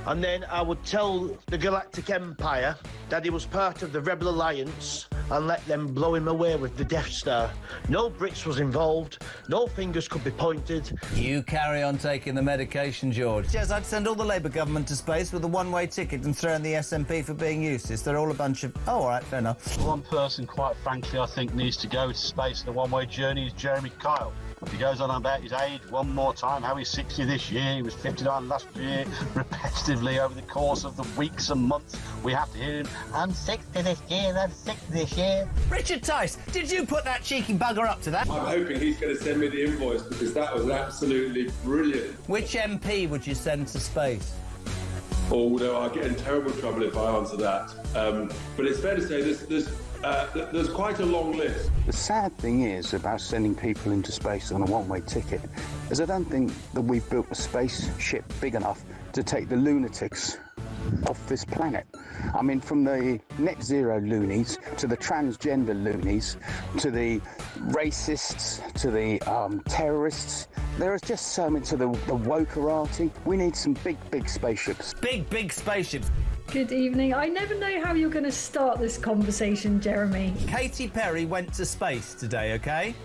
And then I would tell the Galactic Empire that he was part of the Rebel Alliance and let them blow him away with the Death Star. No Brits was involved, no fingers could be pointed. You carry on taking the medication, George. Yes, I'd send all the Labour government to space with a one-way ticket and throw in the SNP for being useless. They're all a bunch of... Oh, all right, fair enough. One person, quite frankly, I think needs to go to space in a one-way journey is Jeremy Kyle. He goes on about his age one more time, how he's 60 this year, he was 59 last year, repetitively over the course of the weeks and months. We have to hear him, I'm 60 this year, I'm 60 this year. Richard Tice, did you put that cheeky bugger up to that? I'm hoping he's going to send me the invoice because that was absolutely brilliant. Which MP would you send to space? Oh, no, I'll get in terrible trouble if I answer that. But it's fair to say there's quite a long list. The sad thing is about sending people into space on a one-way ticket is I don't think that we've built a spaceship big enough to take the lunatics off this planet. I mean, from the net zero loonies to the transgender loonies to the racists to the terrorists, there is just so much to the wokerati. We need some big spaceships. Big spaceships. Good evening. I never know how you're going to start this conversation, Jeremy. Katy Perry went to space today, OK?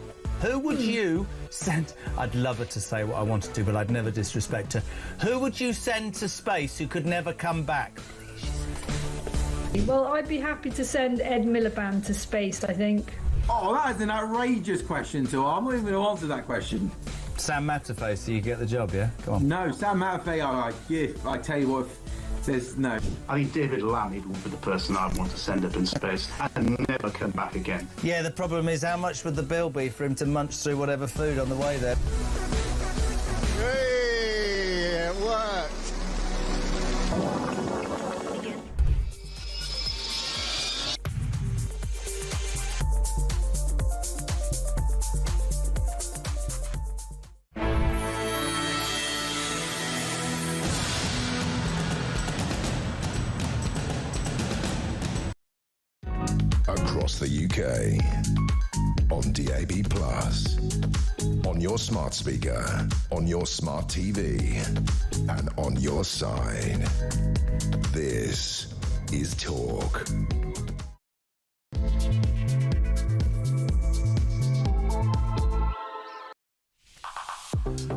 Who would you send... I'd love her to say what I wanted to, but I'd never disrespect her. Who would you send to space who could never come back? Well, I'd be happy to send Ed Miliband to space, I think. Oh, that is an outrageous question, so I'm not even going to answer that question. Sam Matterface, so you get the job, yeah? Come on. No, Sam Matterface, I tell you what... Says no. I think David Lammy would be the person I'd want to send up in space and never come back again. Yeah, the problem is how much would the bill be for him to munch through whatever food on the way there? Hey, it worked. Across the UK, on DAB+, on your smart speaker, on your smart TV, and on your side. This is Talk.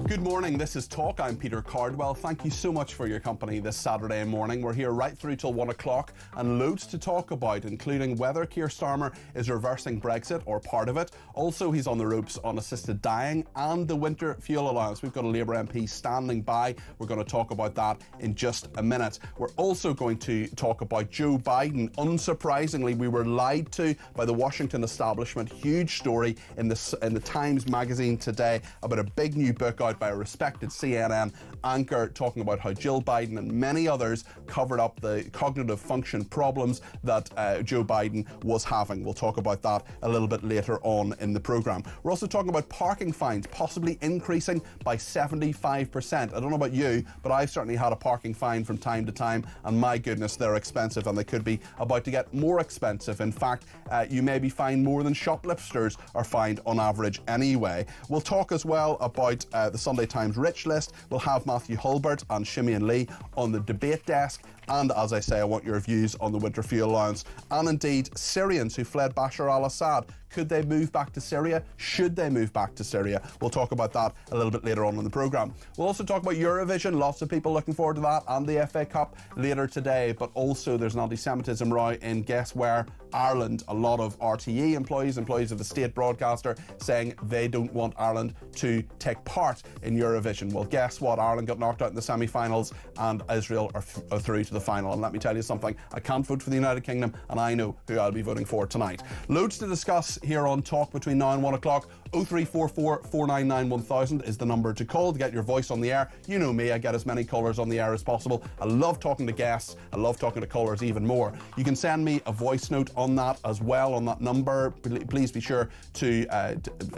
Good morning, this is Talk. I'm Peter Cardwell. Thank you so much for your company this Saturday morning. We're here right through till 1 o'clock and loads to talk about, including whether Keir Starmer is reversing Brexit or part of it. Also, he's on the ropes on assisted dying and the winter fuel allowance. We've got a Labour MP standing by. We're going to talk about that in just a minute. We're also going to talk about Joe Biden. Unsurprisingly, we were lied to by the Washington establishment. Huge story in the Times magazine today about a big new book out by a respected CNN anchor talking about how Jill Biden and many others covered up the cognitive function problems that Joe Biden was having. We'll talk about that a little bit later on in the programme. We're also talking about parking fines possibly increasing by 75%. I don't know about you, but I've certainly had a parking fine from time to time, and my goodness, they're expensive, and they could be about to get more expensive. In fact, you may be fined more than shoplifters are fined on average anyway. We'll talk as well about the Sunday Times Rich List. We'll have Matthew Hulbert and Simeon Lee on the debate desk. And as I say, I want your views on the winter fuel allowance. And indeed, Syrians who fled Bashar al-Assad. Could they move back to Syria? Should they move back to Syria? We'll talk about that a little bit later on in the programme. We'll also talk about Eurovision. Lots of people looking forward to that, and the FA Cup later today. But also there's an anti-Semitism row in guess where? Ireland. A lot of RTE employees of the state broadcaster, saying they don't want Ireland to take part in Eurovision. Well, guess what? Ireland got knocked out in the semi-finals and Israel are through to the final. And let me tell you something, I can't vote for the United Kingdom, and I know who I'll be voting for tonight. Loads to discuss here on Talk between now and 1 o'clock. 0344 499 1000 is the number to call to get your voice on the air. You know me, I get as many callers on the air as possible. I love talking to guests. I love talking to callers even more. You can send me a voice note on that as well, on that number. Please be sure to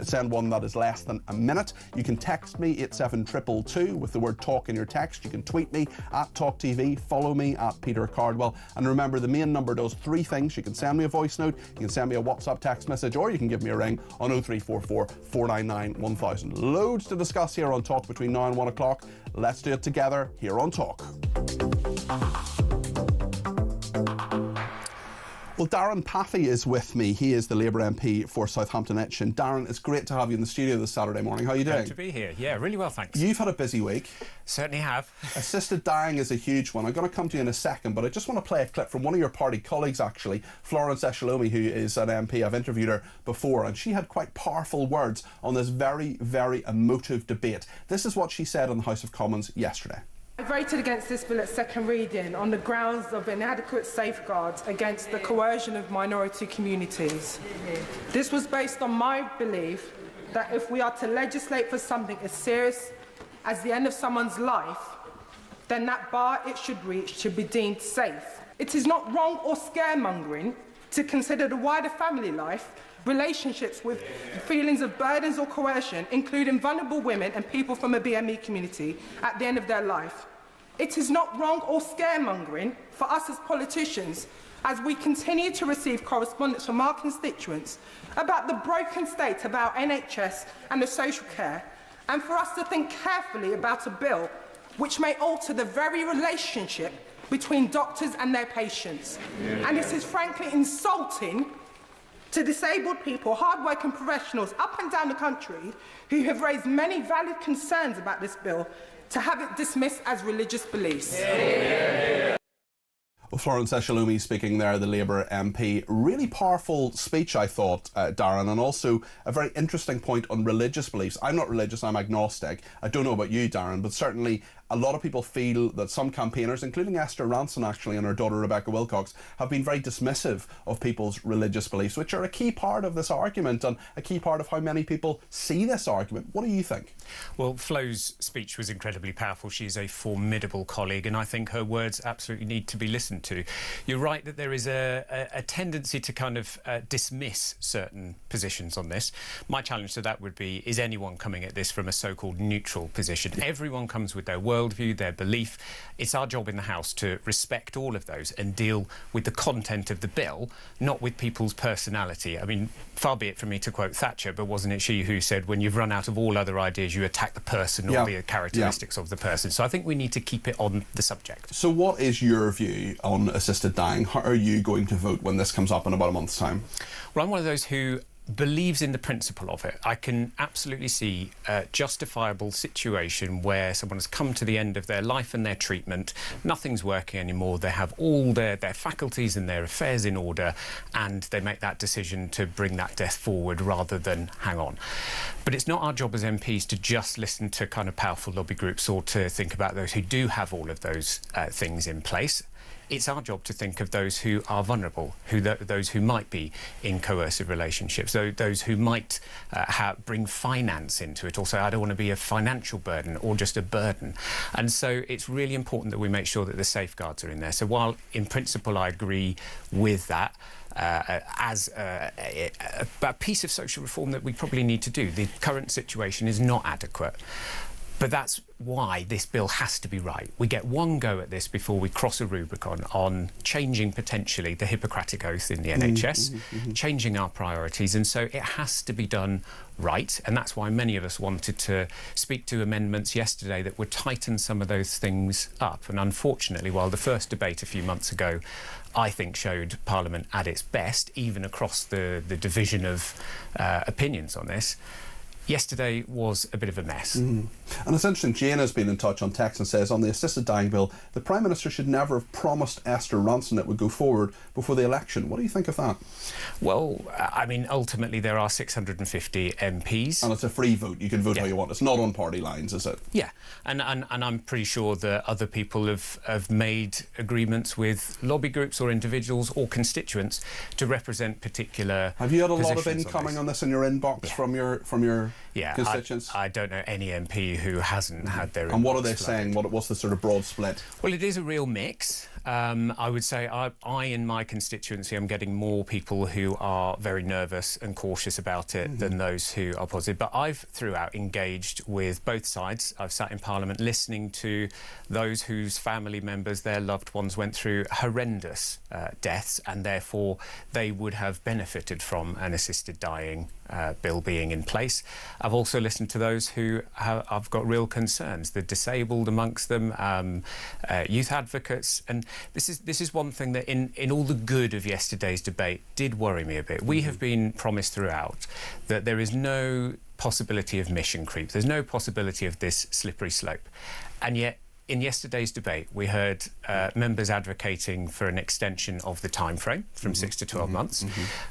send one that is less than a minute. You can text me 87222 with the word talk in your text. You can tweet me at talkTV, follow me at Peter Cardwell, and remember the main number does three things. You can send me a voice note, you can send me a WhatsApp text message, or you can give me a ring on 0344 499 1000. Loads to discuss here on Talk between now and 1 o'clock. Let's do it together here on Talk. Well, Darren Pathy is with me. He is the Labour MP for Southampton Itchen. Darren, it's great to have you in the studio this Saturday morning. How are you doing? Great to be here. Yeah, really well, thanks. You've had a busy week. Certainly have. Assisted dying is a huge one. I'm going to come to you in a second, but I just want to play a clip from one of your party colleagues, actually, Florence Eshalomi, who is an MP. I've interviewed her before, and she had quite powerful words on this very, very emotive debate. This is what she said in the House of Commons yesterday. I voted against this bill at second reading on the grounds of inadequate safeguards against the coercion of minority communities. This was based on my belief that if we are to legislate for something as serious as the end of someone's life, then that bar it should reach should be deemed safe. It is not wrong or scaremongering to consider the wider family life, relationships with feelings of burdens or coercion, including vulnerable women and people from a BME community at the end of their life. It is not wrong or scaremongering for us as politicians, as we continue to receive correspondence from our constituents about the broken state of our NHS and the social care, and for us to think carefully about a bill which may alter the very relationship between doctors and their patients. And it is frankly insulting to disabled people, hard-working professionals up and down the country who have raised many valid concerns about this bill, to have it dismissed as religious beliefs. Well, Florence Eshalomi speaking there, the Labour MP. Really powerful speech, I thought, Darren, and also a very interesting point on religious beliefs. I'm not religious, I'm agnostic. I don't know about you, Darren, but certainly a lot of people feel that some campaigners, including Esther Ranson actually and her daughter Rebecca Wilcox, have been very dismissive of people's religious beliefs, which are a key part of this argument and a key part of how many people see this argument. What do you think? Well, Flo's speech was incredibly powerful. She's a formidable colleague, and I think her words absolutely need to be listened to. You're right that there is a tendency to kind of dismiss certain positions on this. My challenge to that would be, is anyone coming at this from a so-called neutral position? Everyone comes with their worldview, their belief. It's our job in the House to respect all of those and deal with the content of the bill, not with people's personality. I mean, far be it from me to quote Thatcher, but wasn't it she who said, when you've run out of all other ideas, you attack the person or the characteristics of the person? So I think we need to keep it on the subject. So what is your view on assisted dying? How are you going to vote when this comes up in about a month's time? Well, I'm one of those who believes in the principle of it. I can absolutely see a justifiable situation where someone has come to the end of their life and their treatment, nothing's working anymore, they have all their faculties and their affairs in order, and they make that decision to bring that death forward rather than hang on. But it's not our job as MPs to just listen to kind of powerful lobby groups or to think about those who do have all of those things in place. It's our job to think of those who are vulnerable, those who might be in coercive relationships, those who might bring finance into it, or say, I don't want to be a financial burden or just a burden. And so it's really important that we make sure that the safeguards are in there. So while in principle I agree with that, as a piece of social reform that we probably need to do, the current situation is not adequate. But that's why this bill has to be right. We get one go at this before we cross a Rubicon on changing potentially the Hippocratic Oath in the NHS, changing our priorities, and so it has to be done right, and that's why many of us wanted to speak to amendments yesterday that would tighten some of those things up. And unfortunately, while the first debate a few months ago I think showed Parliament at its best, even across the division of opinions on this, yesterday was a bit of a mess. And it's interesting, Jane has been in touch on text and says, on the assisted dying bill, the Prime Minister should never have promised Esther Ranson it would go forward before the election. What do you think of that? Well, I mean, ultimately there are 650 MPs. And it's a free vote. You can vote how you want. It's not on party lines, is it? Yeah, and I'm pretty sure that other people have made agreements with lobby groups or individuals or constituents to represent particular Have you had a lot of positions incoming on this in your inbox from your constituents? I don't know any MP who hasn't had their. And what are they saying? What's the sort of broad split? Well, it is a real mix. I would say I in my constituency am getting more people who are very nervous and cautious about it than those who are positive. But I've throughout engaged with both sides. I've sat in Parliament listening to those whose family members, their loved ones went through horrendous deaths, and therefore they would have benefited from an assisted dying bill being in place. I've also listened to those who have got real concerns, the disabled amongst them, youth advocates, and this is one thing that in all the good of yesterday's debate did worry me a bit. We have been promised throughout that there is no possibility of mission creep, there's no possibility of this slippery slope, and yet in yesterday's debate, we heard members advocating for an extension of the time frame from 6 to 12 months,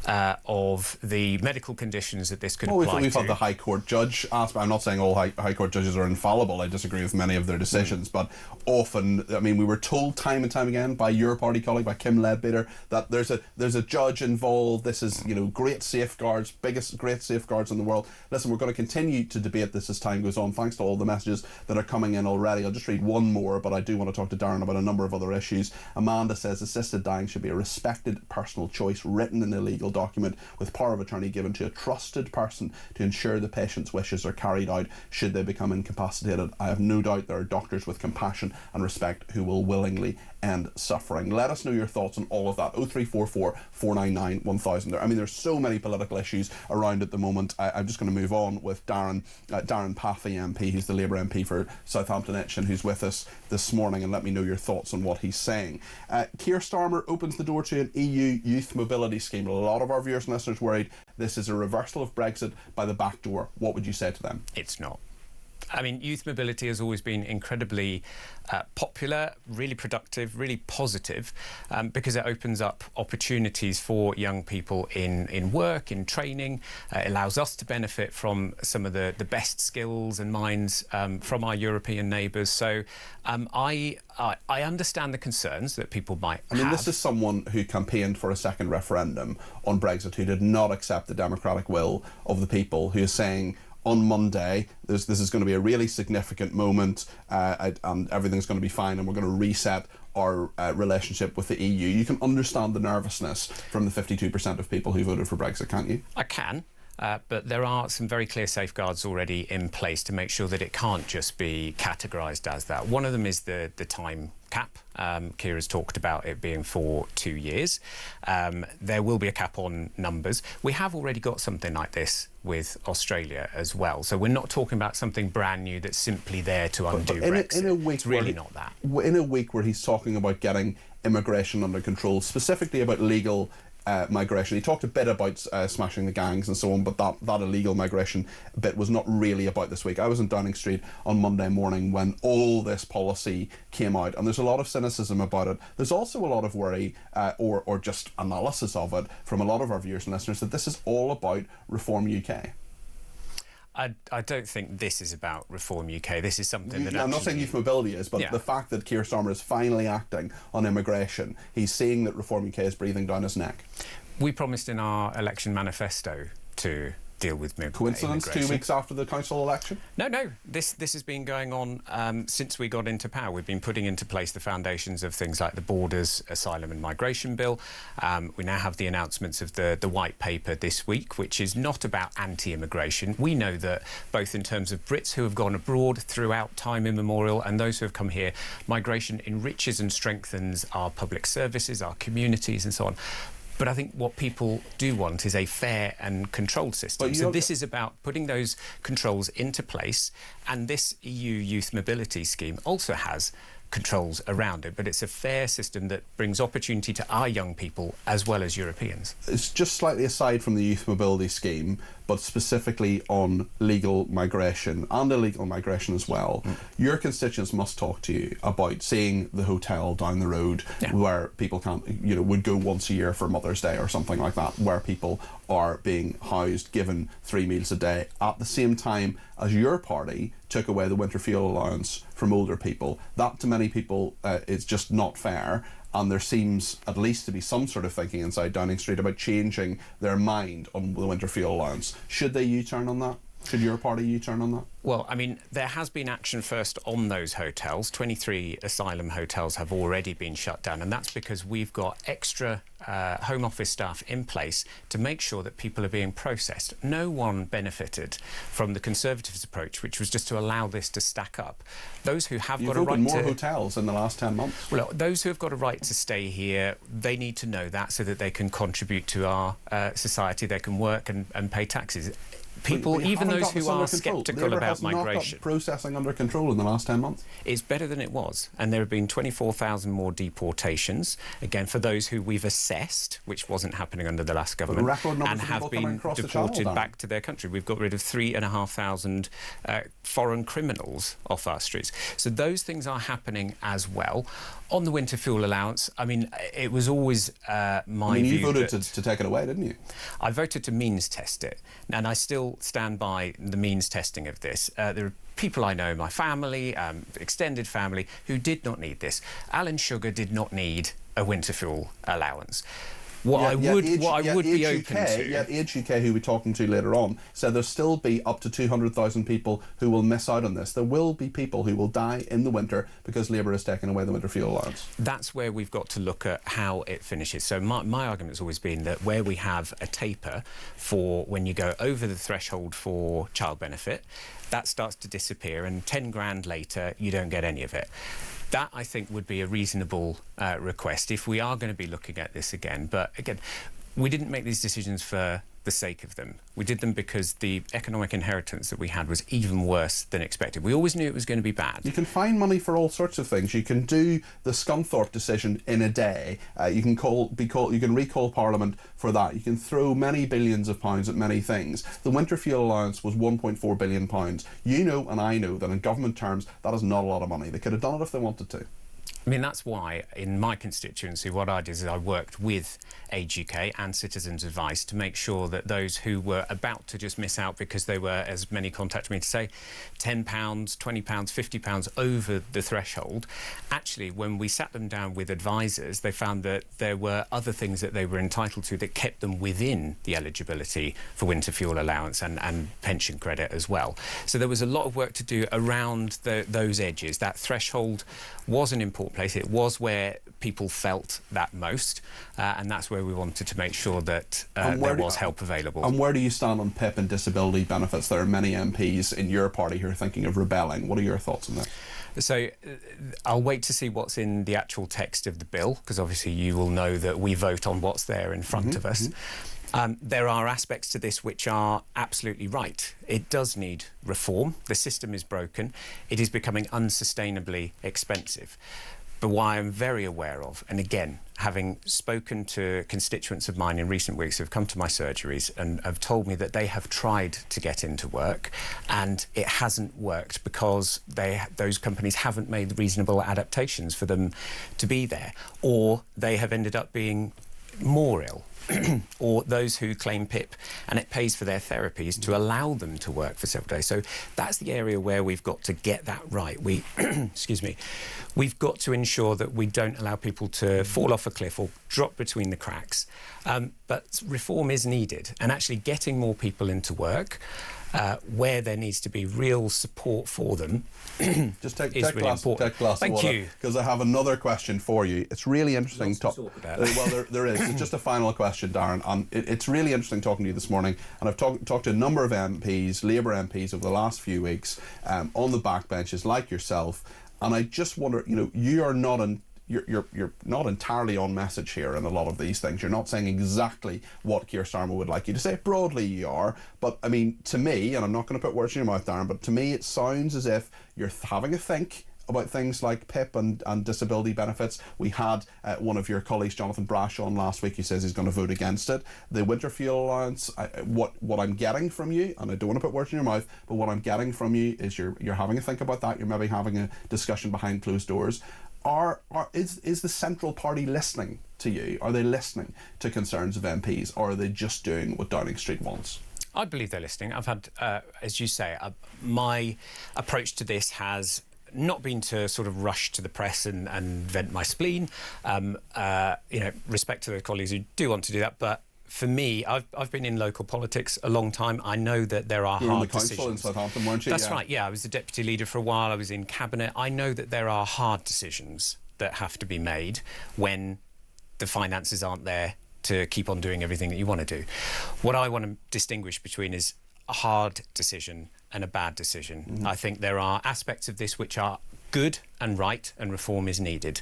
of the medical conditions that this could apply to. We've had the High Court judge ask, I'm not saying all High Court judges are infallible, I disagree with many of their decisions, but often, I mean, we were told time and time again by your party colleague, by Kim Leadbeater, that there's a judge involved, this is, you know, great safeguards, great safeguards in the world. Listen, we're going to continue to debate this as time goes on, thanks to all the messages that are coming in already. I'll just read one more, but I do want to talk to Darren about a number of other issues. Amanda says assisted dying should be a respected personal choice written in a legal document with power of attorney given to a trusted person to ensure the patient's wishes are carried out should they become incapacitated. I have no doubt there are doctors with compassion and respect who will willingly end suffering. Let us know your thoughts on all of that. 0344 499 1000. I mean, there's so many political issues around at the moment. I'm just going to move on with Darren Pathy MP, who's the Labour MP for Southampton Itchen, who's with us this morning, and let me know your thoughts on what he's saying. Keir Starmer opens the door to an EU youth mobility scheme. A lot of our viewers and listeners worried this is a reversal of Brexit by the back door. What would you say to them? It's not. I mean, youth mobility has always been incredibly popular, really productive, really positive, because it opens up opportunities for young people in work, in training. It allows us to benefit from some of the best skills and minds from our European neighbours. So I understand the concerns that people might have. I mean, this is someone who campaigned for a second referendum on Brexit, who did not accept the democratic will of the people, who is saying on Monday, this is going to be a really significant moment and everything's going to be fine and we're going to reset our relationship with the EU. You can understand the nervousness from the 52% of people who voted for Brexit, can't you? I can. But there are some very clear safeguards already in place to make sure that it can't just be categorised as that. One of them is the time cap. Keir has talked about it being for 2 years. There will be a cap on numbers. We have already got something like this with Australia as well. So we're not talking about something brand new that's simply there to undo Brexit. In a week, it's really not that. In a week where he's talking about getting immigration under control, specifically about legal migration. He talked a bit about smashing the gangs and so on, but that illegal migration bit was not really about this week. I was in Downing Street on Monday morning when all this policy came out, and there's a lot of cynicism about it. There's also a lot of worry or just analysis of it from a lot of our viewers and listeners that this is all about Reform UK. I don't think this is about Reform UK. This is something that I'm not saying youth mobility is, but the fact that Keir Starmer is finally acting on immigration, he's seeing that Reform UK is breathing down his neck. We promised in our election manifesto to deal with Coincidence, 2 weeks after the council election? No. This has been going on since we got into power. We've been putting into place the foundations of things like the Borders, Asylum and Migration Bill. We now have the announcements of the White Paper this week, which is not about anti-immigration. We know that both in terms of Brits who have gone abroad throughout time immemorial and those who have come here, migration enriches and strengthens our public services, our communities and so on. But I think what people do want is a fair and controlled system. So this is about putting those controls into place, and this EU Youth Mobility Scheme also has controls around it, but it's a fair system that brings opportunity to our young people as well as Europeans. It's just slightly aside from the Youth Mobility Scheme, but specifically on legal migration and illegal migration as well. Your constituents must talk to you about seeing the hotel down the road where people can't, would go once a year for Mother's Day or something like that, where people are being housed, given 3 meals a day, at the same time as your party took away the winter fuel allowance from older people. That, to many people, is just not fair. And there seems at least to be some sort of thinking inside Downing Street about changing their mind on the winter fuel allowance. Should they U-turn on that? Should your party U-turn on that? Well, I mean, there has been action first on those hotels. 23 asylum hotels have already been shut down, and that's because we've got extra Home Office staff in place to make sure that people are being processed. No one benefited from the Conservatives' approach, which was just to allow this to stack up. Those who have got a right to... You've opened more hotels in the last 10 months. Well, those who have got a right to stay here, they need to know that so that they can contribute to our society, they can work and pay taxes. people, even those who are sceptical about migration, not got processing under control in the last 10 months. It's better than it was, and there have been 24,000 more deportations. Again, for those who we've assessed, which wasn't happening under the last government, and have been deported back to their country. We've got rid of 3,500 foreign criminals off our streets. So those things are happening as well. On the winter fuel allowance, I mean, it was always my view. You voted to take it away, didn't you? I voted to means test it, and I still stand by the means testing of this. There are people I know, my family, extended family, who did not need this. Alan Sugar did not need a winter fuel allowance. What I would be open to... Yet Age UK, who we're talking to later on, said there'll still be up to 200,000 people who will miss out on this. There will be people who will die in the winter because Labour has taken away the winter fuel allowance. That's where we've got to look at how it finishes. So my argument has always been that where we have a taper for when you go over the threshold for child benefit, that starts to disappear, and 10 grand later, you don't get any of it. That, I think, would be a reasonable request if we are going to be looking at this again. But again, we didn't make these decisions for the sake of them. We did them because the economic inheritance that we had was even worse than expected. We always knew it was going to be bad. You can find money for all sorts of things. You can do the Scunthorpe decision in a day. You can recall Parliament for that. You can throw many billions of pounds at many things. The winter fuel allowance was £1.4 billion. You know and I know that in government terms that is not a lot of money. They could have done it if they wanted to. I mean, that's why in my constituency what I did is I worked with Age UK and Citizens Advice to make sure that those who were about to just miss out because they were, as many contacted me to say, £10, £20, £50 over the threshold, actually when we sat them down with advisors, they found that there were other things that they were entitled to that kept them within the eligibility for winter fuel allowance and pension credit as well. So there was a lot of work to do around those edges. That threshold was an important place. It was where people felt that most, and that's where we wanted to make sure that there was help available. And where do you stand on PIP and disability benefits? There are many MPs in your party who are thinking of rebelling. What are your thoughts on that? So I'll wait to see what's in the actual text of the bill, because obviously you will know that we vote on what's there in front of us. There are aspects to this which are absolutely right. It does need reform. The system is broken. It is becoming unsustainably expensive. But what I'm very aware of, and again, having spoken to constituents of mine in recent weeks who have come to my surgeries and have told me that they have tried to get into work and it hasn't worked because those companies haven't made reasonable adaptations for them to be there, or they have ended up being more ill. Or those who claim PIP and it pays for their therapies to allow them to work for several days. So that's the area where we've got to get that right. Excuse me, we've got to ensure that we don't allow people to fall off a cliff or drop between the cracks. But reform is needed, and actually getting more people into work where there needs to be real support for them. Just take really glass of water. Thank you. Because I have another question for you. It's really interesting. Well, there is. It's just a final question, Darren. It's really interesting talking to you this morning, and I've talked to a number of MPs, Labour MPs, over the last few weeks on the backbenches, like yourself, and I just wonder, you're not entirely on message here in a lot of these things. You're not saying exactly what Keir Starmer would like you to say. Broadly you are, but I mean, to me, and I'm not going to put words in your mouth, Darren, but to me it sounds as if you're having a think about things like PIP and disability benefits. We had one of your colleagues, Jonathan Brash, on last week, who says he's going to vote against it. The winter fuel allowance, what I'm getting from you, and I don't want to put words in your mouth, but what I'm getting from you is you're having a think about that. You're maybe having a discussion behind closed doors. Is the Central Party listening to you? Are they listening to concerns of MPs, or are they just doing what Downing Street wants? I believe they're listening. I've had, as you say, my approach to this has not been to sort of rush to the press and vent my spleen. Respect to the colleagues who do want to do that, but for me, I've been in local politics a long time. I know that there are hard decisions. You were in the council in Southampton, weren't you? That's right, yeah. I was the deputy leader for a while. I was in cabinet. I know that there are hard decisions that have to be made when the finances aren't there to keep on doing everything that you want to do. What I want to distinguish between is a hard decision and a bad decision. I think there are aspects of this which are good and right, and reform is needed.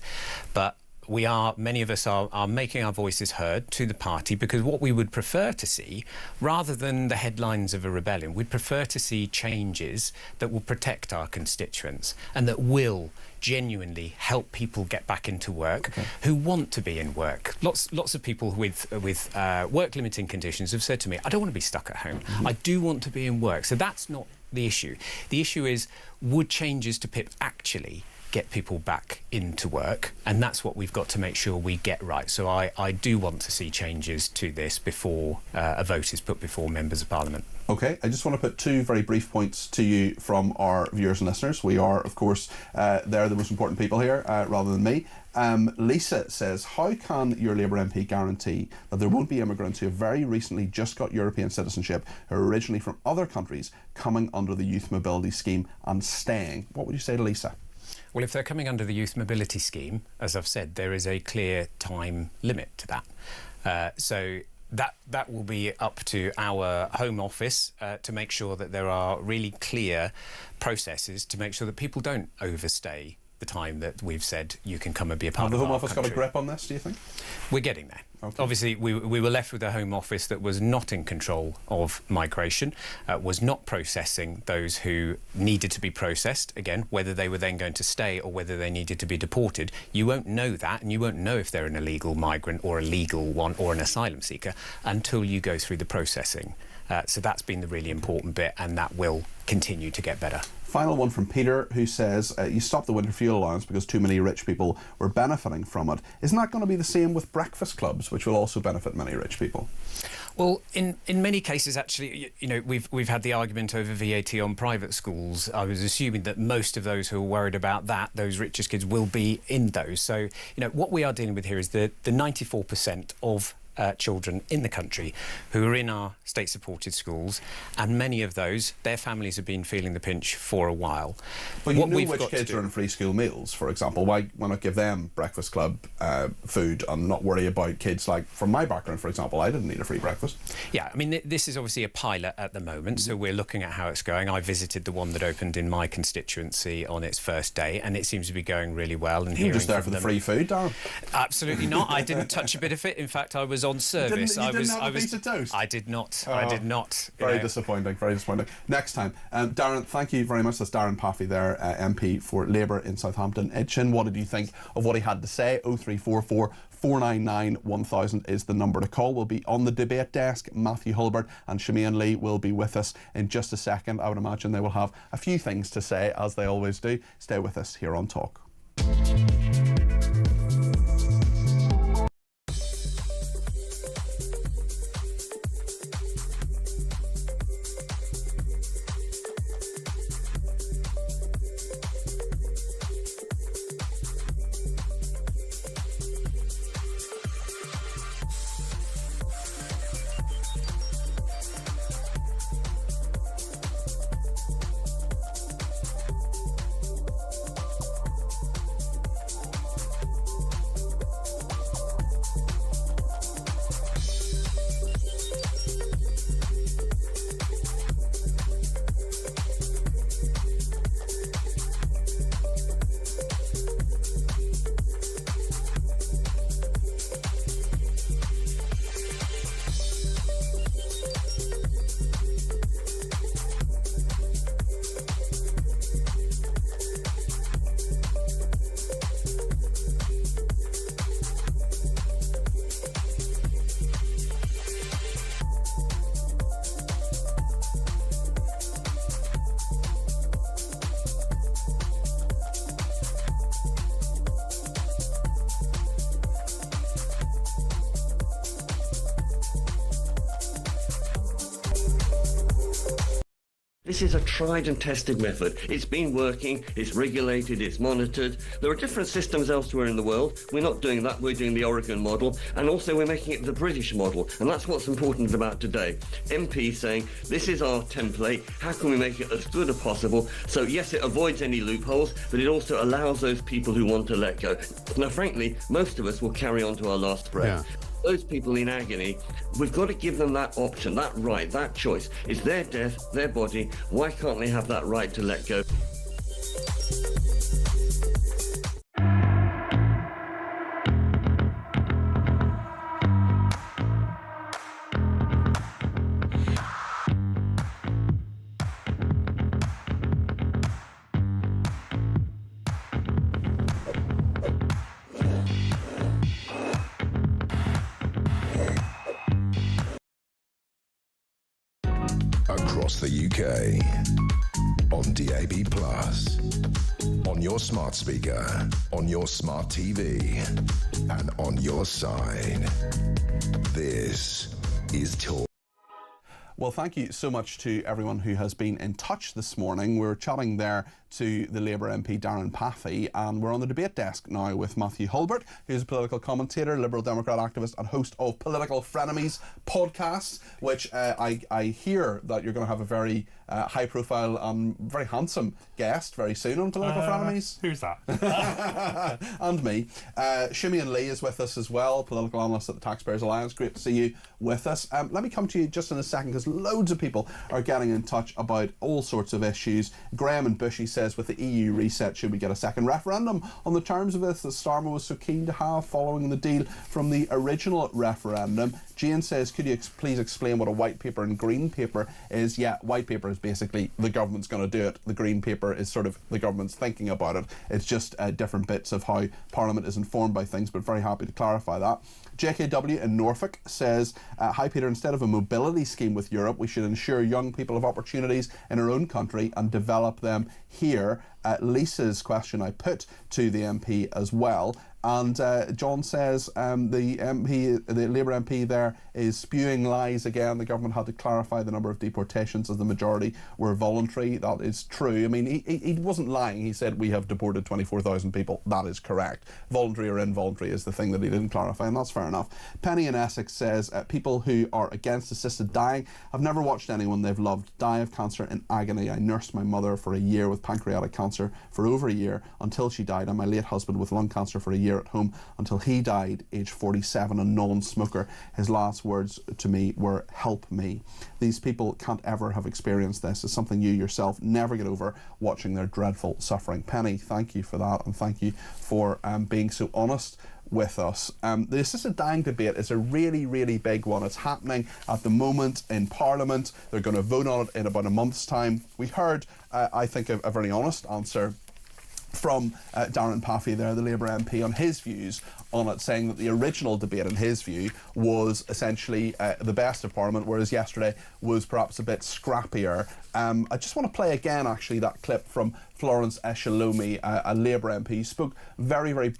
But many of us are making our voices heard to the party, because what we would prefer to see, rather than the headlines of a rebellion, we'd prefer to see changes that will protect our constituents and that will genuinely help people get back into work who want to be in work. Lots of people with work limiting conditions have said to me, I don't want to be stuck at home. I do want to be in work. So that's not the issue. The issue is, would changes to PIP actually get people back into work? And that's what we've got to make sure we get right. So I do want to see changes to this before a vote is put before members of Parliament. OK, I just want to put two very brief points to you from our viewers and listeners. We are, of course, they're the most important people here, rather than me. Lisa says, how can your Labour MP guarantee that there won't be immigrants who have very recently just got European citizenship, who are originally from other countries, coming under the Youth Mobility Scheme and staying? What would you say to Lisa? Well, if they're coming under the Youth Mobility Scheme, as I've said, there is a clear time limit to that. So that will be up to our Home Office to make sure that there are really clear processes to make sure that people don't overstay the time that we've said you can come and be a part of our country. Have the Home Office got a grip on this, do you think? We're getting there. Okay. Obviously, we were left with a Home Office that was not in control of migration, was not processing those who needed to be processed. Again, whether they were then going to stay or whether they needed to be deported, you won't know that, and you won't know if they're an illegal migrant or a legal one or an asylum seeker until you go through the processing. So that's been the really important bit, and that will continue to get better. Final one from Peter, who says, you stopped the winter fuel allowance because too many rich people were benefiting from it. Isn't that going to be the same with breakfast clubs, which will also benefit many rich people? Well, in many cases, actually, you know, we've had the argument over VAT on private schools. I was assuming that most of those who are worried about that, those richest kids, will be in those. So, you know, what we are dealing with here is the 94% of children in the country who are in our state-supported schools, and many of those, their families have been feeling the pinch for a while. But you know which kids are in free school meals, for example. Why not give them breakfast club food and not worry about kids like, from my background, for example, I didn't need a free breakfast. Yeah, I mean, this is obviously a pilot at the moment, so we're looking at how it's going. I visited the one that opened in my constituency on its first day, and it seems to be going really well. And you're just there for the free food, Darren? Absolutely not. I didn't touch a bit of it. In fact, I was on service. You didn't have a piece of toast? I did not. I did not. Very disappointing. Very disappointing. Next time, Darren, thank you very much. That's Darren Paffey there, MP for Labour in Southampton. Itchin, what did you think of what he had to say? 0344 499 1000 is the number to call. We'll be on the debate desk. Matthew Hulbert and Shemaine Lee will be with us in just a second. I would imagine they will have a few things to say, as they always do. Stay with us here on Talk. This is a tried and tested method. It's been working, it's regulated, it's monitored. There are different systems elsewhere in the world. We're not doing that, we're doing the Oregon model, and also we're making it the British model, and that's what's important about today. MPs saying, this is our template, how can we make it as good as possible? So yes, it avoids any loopholes, but it also allows those people who want to let go. Now frankly, most of us will carry on to our last breath. Yeah. Those people in agony, we've got to give them that option, that right, that choice. It's their death, their body. Why can't they have that right to let go? across the UK. On DAB+, on your smart speaker, on your smart TV, and on your side. This is Talk. Well, thank you so much to everyone who has been in touch this morning. We're chatting there to the Labour MP Darren Paffey, and we're on the debate desk now with Matthew Hulbert, who's a political commentator, Liberal Democrat activist and host of Political Frenemies podcast, which I hear that you're going to have a very high profile and very handsome guest very soon on Political Frenemies. Who's that? And me. Simeon Lee is with us as well, political analyst at the Taxpayers Alliance. Great to see you with us. Let me come to you just in a second, because loads of people are getting in touch about all sorts of issues. Graham and Bushy says, with the EU reset, should we get a second referendum on the terms of this that Starmer was so keen to have following the deal from the original referendum? Jane says, could you please explain what a white paper and green paper is? Yeah, white paper is basically the government's going to do it. The green paper is sort of the government's thinking about it. It's just different bits of how Parliament is informed by things, but very happy to clarify that. JKW in Norfolk says, hi Peter, instead of a mobility scheme with Europe, we should ensure young people have opportunities in our own country and develop them here. Lisa's question I put to the MP as well. And John says the Labour MP there is spewing lies again. The government had to clarify the number of deportations, as the majority were voluntary. That is true. I mean, he wasn't lying. He said we have deported 24,000 people. That is correct. Voluntary or involuntary is the thing that he didn't clarify, and that's fair enough. Penny in Essex says, people who are against assisted dying have never watched anyone they've loved die of cancer in agony. I nursed my mother for a year with pancreatic cancer for over a year until she died, and my late husband with lung cancer for a year at home until he died, age 47, a non-smoker. His last words to me were, help me. These people can't ever have experienced this. It's something you yourself never get over, watching their dreadful suffering. Penny, thank you for that, and thank you for being so honest with us. The assisted dying debate is a really, really big one. It's happening at the moment in Parliament. They're going to vote on it in about a month's time. We heard, I think, a very honest answer from Darren Paffey there, the Labour MP, on his views on it, saying that the original debate, in his view, was essentially the best of Parliament, whereas yesterday was perhaps a bit scrappier. I just want to play again, actually, that clip from Florence Eshalomi, a Labour MP, who spoke very, very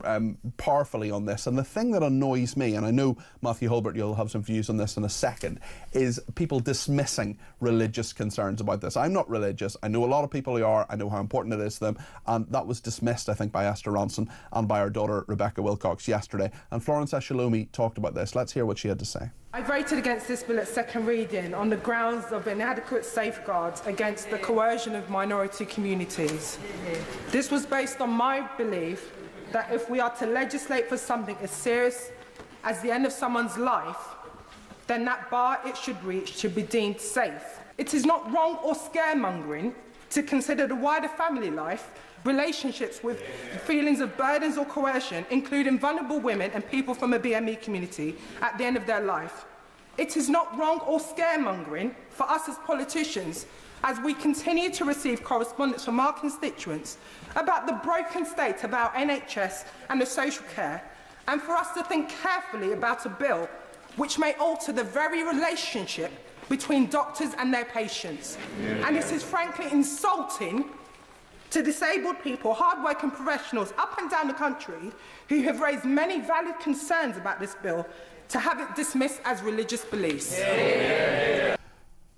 powerfully on this. And the thing that annoys me, and I know, Matthew Hulbert, you'll have some views on this in a second, is people dismissing religious concerns about this. I'm not religious. I know a lot of people who are. I know how important it is to them. And that was dismissed, I think, by Esther Ronson and by our daughter, Rebecca Wilcox, yesterday. And Florence Eshalomi talked about this. Let's hear what she had to say. I voted against this bill at second reading on the grounds of inadequate safeguards against the coercion of minority communities. This was based on my belief that if we are to legislate for something as serious as the end of someone's life, then that bar it should reach should be deemed safe. It is not wrong or scaremongering to consider the wider family life, relationships with feelings of burdens or coercion, including vulnerable women and people from a BME community at the end of their life. It is not wrong or scaremongering for us as politicians, as we continue to receive correspondence from our constituents about the broken state of our NHS and the social care, and for us to think carefully about a bill which may alter the very relationship between doctors and their patients. And this is frankly insulting to disabled people, hard-working professionals up and down the country who have raised many valid concerns about this bill, to have it dismissed as religious beliefs.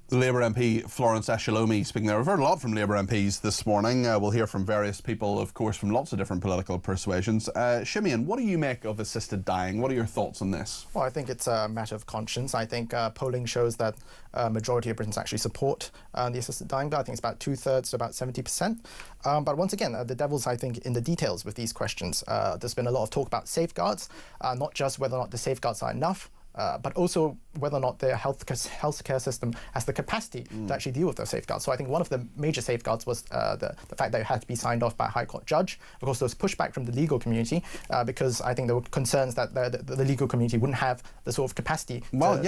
The Labour MP Florence Eshalomi speaking there. We've heard a lot from Labour MPs this morning. We'll hear from various people, of course, from lots of different political persuasions. Simeon, what do you make of assisted dying? What are your thoughts on this? Well, I think it's a matter of conscience. I think polling shows that a majority of Britons actually support the assisted dying bill. I think it's about 2/3 to about 70%. But once again, the devil's, I think, in the details with these questions. There's been a lot of talk about safeguards, not just whether or not the safeguards are enough, but also whether or not their healthcare system has the capacity to actually deal with those safeguards. So I think one of the major safeguards was the fact that it had to be signed off by a High Court judge. Of course, there was pushback from the legal community because I think there were concerns that the legal community wouldn't have the sort of capacity. Well,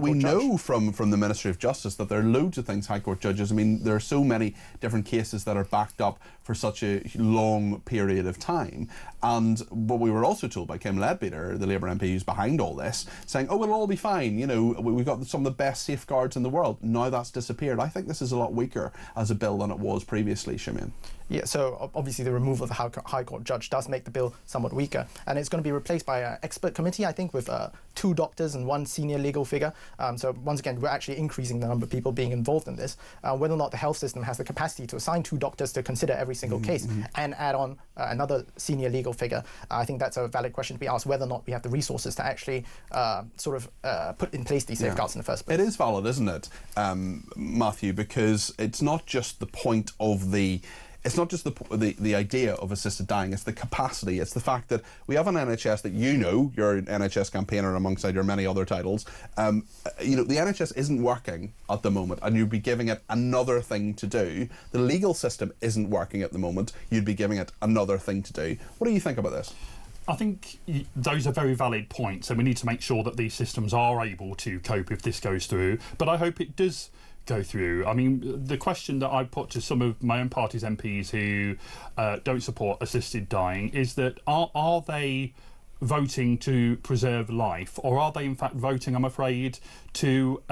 we know from the Ministry of Justice that there are loads of things High Court judges. I mean, there are so many different cases that are backed up for such a long period of time. And what we were also told by Kim Leadbeater, the Labour MP who's behind all this, saying, oh, it'll all be fine. you know, we've got some of the best safeguards in the world. Now that's disappeared. I think this is a lot weaker as a bill than it was previously, Simeon. Yeah, so obviously the removal of the High Court judge does make the bill somewhat weaker, and it's going to be replaced by an expert committee, I think, with 2 doctors and 1 senior legal figure. So once again, we're actually increasing the number of people being involved in this. Whether or not the health system has the capacity to assign 2 doctors to consider every single case and add on another senior legal figure, I think that's a valid question to be asked, whether or not we have the resources to actually put in place these safeguards in the first place. It is valid, isn't it, Matthew, because it's not just the point of the... It's not just the idea of assisted dying, it's the capacity. It's the fact that we have an NHS that you're an NHS campaigner alongside your many other titles. You know, the NHS isn't working at the moment and you'd be giving it another thing to do. The legal system isn't working at the moment, you'd be giving it another thing to do. What do you think about this? I think those are very valid points, and we need to make sure that these systems are able to cope if this goes through. But I hope it does go through. I mean, the question that I put to some of my own party's MPs who don't support assisted dying is that are they voting to preserve life, or are they in fact voting, I'm afraid, to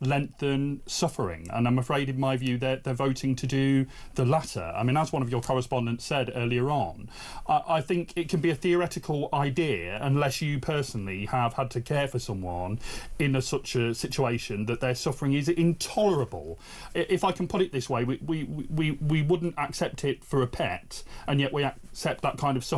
lengthen suffering? And I'm afraid, in my view, they're voting to do the latter. I mean, as one of your correspondents said earlier on, I think it can be a theoretical idea unless you personally have had to care for someone in such a situation that their suffering is intolerable. If I can put it this way, we wouldn't accept it for a pet, and yet we accept that kind of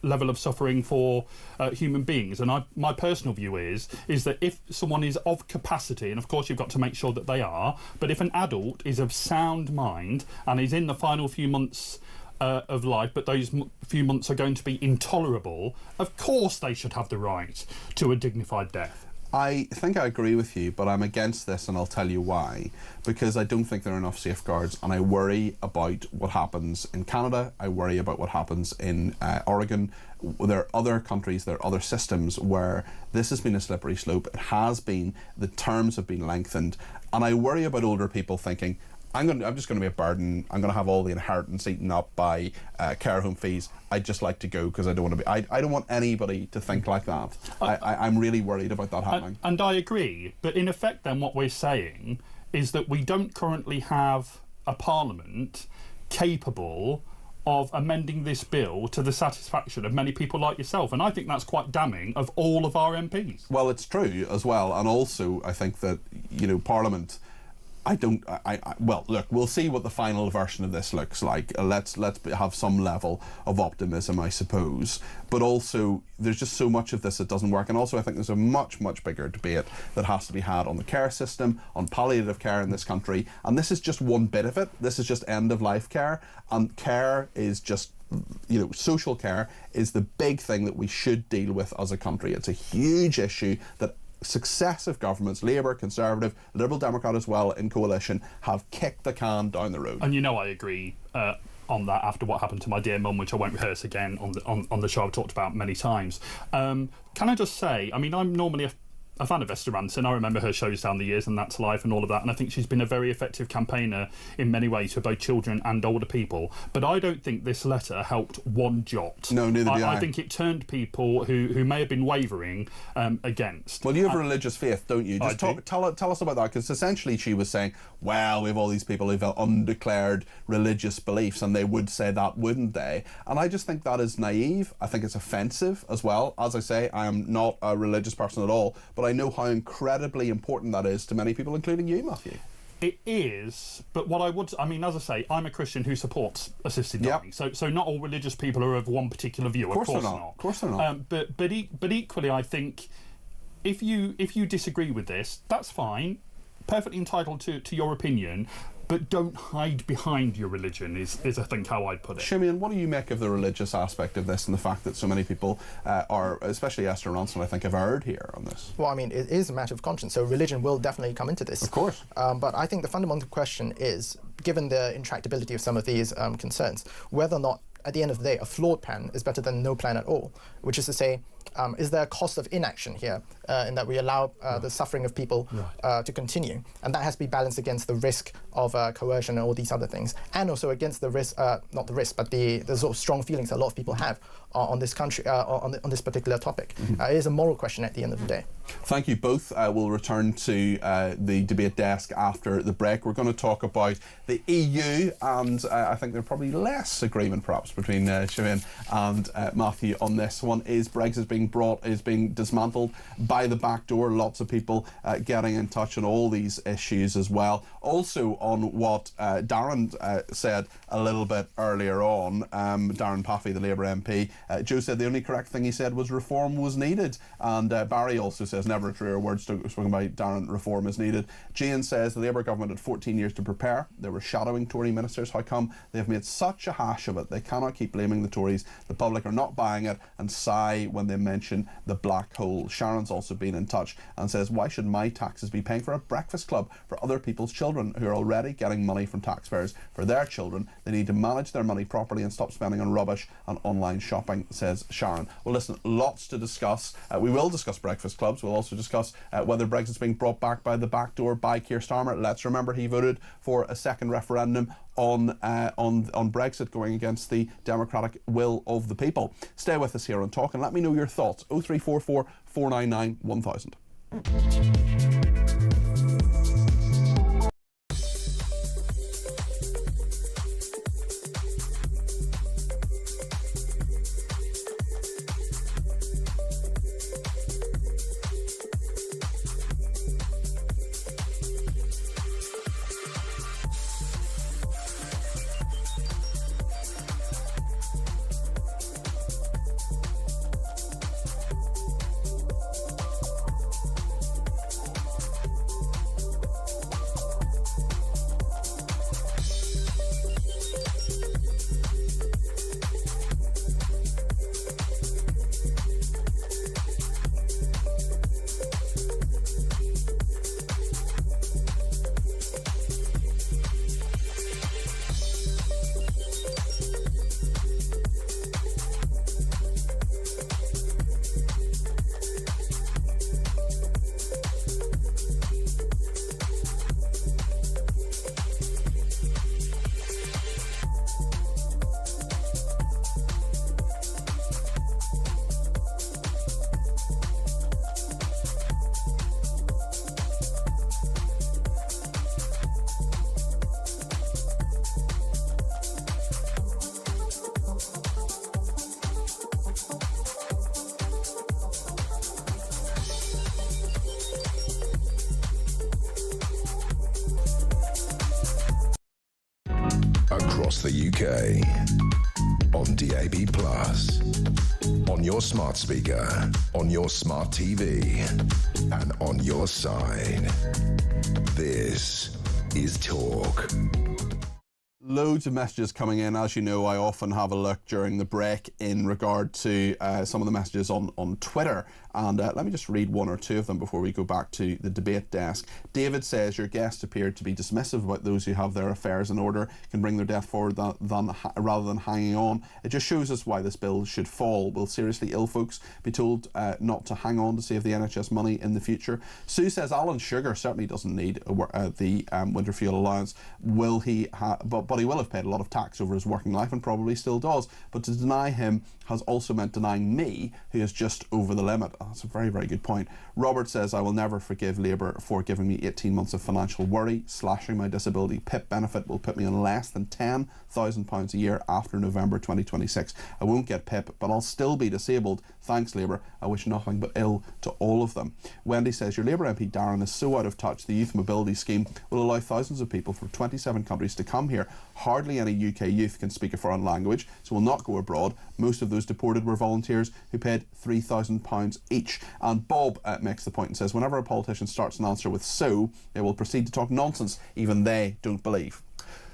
level of suffering for human beings. And my personal view is that if someone is of capacity, and of course you've got to make sure that they are, but if an adult is of sound mind and is in the final few months of life, but those few months are going to be intolerable, of course they should have the right to a dignified death. I think I agree with you, but I'm against this, and I'll tell you why. Because I don't think there are enough safeguards, and I worry about what happens in Canada. I worry about what happens in Oregon. There are other countries, there are other systems where this has been a slippery slope. It has been, the terms have been lengthened, and I worry about older people thinking, I'm just going to be a burden. I'm going to have all the inheritance eaten up by care home fees. I'd just like to go because I don't want to be. I don't want anybody to think like that. I'm really worried about that happening. And I agree. But in effect, then, what we're saying is that we don't currently have a parliament capable of amending this bill to the satisfaction of many people like yourself. And I think that's quite damning of all of our MPs. Well, it's true as well. And also, I think that, you know, Parliament... well, look, we'll see what the final version of this looks like. Let's have some level of optimism, I suppose. But also, there's just so much of this that doesn't work. And also, I think there's a much, much bigger debate that has to be had on the care system, on palliative care in this country. And this is just one bit of it. This is just end-of-life care. And care is just, you know, social care is the big thing that we should deal with as a country. It's a huge issue that successive governments, Labour, Conservative, Liberal Democrat as well, in coalition, have kicked the can down the road. And you know I agree on that after what happened to my dear mum, which I won't rehearse again on the show I've talked about many times. Can I just say, I mean, I'm normally a fan of Esther Ranson. I remember her shows down the years, and That's Life and all of that, and I think she's been a very effective campaigner in many ways for both children and older people. But I don't think this letter helped one jot. No, neither do I. I think it turned people who may have been wavering against. Well, you have a religious faith, don't you? Just tell us about that, because essentially she was saying, well, we have all these people who've undeclared religious beliefs, and they would say that, wouldn't they? And I just think that is naive. I think it's offensive as well. As I say, I am not a religious person at all, but I know how incredibly important that is to many people, including you, Matthew. It is, but what I mean, as I say, I'm a Christian who supports assisted dying. So not all religious people are of one particular view. Of course not. Of course they're not. But equally, I think if you disagree with this, that's fine. Perfectly entitled to your opinion. But don't hide behind your religion is I think how I'd put it. Simeon, what do you make of the religious aspect of this and the fact that so many people are, especially Esther Ranson, I think, have erred here on this? Well, I mean, it is a matter of conscience, so religion will definitely come into this. Of course. But I think the fundamental question is, given the intractability of some of these concerns, whether or not, at the end of the day, a flawed plan is better than no plan at all. Which is to say, is there a cost of inaction here in that we allow the suffering of people to continue? And that has to be balanced against the risk of coercion and all these other things, and also against the risk, not the risk, but the sort of strong feelings that a lot of people have on this country, on this particular topic. It is a moral question at the end of the day. Thank you both. We'll return to the debate desk after the break. We're going to talk about the EU, and I think there's probably less agreement perhaps between Siobhan and Matthew on this one. Is Brexit being dismantled by the back door? Lots of people getting in touch on all these issues as well. Also on what Darren said a little bit earlier on, Darren Paffey, the Labour MP, Joe said the only correct thing he said was reform was needed, and Barry also says never a truer word spoken by Darren, reform is needed. Jane says the Labour government had 14 years to prepare. They were shadowing Tory ministers. How come they've made such a hash of it? They cannot keep blaming the Tories. The public are not buying it, and sigh when they mention the black hole. Sharon's also been in touch and says, why should my taxes be paying for a breakfast club for other people's children who are already getting money from taxpayers for their children? They need to manage their money properly and stop spending on rubbish and online shopping, says Sharon. Well, listen, lots to discuss. We will discuss breakfast clubs. We'll also discuss whether Brexit's being brought back by the back door by Keir Starmer. Let's remember he voted for a second referendum on Brexit, going against the democratic will of the people. Stay with us here on Talk and let me know your thoughts. 0344 499 1000. Across the UK, on DAB+, on your smart speaker, on your smart TV, and on your side. This is Talk. Loads of messages coming in. As you know, I often have a look during the break in regard to some of the messages on Twitter. And let me just read one or two of them before we go back to the debate desk. David says, your guest appeared to be dismissive about those who have their affairs in order, can bring their death forward rather than hanging on. It just shows us why this bill should fall. Will seriously ill folks be told not to hang on to save the NHS money in the future? Sue says, Alan Sugar certainly doesn't need the winter fuel allowance. Will he but he will have paid a lot of tax over his working life and probably still does. But to deny him has also meant denying me, who is just over the limit. That's a very, very good point. Robert says, I will never forgive Labour for giving me 18 months of financial worry. Slashing my disability PIP benefit will put me on less than £10,000 a year after November 2026. I won't get PIP, but I'll still be disabled. Thanks, Labour. I wish nothing but ill to all of them. Wendy says, your Labour MP Darren is so out of touch. The Youth Mobility Scheme will allow thousands of people from 27 countries to come here. Hardly any UK youth can speak a foreign language, so will not go abroad. Most of those deported were volunteers who paid £3,000 each. And Bob makes the point and says, whenever a politician starts an answer with so, they will proceed to talk nonsense even they don't believe.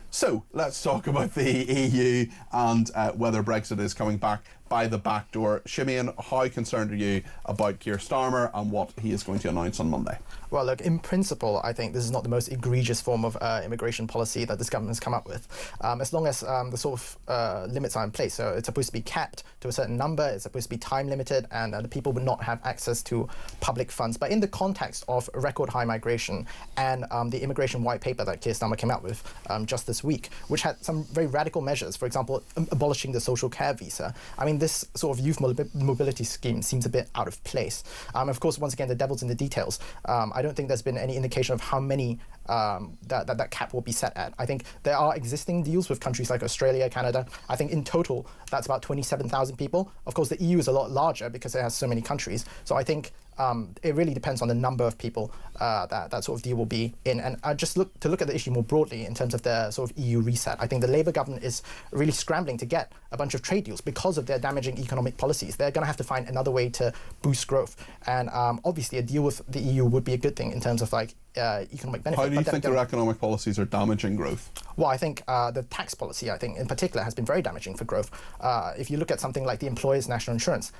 So let's talk about the EU and whether Brexit is coming back by the back door. Simeon, how concerned are you about Keir Starmer and what he is going to announce on Monday? Well, look, in principle, I think this is not the most egregious form of immigration policy that this government has come up with. As long as the sort of limits are in place, so it's supposed to be capped to a certain number, it's supposed to be time limited, and the people would not have access to public funds. But in the context of record high migration and the immigration white paper that Keir Starmer came out with just this week, which had some very radical measures, for example, abolishing the social care visa. I mean, this sort of youth mobility scheme seems a bit out of place. Of course, once again, the devil's in the details. I don't think there's been any indication of how many that cap will be set at. I think there are existing deals with countries like Australia, Canada. I think in total, that's about 27,000 people. Of course, the EU is a lot larger because it has so many countries. So I think it really depends on the number of people that sort of deal will be in. And just look at the issue more broadly in terms of the sort of EU reset. I think the Labour government is really scrambling to get a bunch of trade deals because of their damaging economic policies. They're going to have to find another way to boost growth. And obviously, a deal with the EU would be a good thing in terms of like economic benefit. How do you think their economic policies are damaging growth? Well, I think the tax policy, I think in particular, has been very damaging for growth. If you look at something like the employers' national insurance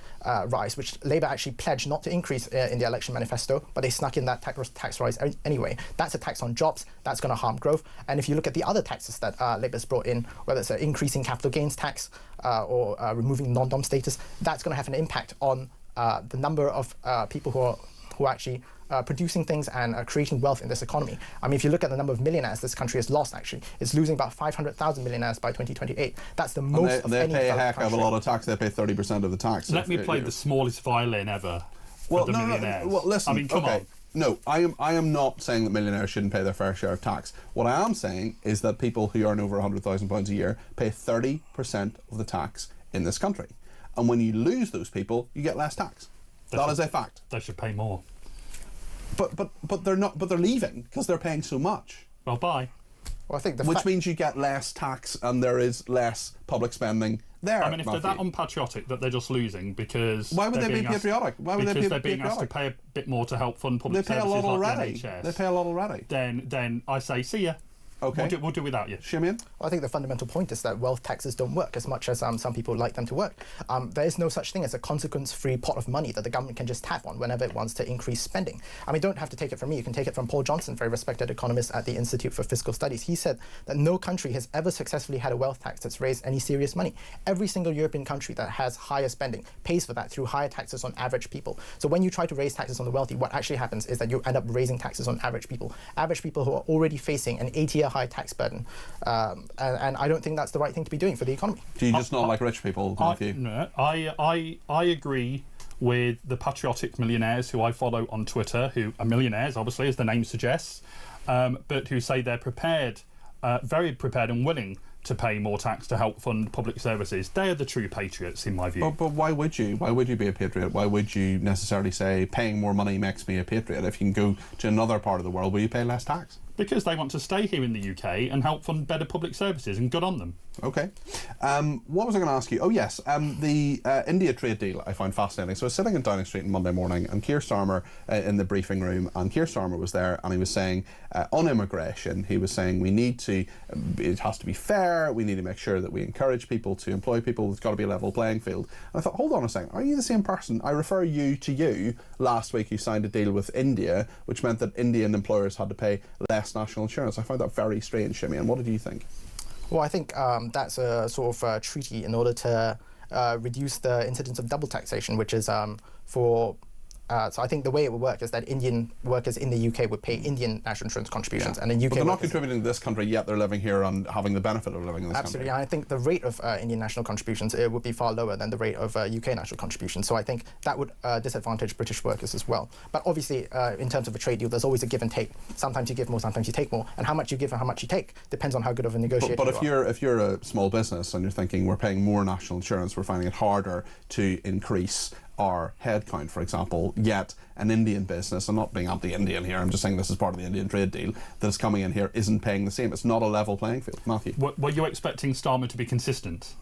rise, which Labour actually pledged not to increase in the election manifesto, but they snuck in that tax rise anyway. That's a tax on jobs. That's going to harm growth. And if you look at the other taxes that Labour's brought in, whether it's increasing capital gains tax or removing non-dom status, that's going to have an impact on the number of people who are actually producing things and creating wealth in this economy. I mean, if you look at the number of millionaires this country has lost, actually, it's losing about 500,000 millionaires by 2028. That's the most of any They pay a heck country. of a lot of tax. They pay 30% of the tax. Let me play the smallest violin ever well, for the millionaires. Well, listen, I mean, come on. No, I am not saying that millionaires shouldn't pay their fair share of tax. What I am saying is that people who earn over £100,000 a year pay 30% of the tax in this country. And when you lose those people, you get less tax. That is a fact. They should pay more. But they're not. But they're leaving because they're paying so much. Well, bye. Well, I think which means you get less tax and there is less public spending there. I mean, if they're that unpatriotic that they're just losing because why would they be patriotic? Why would they be they're being asked to pay a bit more to help fund public services like the NHS. They pay a lot already. Then I say, see ya. Okay. We'll do without you. Simeon? Well, I think the fundamental point is that wealth taxes don't work as much as some people like them to work. There is no such thing as a consequence-free pot of money that the government can just tap on whenever it wants to increase spending. I mean, you don't have to take it from me. You can take it from Paul Johnson, very respected economist at the Institute for Fiscal Studies. He said that no country has ever successfully had a wealth tax that's raised any serious money. Every single European country that has higher spending pays for that through higher taxes on average people. So when you try to raise taxes on the wealthy, what actually happens is that you end up raising taxes on average people who are already facing an 80-year high tax burden. And I don't think that's the right thing to be doing for the economy. Do you just not like rich people, Matthew? No, I agree with the patriotic millionaires who I follow on Twitter, who are millionaires, obviously, as the name suggests, but who say they're prepared, very prepared and willing to pay more tax to help fund public services. They are the true patriots, in my view. But why would you? Why would you be a patriot? Why would you necessarily say paying more money makes me a patriot? If you can go to another part of the world where you pay less tax? Because they want to stay here in the UK and help fund better public services, and good on them. Okay. What was I going to ask you? Oh, yes. The India trade deal I found fascinating. So I was sitting in Downing Street on Monday morning, and Keir Starmer in the briefing room, and Keir Starmer was there, and he was saying, on immigration, he was saying we need to, it has to be fair, we need to make sure that we encourage people to employ people, there's got to be a level playing field. And I thought, hold on a second, are you the same person? I refer you to you. Last week you signed a deal with India, which meant that Indian employers had to pay less national insurance. I found that very strange, Simeon. What did you think? Well, I think that's a sort of treaty in order to reduce the incidence of double taxation, which is for... so I think the way it would work is that Indian workers in the UK would pay Indian national insurance contributions, and then UK. But they're not contributing to this country yet. They're living here and having the benefit of living in this Absolutely, country. and I think the rate of Indian national contributions would be far lower than the rate of UK national contributions. So I think that would disadvantage British workers as well. But obviously, in terms of a trade deal, there's always a give and take. Sometimes you give more, sometimes you take more, and how much you give and how much you take depends on how good of a negotiator But you are. if you're a small business and you're thinking we're paying more national insurance, we're finding it harder to increase our headcount, for example, yet an Indian business, I'm not being anti-Indian here, I'm just saying this is part of the Indian trade deal, that is coming in here isn't paying the same. It's not a level playing field. Matthew? Were you expecting Starmer to be consistent?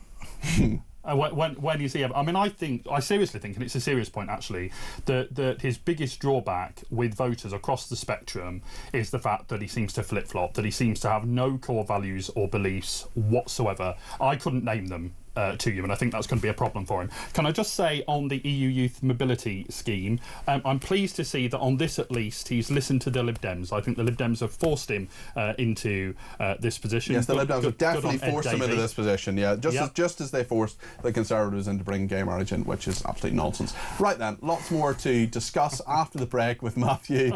When is he ever? I mean, I seriously think, and it's a serious point actually, that his biggest drawback with voters across the spectrum is the fact that he seems to flip-flop, that he seems to have no core values or beliefs whatsoever. I couldn't name them to you, and I think that's going to be a problem for him. Can I just say on the EU Youth Mobility Scheme, I'm pleased to see that on this at least he's listened to the Lib Dems. I think the Lib Dems have forced him into this position. Yes, the Lib Dems have definitely forced him into this position, yeah, just as they forced the Conservatives into bringing gay marriage in, which is absolute nonsense. Right then, lots more to discuss after the break with Matthew.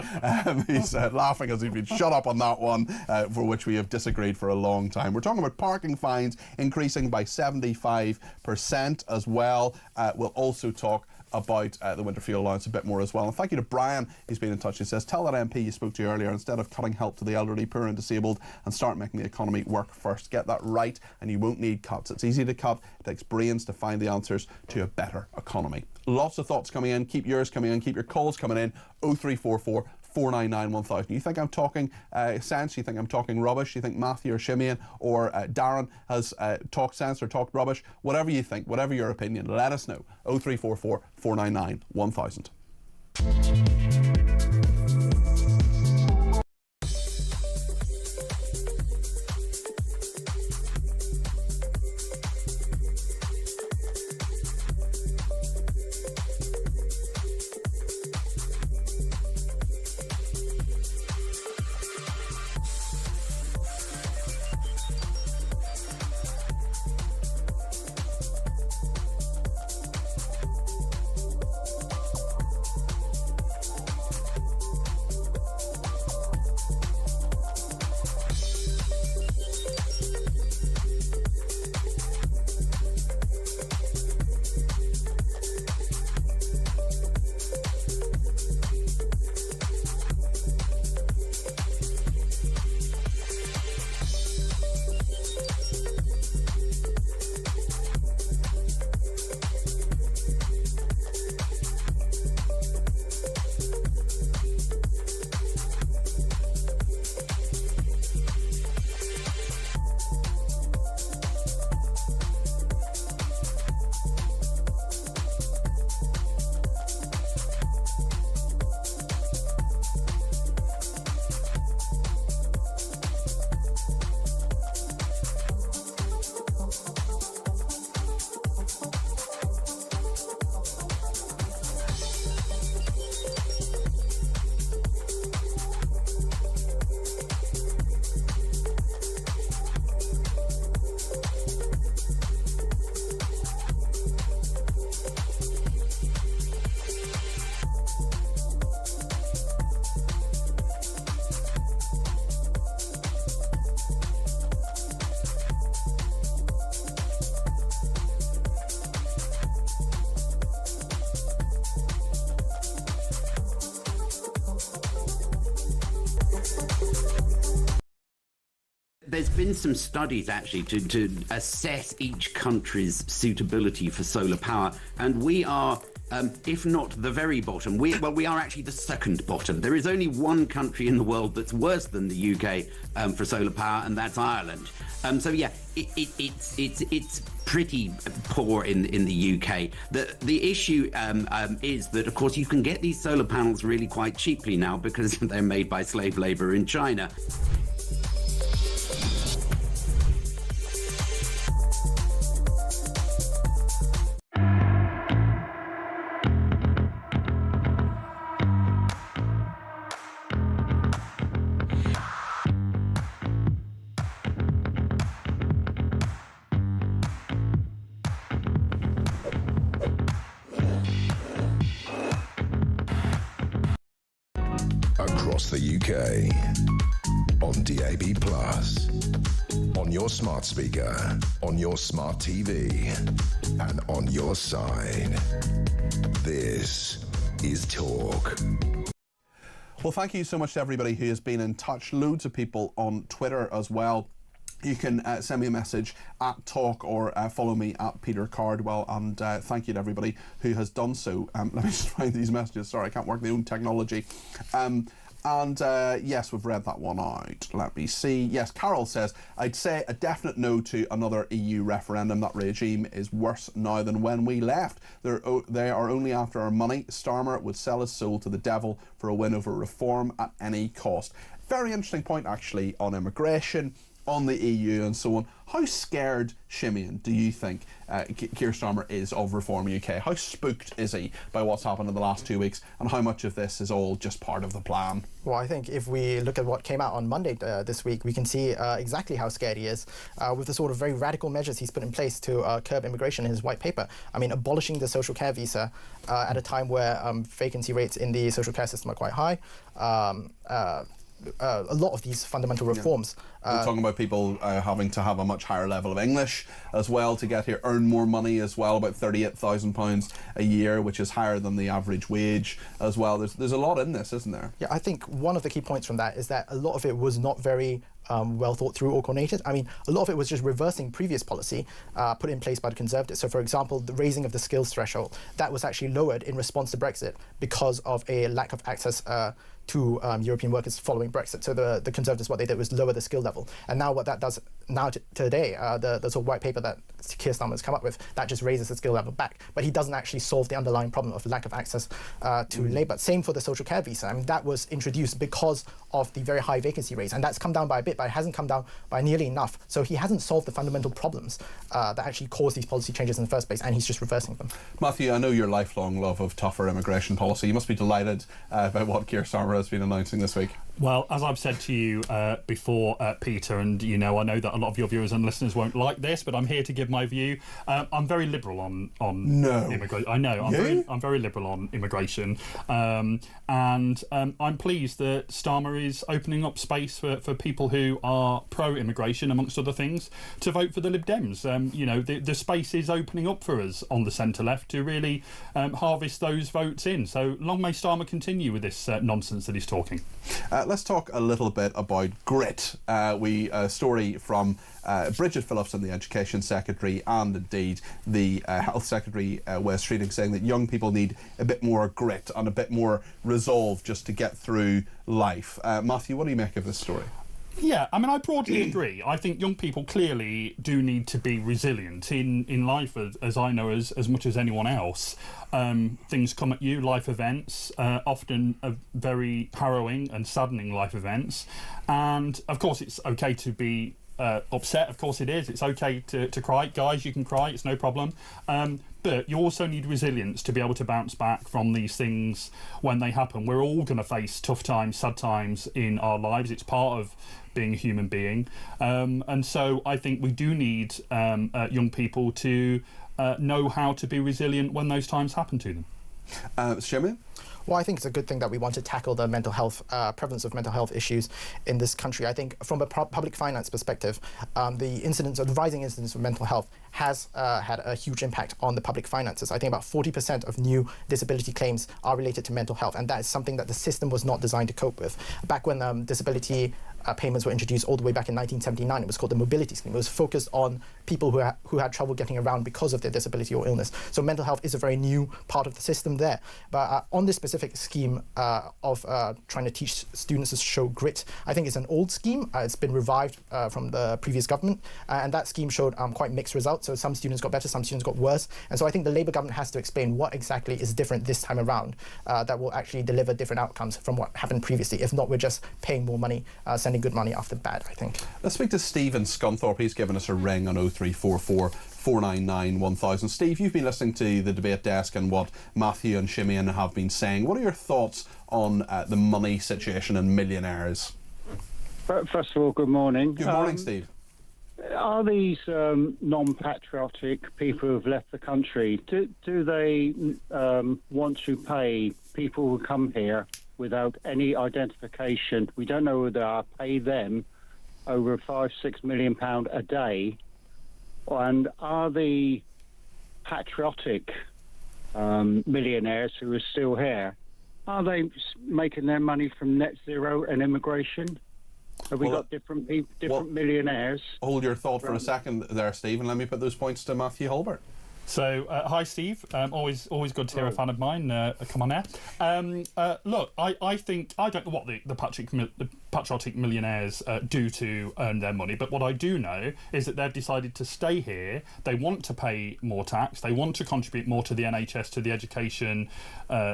He's laughing as he's been shut up on that one, for which we have disagreed for a long time. We're talking about parking fines increasing by 75% as well. We'll also talk about the winter fuel allowance a bit more as well. And thank you to Brian, who's been in touch. He says, tell that MP you spoke to earlier, instead of cutting help to the elderly, poor and disabled, and start making the economy work first. Get that right and you won't need cuts. It's easy to cut. It takes brains to find the answers to a better economy. Lots of thoughts coming in. Keep yours coming in. Keep your calls coming in. 0344 499 1000. You think I'm talking sense? You think I'm talking rubbish? You think Matthew or Simeon or Darren has talked sense or talked rubbish? Whatever you think, whatever your opinion, let us know. 0344 499 1000. There's been some studies actually to assess each country's suitability for solar power, and we are, if not the very bottom, we are actually the second bottom. There is only one country in the world that's worse than the UK for solar power, and that's Ireland. So yeah, it's pretty poor in the UK. The issue is that, of course, you can get these solar panels really quite cheaply now because they're made by slave labour in China. Across the UK, on DAB+, on your smart speaker, on your smart TV, and on your side. This is Talk. Well, thank you so much to everybody who has been in touch. Loads of people on Twitter as well. You can send me a message at Talk or follow me at Peter Cardwell, and thank you to everybody who has done so. Let me just find these messages. Sorry, I can't work my own technology. Yes, we've read that one out. Let me see. Yes, Carol says, I'd say a definite no to another EU referendum. That regime is worse now than when we left. They are only after our money. Starmer would sell his soul to the devil for a win over reform at any cost. Very interesting point, actually, on immigration. on the EU and so on. How scared, Simeon, do you think Keir Starmer is of Reform UK? How spooked is he by what's happened in the last 2 weeks, and how much of this is all just part of the plan? Well, I think if we look at what came out on Monday this week, we can see exactly how scared he is with the sort of very radical measures he's put in place to curb immigration in his white paper. I mean, abolishing the social care visa at a time where vacancy rates in the social care system are quite high. A lot of these fundamental reforms. We're talking about people having to have a much higher level of English as well to get here, earn more money as well, about £38,000 a year, which is higher than the average wage as well. There's a lot in this, isn't there? Yeah, I think one of the key points from that is that a lot of it was not very well thought through or coordinated. I mean, a lot of it was just reversing previous policy put in place by the Conservatives. So, for example, the raising of the skills threshold, that was actually lowered in response to Brexit because of a lack of access to European workers following Brexit. So the Conservatives, what they did was lower the skill level. And now what that does now today, the sort of white paper that Keir Starmer has come up with, that just raises the skill level back. But he doesn't actually solve the underlying problem of lack of access to labour. Same for the social care visa. I mean, that was introduced because of the very high vacancy rates. And that's come down by a bit, but it hasn't come down by nearly enough. So he hasn't solved the fundamental problems that actually caused these policy changes in the first place, and he's just reversing them. Matthew, I know your lifelong love of tougher immigration policy. You must be delighted about what Keir Starmer has been announcing this week. Well, as I've said to you before, Peter, and I know that a lot of your viewers and listeners won't like this, but I'm here to give my view. I'm very liberal on immigration. I know I'm very liberal on immigration, and I'm pleased that Starmer is opening up space for people who are pro-immigration, amongst other things, to vote for the Lib Dems. The space is opening up for us on the centre-left to really harvest those votes in. So long may Starmer continue with this nonsense that he's talking. Let's talk a little bit about grit. A story from Bridget Phillipson, the Education Secretary, and indeed the Health Secretary, Wes Streeting, saying that young people need a bit more grit and a bit more resolve just to get through life. Matthew, what do you make of this story? Yeah, I mean, I broadly agree. I think young people clearly do need to be resilient in life, as I know as much as anyone else. Things come at you, life events, often very harrowing and saddening life events. And, of course, it's okay to be upset. Of course it is. It's okay to cry. Guys, you can cry. It's no problem. But you also need resilience to be able to bounce back from these things when they happen. We're all going to face tough times, sad times in our lives. It's part of being a human being. And so I think we do need young people to know how to be resilient when those times happen to them. Shimon? Well, I think it's a good thing that we want to tackle the mental health, prevalence of mental health issues in this country. I think from a public finance perspective, the rising incidence of mental health has had a huge impact on the public finances. I think about 40% of new disability claims are related to mental health, and that is something that the system was not designed to cope with. Back when disability payments were introduced all the way back in 1979, it was called the mobility scheme. It was focused on people who had trouble getting around because of their disability or illness. So mental health is a very new part of the system there. But on this specific scheme of trying to teach students to show grit, I think it's an old scheme. It's been revived from the previous government, and that scheme showed quite mixed results. So some students got better, some students got worse. And so I think the Labour government has to explain what exactly is different this time around that will actually deliver different outcomes from what happened previously. If not, we're just paying more money, sending good money after bad, I think. Let's speak to Stephen Scunthorpe. He's given us a ring on 0344 499 1000. Steve, you've been listening to the debate desk and what Matthew and Simeon have been saying. What are your thoughts on the money situation and millionaires? First of all, good morning. Good morning, Steve. Are these non-patriotic people who have left the country, do they want to pay people who come here without any identification? We don't know who they are, pay them over £5-6 million a day? And are the patriotic millionaires who are still here, are they making their money from net zero and immigration? Have we got different millionaires? Hold your thought for a second there, Steve, and let me put those points to Matthew Hulbert. So, hi, Steve. Always good to hear a fan of mine come on air. Look, I think I don't know what the patriotic millionaires do to earn their money, but what I do know is that they've decided to stay here. They want to pay more tax. They want to contribute more to the NHS, to the education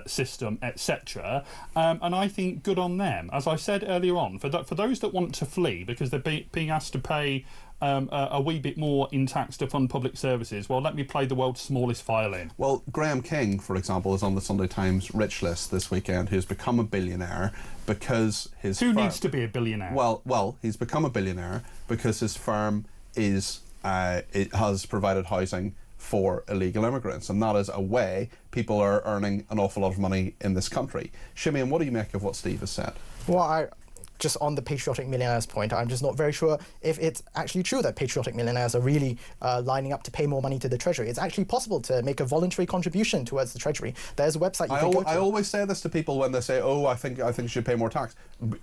system, etc. And I think good on them. As I said earlier on, for those that want to flee because they're being asked to pay a wee bit more in tax to fund public services, well, let me play the world's smallest violin. Well, Graham King, for example, is on the Sunday Times rich list this weekend, who's become a billionaire because his Who firm... needs to be a billionaire? Well, he's become a billionaire because his firm it has provided housing for illegal immigrants, and that is a way people are earning an awful lot of money in this country. Simeon, what do you make of what Steve has said? Well, just on the patriotic millionaires point, I'm just not very sure if it's actually true that patriotic millionaires are really lining up to pay more money to the Treasury. It's actually possible to make a voluntary contribution towards the Treasury. There's a website you can go to. I always say this to people when they say, "Oh, I think you should pay more tax."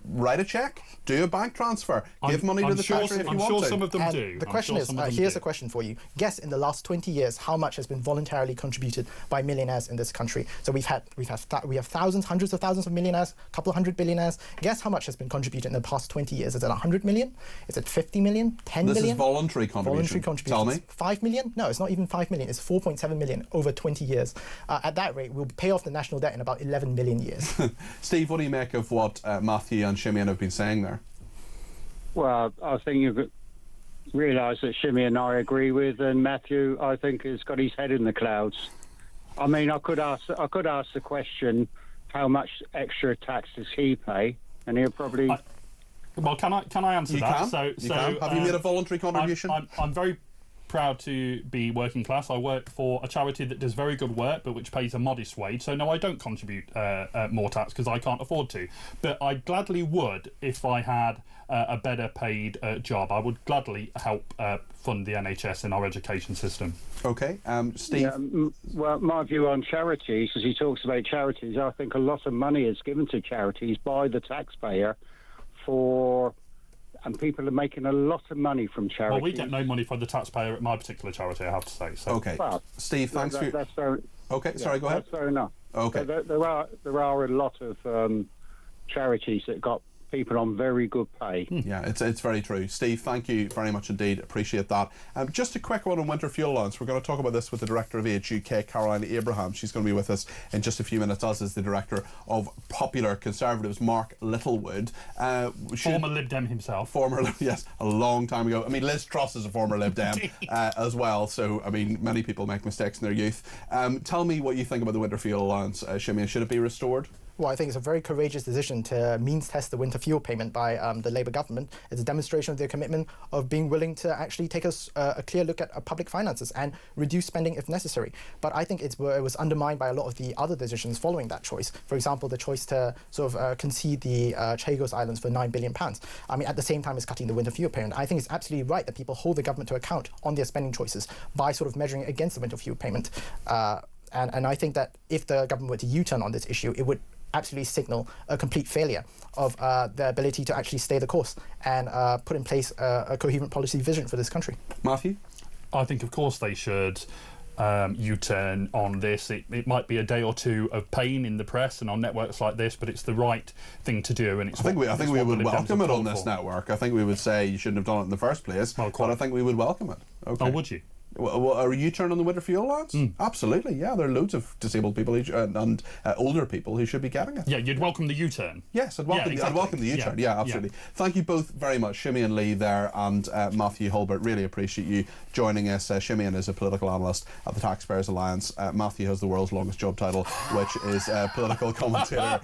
Write a check, do a bank transfer, give money to the Treasury if you want to. I'm sure some of them do. The question is, here's a question for you. Guess in the last 20 years how much has been voluntarily contributed by millionaires in this country. So we have thousands, hundreds of thousands of millionaires, a couple of hundred billionaires. Guess how much has been contributed in the past 20 years? Is it 100 million? Is it 50 million? 10 million? This is voluntary contribution. Voluntary contributions. Tell me. 5 million? No, it's not even 5 million. It's 4.7 million over 20 years. At that rate, we'll pay off the national debt in about 11 million years. Steve, what do you make of what Matthew and Simeon have been saying there? Well, I think you've realised that Simeon and I agree with, and Matthew, I think, has got his head in the clouds. I mean, I could ask the question, how much extra tax does he pay? And he'll probably... Well, can I answer that? You can. Have you made a voluntary contribution? I'm very proud to be working class. I work for a charity that does very good work, but which pays a modest wage. So no, I don't contribute more tax because I can't afford to. But I gladly would if I had a better paid job. I would gladly help fund the NHS and our education system. Okay, Steve. Yeah, well, my view on charities, as he talks about charities, I think a lot of money is given to charities by the taxpayer. And people are making a lot of money from charities. Well, we get no money from the taxpayer at my particular charity, I have to say. So. Okay, well, Steve, thanks for... That's fair. Okay, yeah, sorry, go ahead. That's fair enough. Okay. There are a lot of charities that got people on very good pay. Yeah, it's very true. Steve, thank you very much indeed. Appreciate that. Just a quick one on winter fuel allowance. We're going to talk about this with the director of Age UK, Caroline Abraham. She's going to be with us in just a few minutes, as is the director of Popular Conservatives, Mark Littlewood. Former Lib Dem himself. Yes, a long time ago. I mean, Liz Truss is a former Lib Dem as well. So, I mean, many people make mistakes in their youth. Tell me what you think about the winter fuel allowance, Simeon. Should it be restored? Well, I think it's a very courageous decision to means test the winter fuel payment by the Labour government. It's a demonstration of their commitment of being willing to actually take a clear look at public finances and reduce spending if necessary. But I think it was undermined by a lot of the other decisions following that choice. For example, the choice to sort of concede the Chagos Islands for £9 billion. I mean, at the same time as cutting the winter fuel payment. I think it's absolutely right that people hold the government to account on their spending choices by sort of measuring it against the winter fuel payment. And I think that if the government were to U-turn on this issue, it would absolutely signal a complete failure of their ability to actually stay the course and put in place a coherent policy vision for this country. Matthew? I think, of course, they should U-turn on this. It might be a day or two of pain in the press and on networks like this, but it's the right thing to do. And it's I think we would welcome it on this network. I think we would say you shouldn't have done it in the first place, but I think we would welcome it. Okay. Oh, would you? Well, are you turning on the winter fuel allowance? Absolutely, yeah. There are loads of disabled people and older people who should be getting it. Yeah, you'd welcome the U-turn. Yes, I'd welcome the U-turn. Yeah, absolutely. Thank you both very much, Simeon Lee there and Matthew Hulbert. Really appreciate you joining us. Simeon is a political analyst at the Taxpayers Alliance. Matthew has the world's longest job title, which is political commentator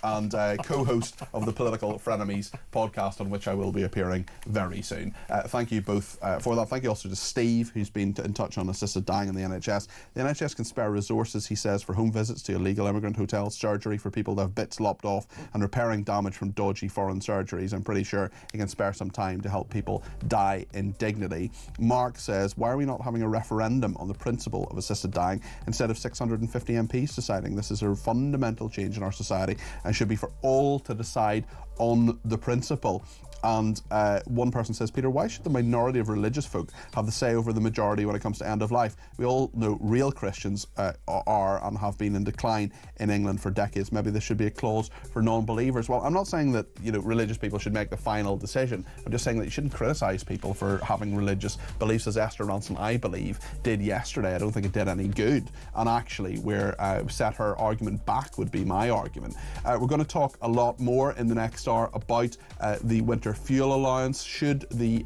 and co-host of the Political Frenemies podcast, on which I will be appearing very soon. Thank you both for that. Thank you also to Steve, who's been in touch on assisted dying in the NHS. The NHS can spare resources, he says, for home visits to illegal immigrant hotels, surgery for people that have bits lopped off, and repairing damage from dodgy foreign surgeries. I'm pretty sure he can spare some time to help people die in dignity. Mark says, why are we not having a referendum on the principle of assisted dying instead of 650 MPs deciding? This is a fundamental change in our society and should be for all to decide on the principle. And one person says, Peter, why should the minority of religious folk have have the say over the majority when it comes to end of life. We all know real Christians are and have been in decline in England for decades. Maybe there should be a clause for non-believers. Well, I'm not saying that, you know, religious people should make the final decision. I'm just saying that you shouldn't criticise people for having religious beliefs, as Esther Ransom, I believe, did yesterday. I don't think it did any good. And actually, where set her argument back would be my argument. We're going to talk a lot more in the next hour about the winter fuel allowance. Should the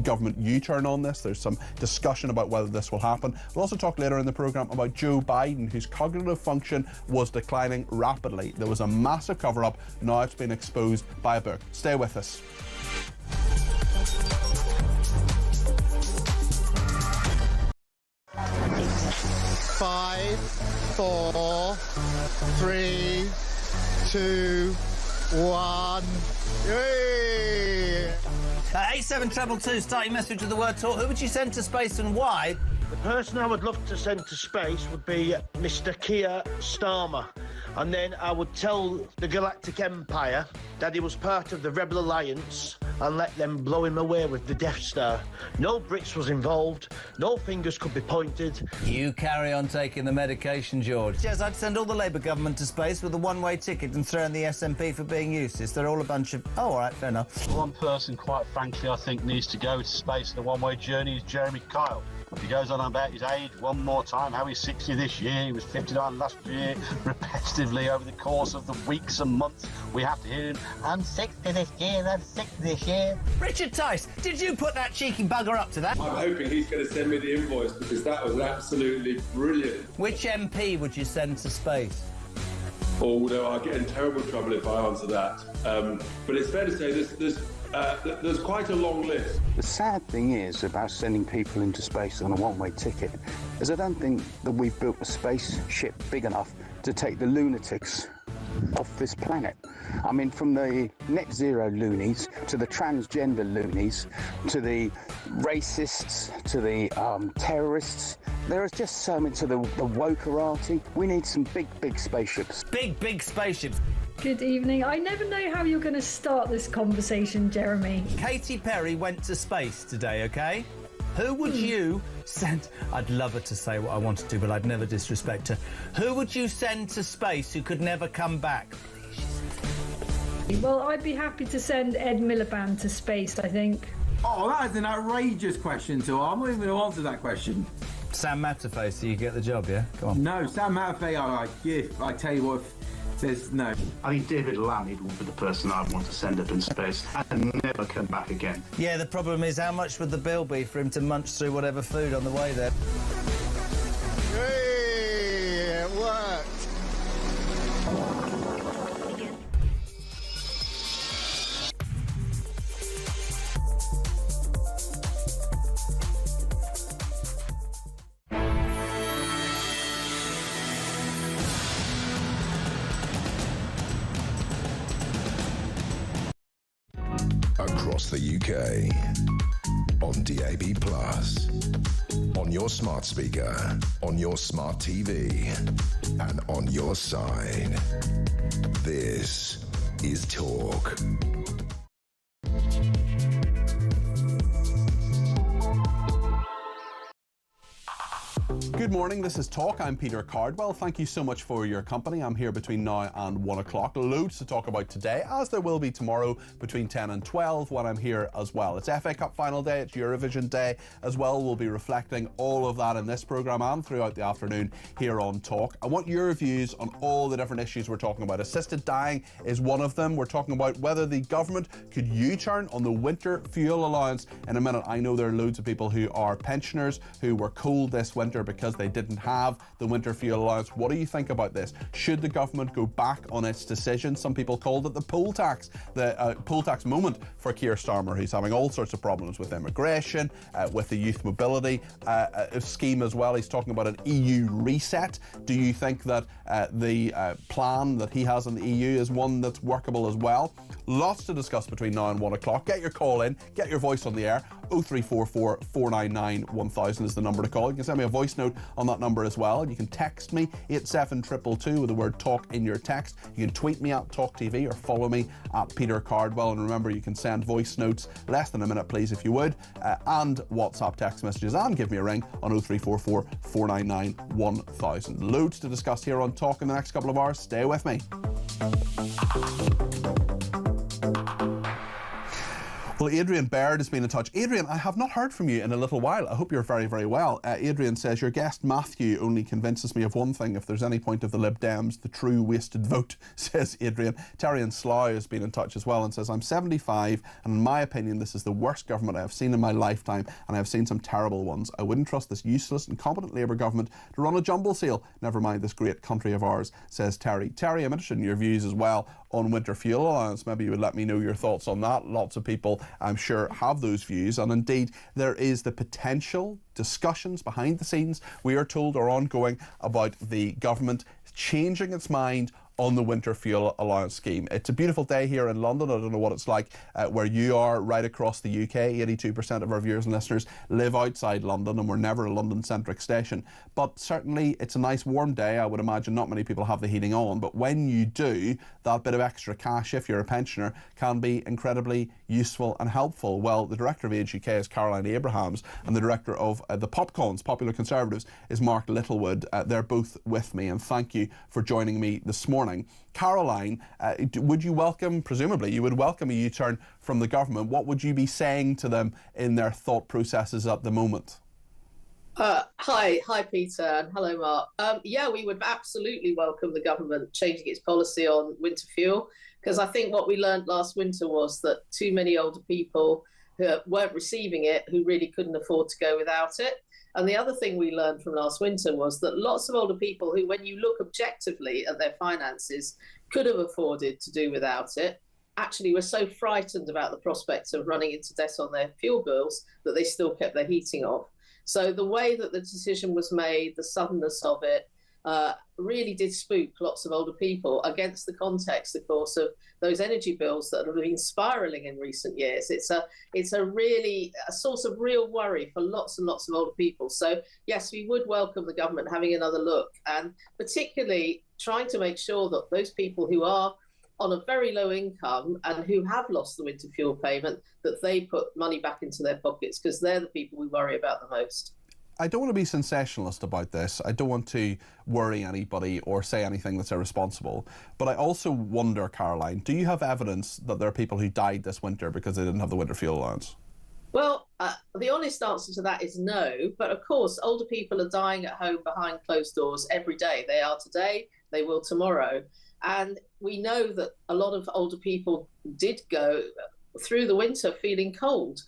government U-turn on this? There's some discussion about whether this will happen. We'll also talk later in the programme about Joe Biden, whose cognitive function was declining rapidly. There was a massive cover-up. Now it's been exposed by a book. Stay with us. Five, 4, 3, 2, 1. Yay! 8722, start your message with the word talk. Who would you send to space and why? The person I would love to send to space would be Mr. Keir Starmer. And then I would tell the Galactic Empire that he was part of the Rebel Alliance and let them blow him away with the Death Star. No Brits was involved, no fingers could be pointed. You carry on taking the medication, George. Yes, I'd send all the Labour government to space with a one-way ticket and throw in the SNP for being useless. They're all a bunch of... Oh, all right, fair enough. One person, quite frankly, I think needs to go to space in a one-way journey is Jeremy Kyle. He goes on about his age one more time, how he's 60 this year, he was 59 last year, repetitively over the course of the weeks and months. We have to hear him, I'm 60 this year, I'm 60 this year. Richard Tice, did you put that cheeky bugger up to that? I'm hoping he's going to send me the invoice because that was absolutely brilliant. Which MP would you send to space? Oh, no, I'll get in terrible trouble if I answer that. But it's fair to say there's quite a long list. The sad thing is about sending people into space on a one-way ticket is I don't think that we've built a spaceship big enough to take the lunatics off this planet. I mean, from the net zero loonies to the transgender loonies to the racists to the terrorists, there is just so much to the wokerati. We need some big spaceships. Big spaceships. Good evening. I never know how you're going to start this conversation, Jeremy. Katy Perry went to space today, OK? Who would you send... I'd love her to say what I wanted to, but I'd never disrespect her. Who would you send to space who could never come back? Well, I'd be happy to send Ed Miliband to space, I think. Oh, that is an outrageous question, so I'm not even going to answer that question. Sam Matterface, so you get the job, yeah? Come on. No, Sam Matterface, I tell you what... There's no. I think David Lammy would be the person I'd want to send up in space and never come back again. Yeah, the problem is how much would the bill be for him to munch through whatever food on the way there? Hey, it worked. Across the UK, on DAB+, on your smart speaker, on your smart TV, and on your side. This is Talk. Good morning, this is Talk. I'm Peter Cardwell. Thank you so much for your company. I'm here between now and 1 o'clock. Loads to talk about today, as there will be tomorrow between 10 and 12 when I'm here as well. It's FA Cup final day, it's Eurovision day as well. We'll be reflecting all of that in this programme and throughout the afternoon here on Talk. I want your views on all the different issues we're talking about. Assisted dying is one of them. We're talking about whether the government could U-turn on the winter fuel allowance. In a minute, I know there are loads of people who are pensioners who were cold this winter because they didn't have the winter fuel allowance. What do you think about this? Should the government go back on its decision? Some people called it the poll tax moment for Keir Starmer, who's having all sorts of problems with immigration, with the youth mobility scheme as well. He's talking about an EU reset. Do you think that the plan that he has in the EU is one that's workable as well? Lots to discuss between now and 1 o'clock. Get your call in, get your voice on the air. 0344 499 1000 is the number to call. You can send me a voice note on that number as well. You can text me 87222 with the word talk in your text. You can tweet me at talkTV or follow me at Peter Cardwell. And remember, you can send voice notes, less than a minute please if you would, and WhatsApp text messages, and give me a ring on 0344 499 1000. Loads to discuss here on Talk in the next couple of hours. Stay with me. Well, Adrian Baird has been in touch. Adrian, I have not heard from you in a little while. I hope you're very, very well. Adrian says, your guest Matthew only convinces me of one thing. If there's any point of the Lib Dems, the true wasted vote, says Adrian. Terry in Slough has been in touch as well and says, I'm 75 and in my opinion this is the worst government I have seen in my lifetime, and I have seen some terrible ones. I wouldn't trust this useless and incompetent Labour government to run a jumble sale. Never mind this great country of ours, says Terry. Terry, I'm interested in your views as well on winter fuel allowance. Maybe you would let me know your thoughts on that. Lots of people, I'm sure, have those views, and indeed there is the potential discussions behind the scenes, we are told, are ongoing about the government changing its mind on the winter fuel allowance scheme. It's a beautiful day here in London. I don't know what it's like where you are right across the UK. 82% of our viewers and listeners live outside London, and we're never a London-centric station. But certainly it's a nice warm day. I would imagine not many people have the heating on, but when you do, that bit of extra cash, if you're a pensioner, can be incredibly useful and helpful. Well, the director of Age UK is Caroline Abrahams, and the director of the Popcons, Popular Conservatives, is Mark Littlewood. They're both with me, and thank you for joining me this morning. Caroline, would you welcome, presumably you would welcome a U-turn from the government. What would you be saying to them in their thought processes at the moment? Hi Peter, and hello Mark. Yeah, we would absolutely welcome the government changing its policy on winter fuel, because I think what we learned last winter was that too many older people who weren't receiving it, who really couldn't afford to go without it. And the other thing we learned from last winter was that lots of older people who, when you look objectively at their finances, could have afforded to do without it, actually were so frightened about the prospect of running into debt on their fuel bills that they still kept their heating off. So the way that the decision was made, the suddenness of it, really did spook lots of older people, against the context, of course, of those energy bills that have been spiralling in recent years. It's a source of real worry for lots and lots of older people. So yes, we would welcome the government having another look, and particularly trying to make sure that those people who are on a very low income and who have lost the winter fuel payment, that they put money back into their pockets, because they're the people we worry about the most. I don't want to be sensationalist about this. I don't want to worry anybody or say anything that's irresponsible. But I also wonder, Caroline, do you have evidence that there are people who died this winter because they didn't have the winter fuel allowance? Well, the honest answer to that is no. But of course, older people are dying at home behind closed doors every day. They are today, they will tomorrow. And we know that a lot of older people did go through the winter feeling cold.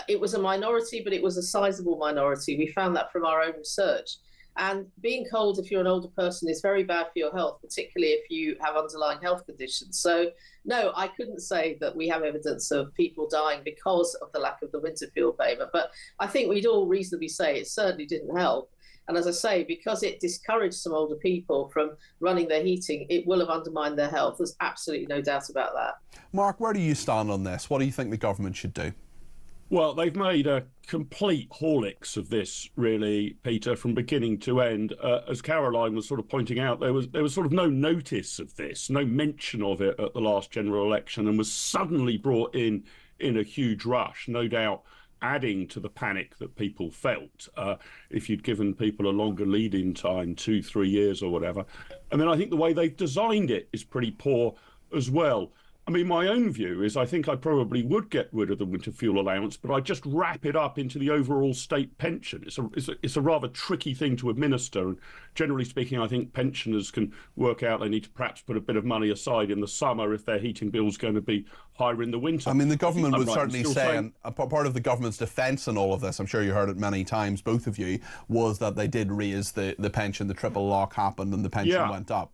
It was a minority, but it was a sizable minority. We found that from our own research. And being cold, if you're an older person, is very bad for your health, particularly if you have underlying health conditions. So no, I couldn't say that we have evidence of people dying because of the lack of the winter fuel payment. But I think we'd all reasonably say it certainly didn't help. And as I say, because it discouraged some older people from running their heating, it will have undermined their health. There's absolutely no doubt about that. Mark, where do you stand on this? What do you think the government should do? Well, they've made a complete horlicks of this, really, Peter, from beginning to end. As Caroline was sort of pointing out, there was sort of no notice of this, no mention of it at the last general election, and was suddenly brought in a huge rush, no doubt adding to the panic that people felt if you'd given people a longer lead-in time, 2-3 years or whatever. And then I think the way they've designed it is pretty poor as well. I mean, my own view is I think I probably would get rid of the winter fuel allowance, but I'd just wrap it up into the overall state pension. It's a rather tricky thing to administer, and generally speaking, I think pensioners can work out they need to perhaps put a bit of money aside in the summer if their heating bill's going to be higher in the winter. I mean, the government would certainly say, and a part of the government's defence in all of this, I'm sure you heard it many times, both of you, was that they did raise the pension, the triple lock happened and the pension went up.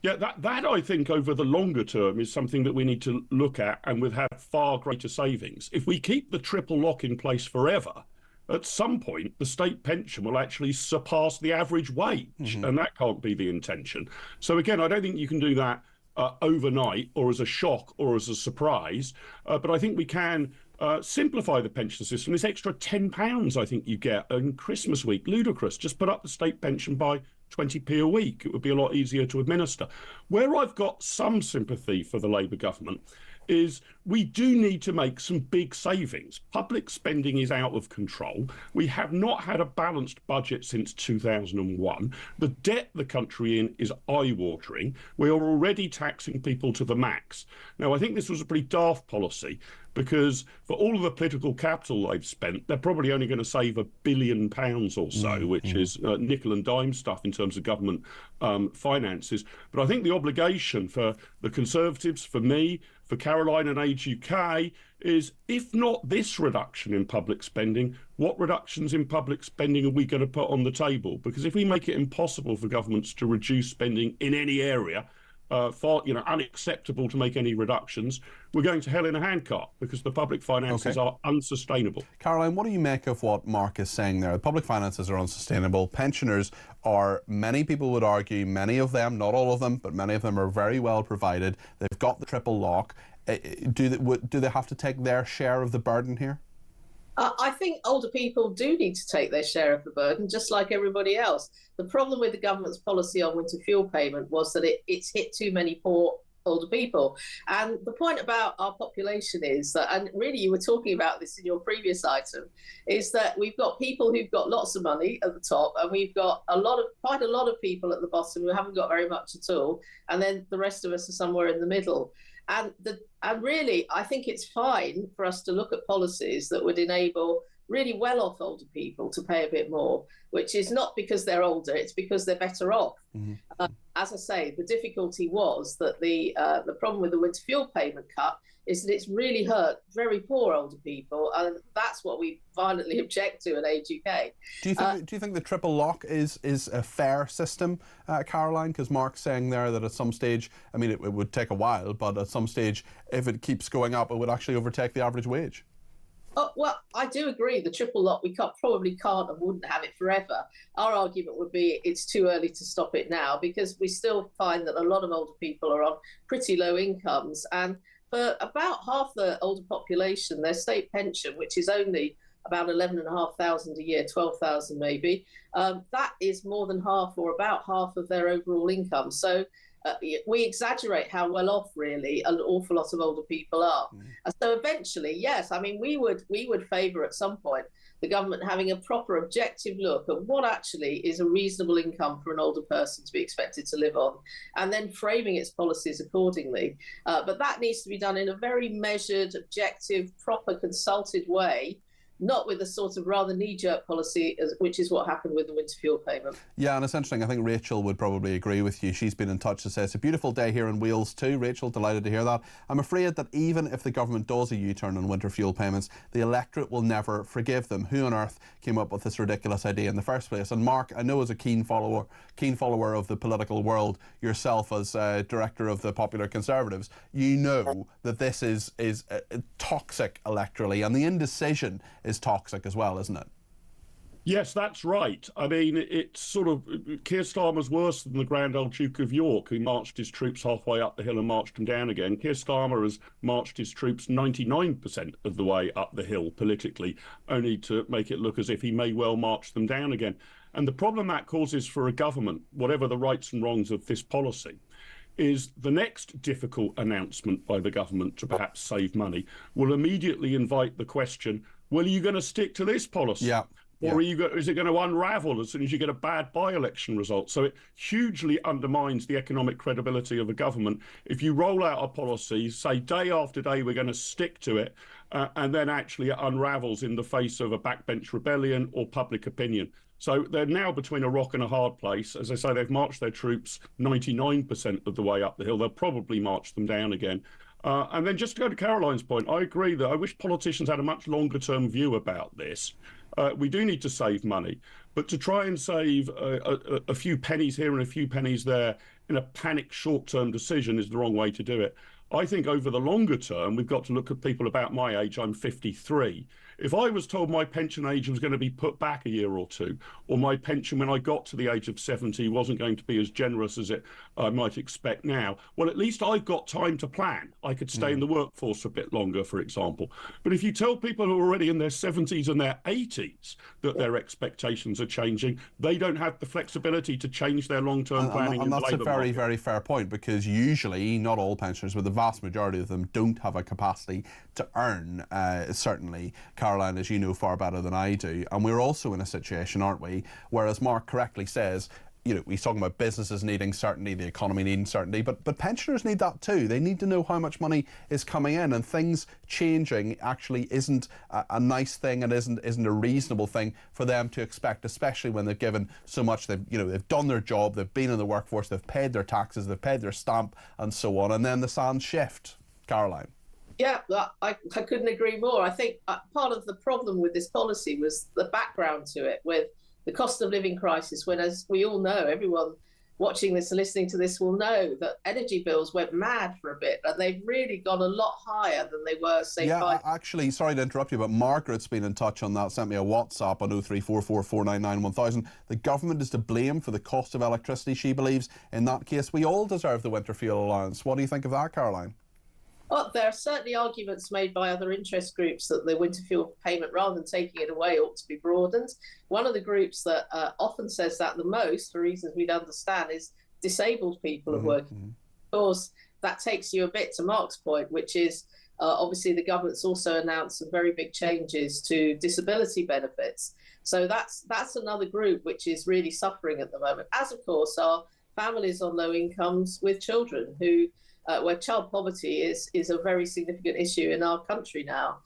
Yeah, that I think over the longer term is something that we need to look at, and we've had far greater savings. If we keep the triple lock in place forever, at some point the state pension will actually surpass the average wage, and that can't be the intention. So again, I don't think you can do that overnight or as a shock or as a surprise, but I think we can simplify the pension system. This extra £10 I think you get in Christmas week, ludicrous. Just put up the state pension by 20p a week. It would be a lot easier to administer. Where I've got some sympathy for the Labour government is we do need to make some big savings. Public spending is out of control. We have not had a balanced budget since 2001. The debt the country in is eye-watering. We are already taxing people to the max. Now, I think this was a pretty daft policy because for all of the political capital they've spent, they're probably only going to save £1 billion or so, which is nickel and dime stuff in terms of government finances. But I think the obligation for the Conservatives, for me, for Caroline and Age UK is, if not this reduction in public spending, what reductions in public spending are we going to put on the table? Because if we make it impossible for governments to reduce spending in any area, unacceptable to make any reductions, we're going to hell in a handcart because the public finances are unsustainable. Caroline, what do you make of what Mark is saying there? The public finances are unsustainable. Pensioners are, many people would argue, many of them, not all of them, but many of them are very well provided. They've got the triple lock. Do they have to take their share of the burden here? I think older people do need to take their share of the burden, just like everybody else. The problem with the government's policy on winter fuel payment was that it's hit too many poor older people. And the point about our population is that, and really you were talking about this in your previous item, is that we've got people who've got lots of money at the top, and we've got quite a lot of people at the bottom who haven't got very much at all, and then the rest of us are somewhere in the middle. And really, I think it's fine for us to look at policies that would enable really well-off older people to pay a bit more, which is not because they're older, it's because they're better off. As I say, the difficulty was that the problem with the winter fuel payment cut is that it's really hurt very poor older people, and that's what we violently object to at Age UK. Do you think the triple lock is a fair system, Caroline? Because Mark's saying there that at some stage, I mean, it would take a while, but at some stage, if it keeps going up, it would actually overtake the average wage. Oh, well, I do agree. The triple lock, we probably can't and wouldn't have it forever. Our argument would be it's too early to stop it now, because we still find that a lot of older people are on pretty low incomes. And for about half the older population, their state pension, which is only about 11,500 a year, 12,000 maybe, that is more than half or about half of their overall income. So we exaggerate how well off really an awful lot of older people are. So eventually, yes, I mean, we would favour at some point the government having a proper objective look at what actually is a reasonable income for an older person to be expected to live on, and then framing its policies accordingly. But that needs to be done in a very measured, objective, proper, consulted way, not with a sort of rather knee-jerk policy, which is what happened with the winter fuel payment. Yeah, and it's interesting. I think Rachel would probably agree with you. She's been in touch to say it's a beautiful day here in Wales too. Rachel, delighted to hear that. I'm afraid that even if the government does a U-turn on winter fuel payments, the electorate will never forgive them. Who on earth came up with this ridiculous idea in the first place? And Mark, I know as a keen follower of the political world, yourself as director of the Popular Conservatives, you know that this is toxic electorally, and the indecision is toxic as well, isn't it? Yes, that's right. I mean, it's sort of, Keir Starmer's worse than the Grand Old Duke of York, who marched his troops halfway up the hill and marched them down again. Keir Starmer has marched his troops 99% of the way up the hill politically, only to make it look as if he may well march them down again. And the problem that causes for a government, whatever the rights and wrongs of this policy, is the next difficult announcement by the government to perhaps save money will immediately invite the question, well, are you going to stick to this policy? Yeah. Or is it going to unravel as soon as you get a bad by-election result? So it hugely undermines the economic credibility of a government if you roll out a policy, say day after day we're going to stick to it, and then actually it unravels in the face of a backbench rebellion or public opinion. So they're now between a rock and a hard place. As I say, they've marched their troops 99% of the way up the hill. They'll probably march them down again. And then just to go to Caroline's point, I agree that I wish politicians had a much longer term view about this. We do need to save money, but to try and save a few pennies here and a few pennies there in a panic short-term decision is the wrong way to do it. I think over the longer term, we've got to look at people about my age. I'm 53. If I was told my pension age was going to be put back a year or two, or my pension when I got to the age of 70 wasn't going to be as generous as I might expect now, well, at least I've got time to plan. I could stay in the workforce a bit longer, for example. But if you tell people who are already in their 70s and their 80s that their expectations are changing, they don't have the flexibility to change their long-term planning in the labour market. And that's a very, very fair point, because usually, not all pensioners, but the vast majority of them don't have a capacity to earn, certainly. Caroline, as you know far better than I do. And we're also in a situation, aren't we, where, as Mark correctly says, you know, he's talking about businesses needing certainty, the economy needing certainty, but pensioners need that too. They need to know how much money is coming in, and things changing actually isn't a nice thing and isn't a reasonable thing for them to expect, especially when they've given so much. They've done their job, they've been in the workforce, they've paid their taxes, they've paid their stamp, and so on, and then the sands shift. Caroline. Yeah, I couldn't agree more. I think part of the problem with this policy was the background to it, with the cost of living crisis, when, as we all know, everyone watching this and listening to this will know that energy bills went mad for a bit, and they've really gone a lot higher than they were, say, actually, sorry to interrupt you, but Margaret's been in touch on that, sent me a WhatsApp on 0344 499 1000. The government is to blame for the cost of electricity, she believes. In that case, we all deserve the winter fuel allowance. What do you think of that, Caroline? Well, there are certainly arguments made by other interest groups that the winter fuel payment, rather than taking it away, ought to be broadened. One of the groups that often says that the most, for reasons we'd understand, is disabled people of working. Of course, that takes you a bit to Mark's point, which is obviously the government's also announced some very big changes to disability benefits. So that's another group which is really suffering at the moment, as of course are families on low incomes with children who where child poverty is a very significant issue in our country now,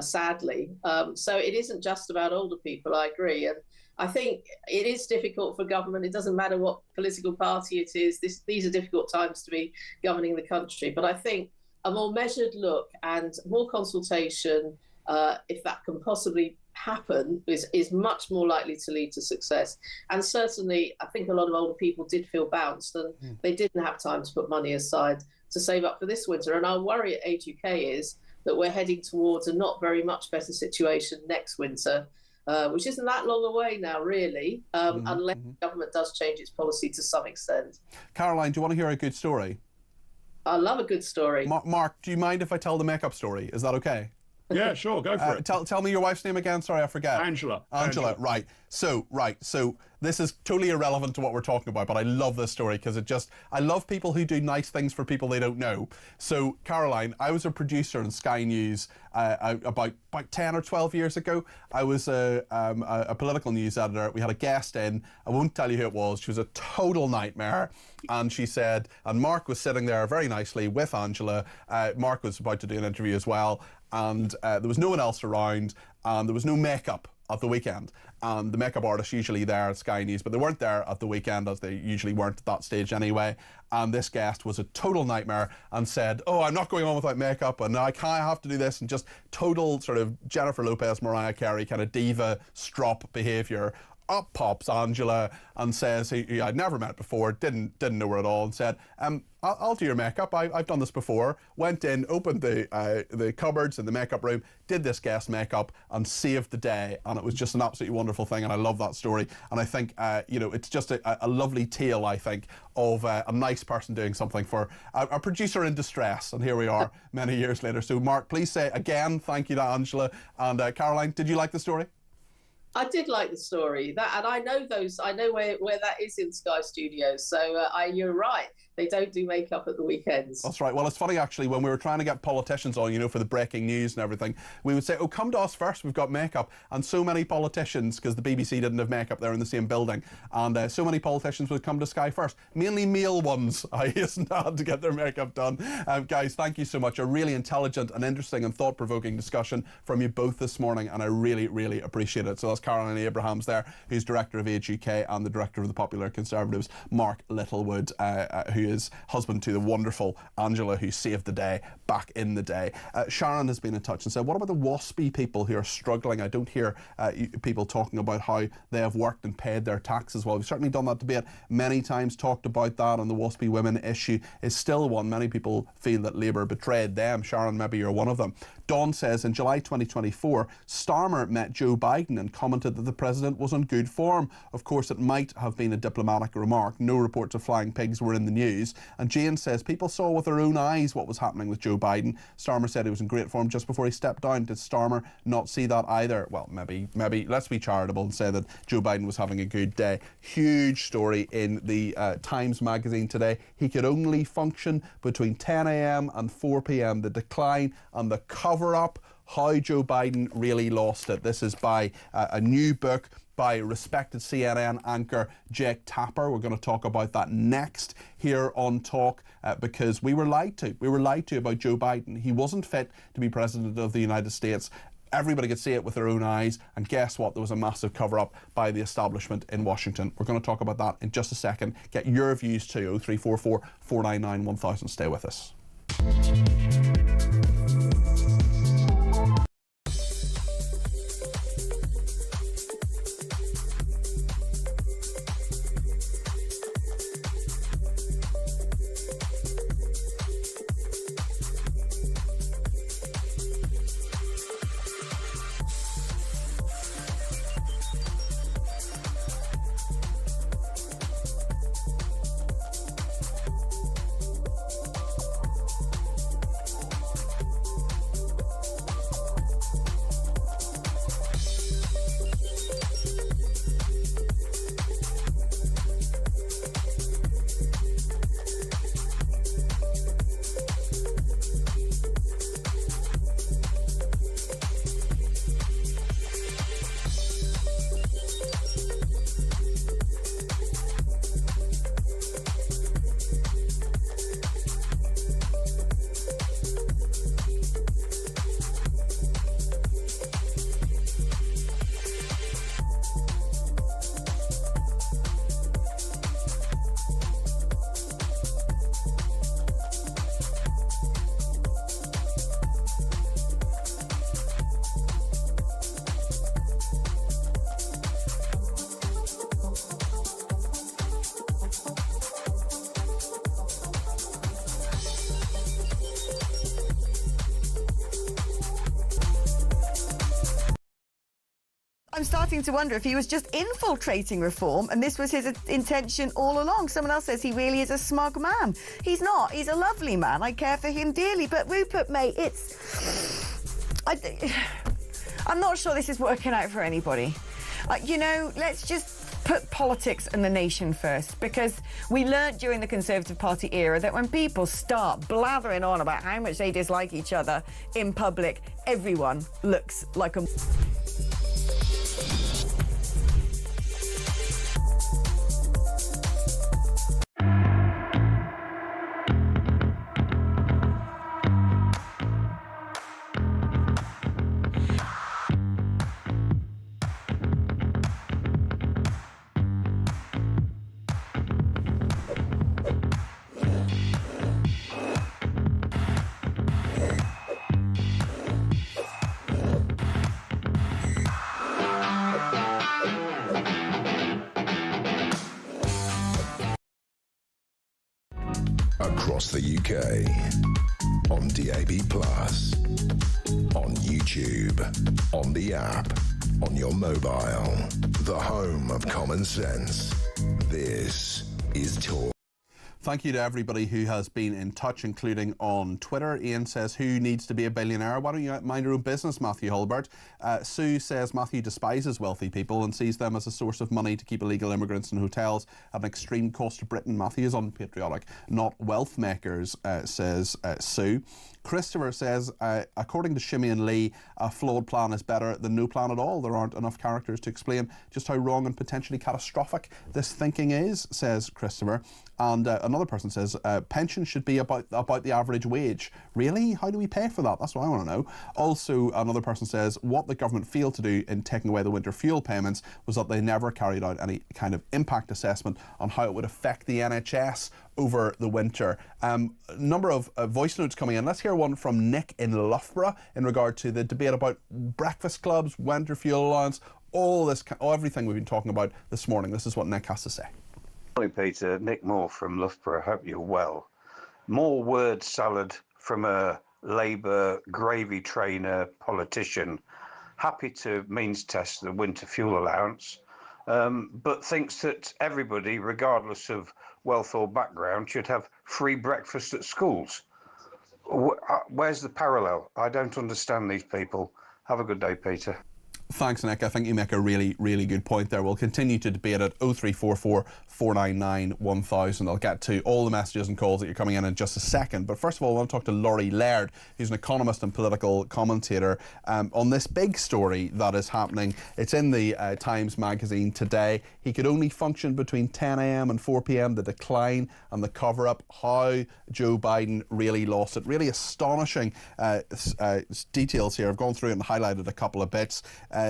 sadly. So it isn't just about older people, I agree. And I think it is difficult for government. It doesn't matter what political party it is. These are difficult times to be governing the country. But I think a more measured look and more consultation, if that can possibly happen, is much more likely to lead to success. And certainly, I think a lot of older people did feel bounced, and they didn't have time to put money aside to save up for this winter. And our worry at Age UK is that we're heading towards a not very much better situation next winter, which isn't that long away now, really, unless the government does change its policy to some extent. Caroline, do you want to hear a good story? I love a good story. Mark, do you mind if I tell the makeup story? Is that okay? Yeah, sure, go for it. Tell me your wife's name again. Sorry, I forget. Angela. Right. So this is totally irrelevant to what we're talking about, but I love this story because I love people who do nice things for people they don't know. So, Caroline, I was a producer in Sky News about 10 or 12 years ago. I was a political news editor. We had a guest in. I won't tell you who it was. She was a total nightmare. And she said, and Mark was sitting there very nicely with Angela. Mark was about to do an interview as well. And there was no one else around, and there was no makeup at the weekend. And the makeup artists usually there at Sky News, but they weren't there at the weekend, as they usually weren't at that stage anyway. And this guest was a total nightmare and said, "Oh, I'm not going on without makeup, and I have to do this," and just total sort of Jennifer Lopez, Mariah Carey kind of diva strop behaviour. Up pops Angela and says he I'd never met before, didn't know her at all, and said, I'll do your makeup. I've done this before. Went in, opened the cupboards in the makeup room, did this guest makeup, and saved the day. And it was just an absolutely wonderful thing, and I love that story. And I think it's just a lovely tale, I think, of a nice person doing something for a producer in distress. And here we are many years later. So Mark, please say again thank you to Angela. And Caroline, did you like the story? I did like the story, and I know where that is in Sky Studios. So you're right. They don't do makeup at the weekends. That's right. Well, it's funny, actually, when we were trying to get politicians on, for the breaking news and everything, we would say, "Oh, come to us first, we've got makeup." And so many politicians, because the BBC didn't have makeup, they're in the same building, and so many politicians would come to Sky first. Mainly male ones, I hasten to add, to get their makeup done. Guys, thank you so much. A really intelligent and interesting and thought-provoking discussion from you both this morning, and I really, really appreciate it. So that's Caroline Abrahams there, who's Director of Age UK, and the Director of the Popular Conservatives, Mark Littlewood, who is husband to the wonderful Angela, who saved the day back in the day. Sharon has been in touch and said, what about the WASPy people who are struggling? I don't hear people talking about how they have worked and paid their taxes. Well, we've certainly done that debate many times, talked about that, and the WASPy women issue is still one. Many people feel that Labour betrayed them. Sharon, maybe you're one of them. Dawn says, in July 2024, Starmer met Joe Biden and commented that the president was on good form. Of course, it might have been a diplomatic remark. No reports of flying pigs were in the news. And Jane says, people saw with their own eyes what was happening with Joe Biden. Starmer said he was in great form just before he stepped down. Did Starmer not see that either? Well, maybe let's be charitable and say that Joe Biden was having a good day. Huge story in the Times magazine today. He could only function between 10 a.m. and 4 p.m. The decline and the cover-up, how Joe Biden really lost it. This is by a new book by respected CNN anchor Jake Tapper. We're going to talk about that next here on Talk because we were lied to. We were lied to about Joe Biden. He wasn't fit to be president of the United States. Everybody could see it with their own eyes, and guess what? There was a massive cover-up by the establishment in Washington. We're going to talk about that in just a second. Get your views too, 0344 499 1000. Stay with us. I'm starting to wonder if he was just infiltrating reform and this was his intention all along. Someone else says he really is a smug man. He's not. He's a lovely man. I care for him dearly. But Rupert, mate, I'm not sure this is working out for anybody. Let's just put politics and the nation first, because we learnt during the Conservative Party era that when people start blathering on about how much they dislike each other in public, everyone looks like a... Across the UK, on DAB+, on YouTube, on the app, on your mobile, the home of common sense. This is Talk. Thank you to everybody who has been in touch, including on Twitter. Ian says, who needs to be a billionaire? Why don't you mind your own business, Matthew Hulbert? Sue says, Matthew despises wealthy people and sees them as a source of money to keep illegal immigrants in hotels at an extreme cost to Britain. Matthew is unpatriotic, not wealth makers, says Sue. Christopher says, according to Shimmy and Lee, a flawed plan is better than no plan at all. There aren't enough characters to explain just how wrong and potentially catastrophic this thinking is, says Christopher. And another person says, pensions should be about the average wage. Really? How do we pay for that? That's what I want to know. Also, another person says, what the government failed to do in taking away the winter fuel payments was that they never carried out any kind of impact assessment on how it would affect the NHS over the winter. Number of voice notes coming in. Let's hear one from Nick in Loughborough in regard to the debate about breakfast clubs, winter fuel allowance, everything we've been talking about this morning. This is what Nick has to say. Morning, Peter. Nick Moore from Loughborough. Hope you're well. More word salad from a Labour gravy trainer politician, happy to means test the winter fuel allowance, but thinks that everybody, regardless of wealth or background, should have free breakfast at schools. Where's the parallel? I don't understand these people. Have a good day, Peter. Thanks, Nick. I think you make a really, really good point there. We'll continue to debate at 0344 499 1000. I'll get to all the messages and calls that you're coming in just a second. But first of all, I want to talk to Laurie Laird, who's an economist and political commentator, on this big story that is happening. It's in the Times magazine today. He could only function between 10 a.m. and 4 p.m. The decline and the cover-up, how Joe Biden really lost it. Really astonishing details here. I've gone through and highlighted a couple of bits.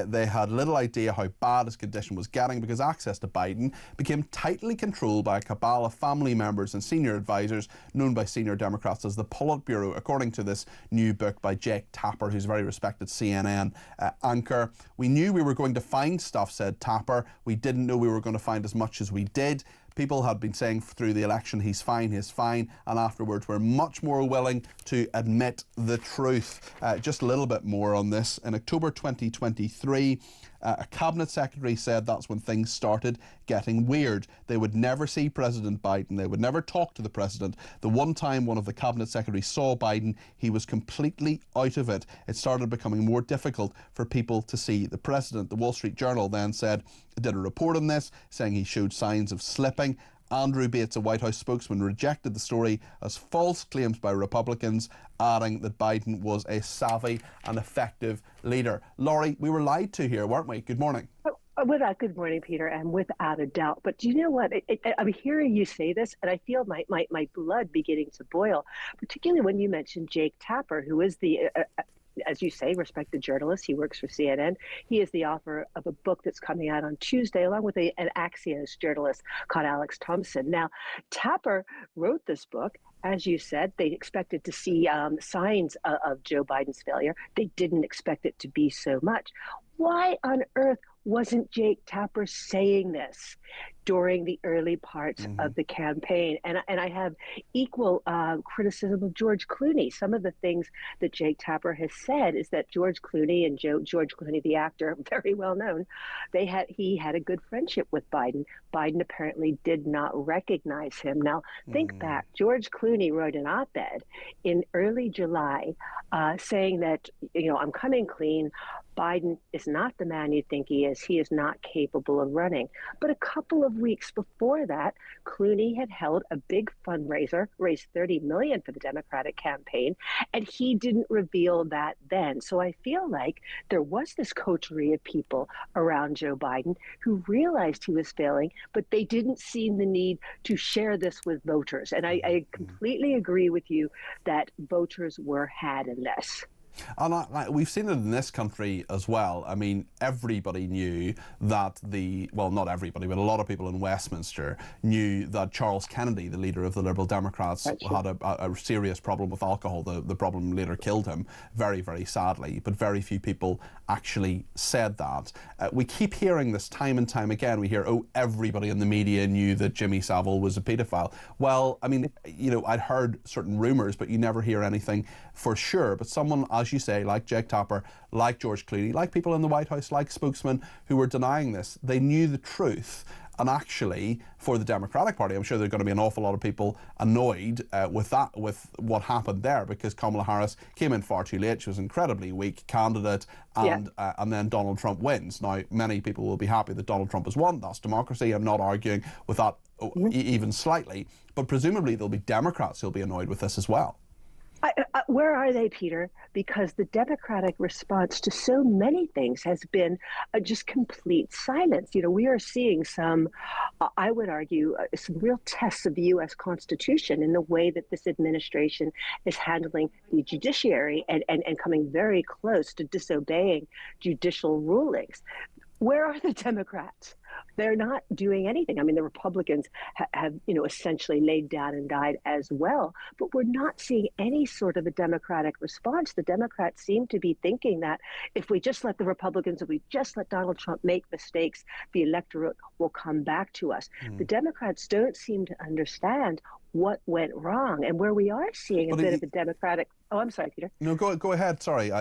They had little idea how bad his condition was getting because access to Biden became tightly controlled by a cabal of family members and senior advisors known by senior Democrats as the Politburo, according to this new book by Jake Tapper, who's a very respected CNN anchor. We knew we were going to find stuff, said Tapper. We didn't know we were going to find as much as we did. People had been saying through the election, he's fine, and afterwards we're much more willing to admit the truth. Just a little bit more on this. In October 2023, a cabinet secretary said that's when things started getting weird. They would never see President Biden. They would never talk to the president. The one time one of the cabinet secretaries saw Biden, he was completely out of it. It started becoming more difficult for people to see the president. The Wall Street Journal then said, did a report on this, saying he showed signs of slipping. Andrew Bates, a White House spokesman, rejected the story as false claims by Republicans, adding that Biden was a savvy and effective leader. Laurie, we were lied to here, weren't we? Good morning. Good morning, Peter, and without a doubt. But do you know what? I'm hearing you say this, and I feel my blood beginning to boil, particularly when you mentioned Jake Tapper, who is the as you say, respected journalist. He works for CNN. He is the author of a book that's coming out on Tuesday, along with an Axios journalist called Alex Thompson. Now, Tapper wrote this book. As you said, they expected to see signs of Joe Biden's failure. They didn't expect it to be so much. Why on earth wasn't Jake Tapper saying this during the early parts of the campaign? And I have equal criticism of George Clooney. Some of the things that Jake Tapper has said is that George Clooney and George Clooney, the actor, very well known, he had a good friendship with Biden. Biden apparently did not recognize him. Now, think back. George Clooney wrote an op-ed in early July saying that, I'm coming clean. Biden is not the man you think he is. He is not capable of running. But a couple of weeks before that, Clooney had held a big fundraiser, raised $30 million for the Democratic campaign, and he didn't reveal that then. So I feel like there was this coterie of people around Joe Biden who realized he was failing, but they didn't see the need to share this with voters. And I completely agree with you that voters were had in this. And we've seen it in this country as well. I mean, everybody knew that not everybody, but a lot of people in Westminster knew that Charles Kennedy, the leader of the Liberal Democrats, had a serious problem with alcohol. The problem later killed him, very, very sadly. But very few people actually said that. We keep hearing this time and time again. We hear, everybody in the media knew that Jimmy Savile was a paedophile. Well, I mean, I'd heard certain rumours, but you never hear anything for sure. But someone, as you say, like Jake Tapper, like George Clooney, like people in the White House, like spokesmen who were denying this, they knew the truth. And actually, for the Democratic Party, I'm sure there are going to be an awful lot of people annoyed with what happened there, because Kamala Harris came in far too late. She was an incredibly weak candidate, and then Donald Trump wins. Now, many people will be happy that Donald Trump has won. That's democracy. I'm not arguing with that even slightly. But presumably, there'll be Democrats who'll be annoyed with this as well. Where are they, Peter? Because the Democratic response to so many things has been just complete silence. You know, we are seeing some, I would argue, some real tests of the U.S. Constitution in the way that this administration is handling the judiciary and coming very close to disobeying judicial rulings. Where are the Democrats? They're not doing anything. I mean, the Republicans have, essentially laid down and died as well. But we're not seeing any sort of a Democratic response. The Democrats seem to be thinking that if we just let the Republicans, if we just let Donald Trump make mistakes, the electorate will come back to us. The Democrats don't seem to understand what went wrong, and where we are seeing a bit of a Democratic. Oh, I'm sorry, Peter. No, go ahead. Sorry,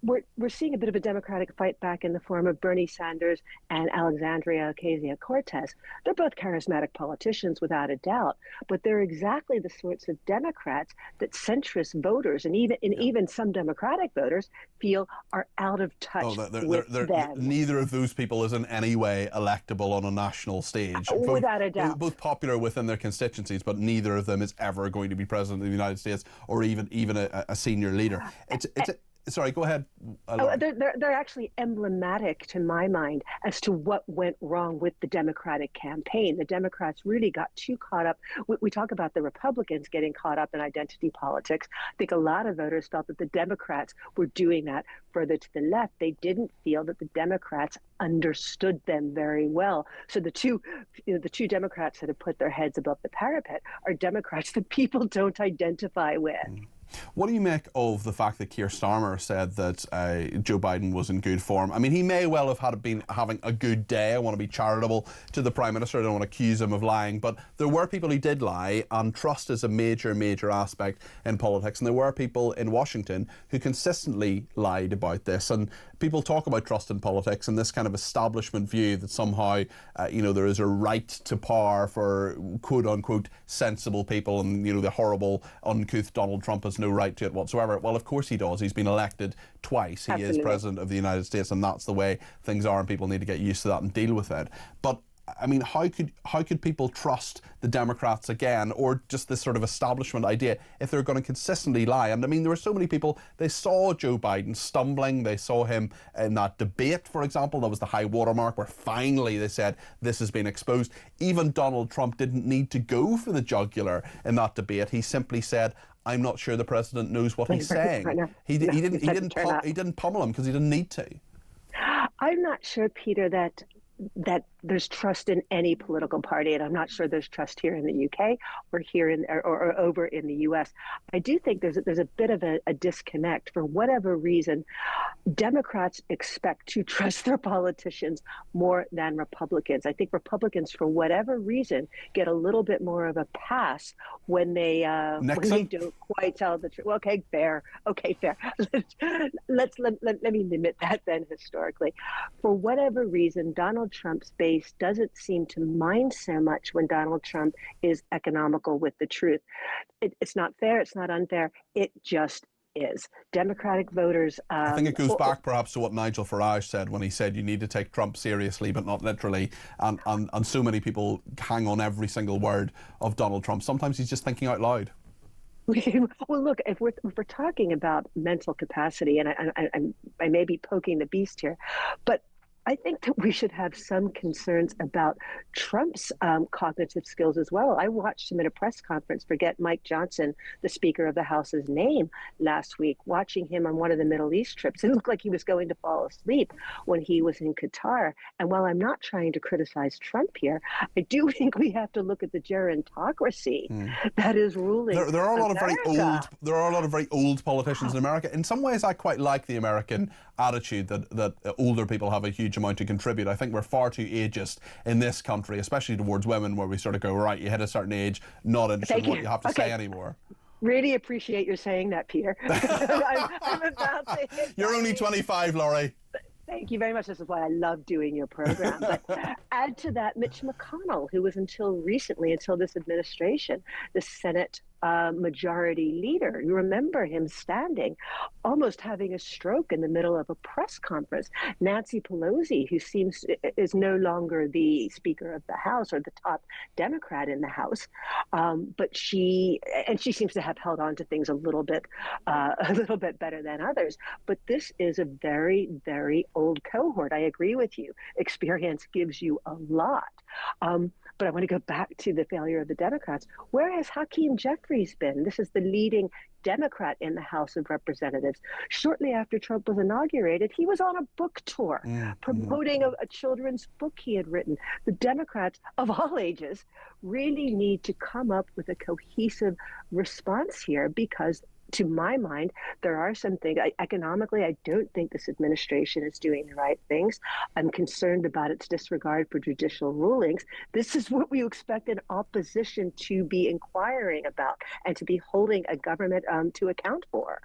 We're seeing a bit of a Democratic fight back in the form of Bernie Sanders and Alexandria Ocasio-Cortez. They're both charismatic politicians, without a doubt, but they're exactly the sorts of Democrats that centrist voters and even some Democratic voters feel are out of touch with them. Neither of those people is in any way electable on a national stage. Without a doubt. Both popular within their constituencies, but neither of them is ever going to be president of the United States or even a senior leader. Sorry, go ahead. They're actually emblematic, to my mind, as to what went wrong with the Democratic campaign. The Democrats really got too caught up. We talk about the Republicans getting caught up in identity politics. I think a lot of voters felt that the Democrats were doing that further to the left. They didn't feel that the Democrats understood them very well. So the two Democrats that have put their heads above the parapet are Democrats that people don't identify with. What do you make of the fact that Keir Starmer said that Joe Biden was in good form? I mean, he may well have been having a good day. I want to be charitable to the Prime Minister. I don't want to accuse him of lying. But there were people who did lie, and trust is a major, major aspect in politics. And there were people in Washington who consistently lied about this. And people talk about trust in politics and this kind of establishment view that somehow, there is a right to power for quote-unquote sensible people, and, the horrible, uncouth Donald Trump has no right to it whatsoever. Well, of course he does. He's been elected twice. He is President of the United States, and that's the way things are, and people need to get used to that and deal with it. But I mean, how could people trust the Democrats again, or just this sort of establishment idea, if they're going to consistently lie? And I mean, there were so many people, they saw Joe Biden stumbling, they saw him in that debate, for example. That was the high watermark where finally they said this has been exposed. Even Donald Trump didn't need to go for the jugular in that debate. He simply said, I'm not sure the president knows what he's saying. He didn't pummel him because he didn't need to. I'm not sure, Peter, that there's trust in any political party, and I'm not sure there's trust here in the UK or here or over in the US. I do think there's a bit of a disconnect. For whatever reason, Democrats expect to trust their politicians more than Republicans. I think Republicans, for whatever reason, get a little bit more of a pass when they don't quite tell the truth. Well, okay, fair. Let me limit that then historically. For whatever reason, Donald Trump's base doesn't seem to mind so much when Donald Trump is economical with the truth. It's not fair. It's not unfair. It just is. Democratic voters. I think it goes back perhaps to what Nigel Farage said when he said you need to take Trump seriously, but not literally. And so many people hang on every single word of Donald Trump. Sometimes he's just thinking out loud. Well, look, if we're talking about mental capacity, and I may be poking the beast here, but I think that we should have some concerns about Trump's cognitive skills as well. I watched him at a press conference forget Mike Johnson, the Speaker of the House's name, last week, watching him on one of the Middle East trips. It looked like he was going to fall asleep when he was in Qatar. And while I'm not trying to criticize Trump here, I do think we have to look at the gerontocracy that is ruling There are a lot America. of very old politicians in America. In some ways, I quite like the American attitude that older people have a huge amount to contribute. I think we're far too ageist in this country, especially towards women, where we sort of go, right, you hit a certain age, not interested in what you have to say anymore. Really appreciate your saying that, Peter. I'm about to hit You're only 25, Laurie. Thank you very much. This is why I love doing your program. But add to that Mitch McConnell, who was until recently, until this administration, the Senate majority leader. You remember him standing, almost having a stroke in the middle of a press conference. Nancy Pelosi, who is no longer the Speaker of the House or the top Democrat in the House, but she seems to have held on to things a little bit better than others. But this is a very, very old cohort. I agree with you. Experience gives you a lot. But I want to go back to the failure of the Democrats. Where has Hakeem Jeffries been? This is the leading Democrat in the House of Representatives. Shortly after Trump was inaugurated, he was on a book tour promoting a children's book he had written. The Democrats of all ages really need to come up with a cohesive response here, because to my mind, there are some things. Economically, I don't think this administration is doing the right things. I'm concerned about its disregard for judicial rulings. This is what we expect an opposition to be inquiring about and to be holding a government to account for.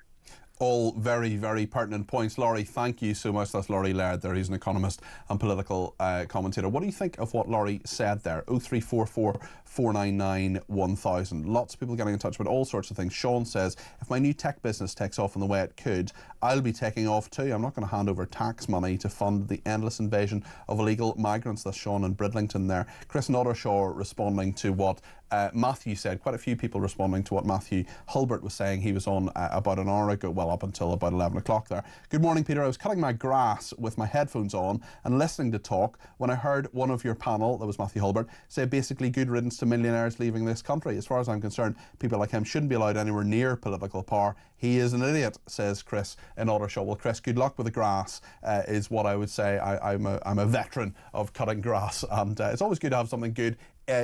All very, very pertinent points. Laurie, thank you so much. That's Laurie Laird there. He's an economist and political commentator. What do you think of what Laurie said there? 0344 499 1000. Lots of people getting in touch about all sorts of things. Sean says, if my new tech business takes off in the way it could, I'll be taking off too. I'm not going to hand over tax money to fund the endless invasion of illegal migrants. That's Sean in Bridlington there. Chris and Ottershaw responding to what Matthew said. Quite a few people responding to what Matthew Hulbert was saying. He was on about an hour ago, well, up until about 11 o'clock there. Good morning, Peter. I was cutting my grass with my headphones on and listening to talk when I heard one of your panel, that was Matthew Hulbert, say basically good riddance to millionaires leaving this country. As far as I'm concerned, people like him shouldn't be allowed anywhere near political power. He is an idiot, says Chris in Ottershaw. Well, Chris, good luck with the grass, is what I would say. I'm a veteran of cutting grass, and it's always good to have something good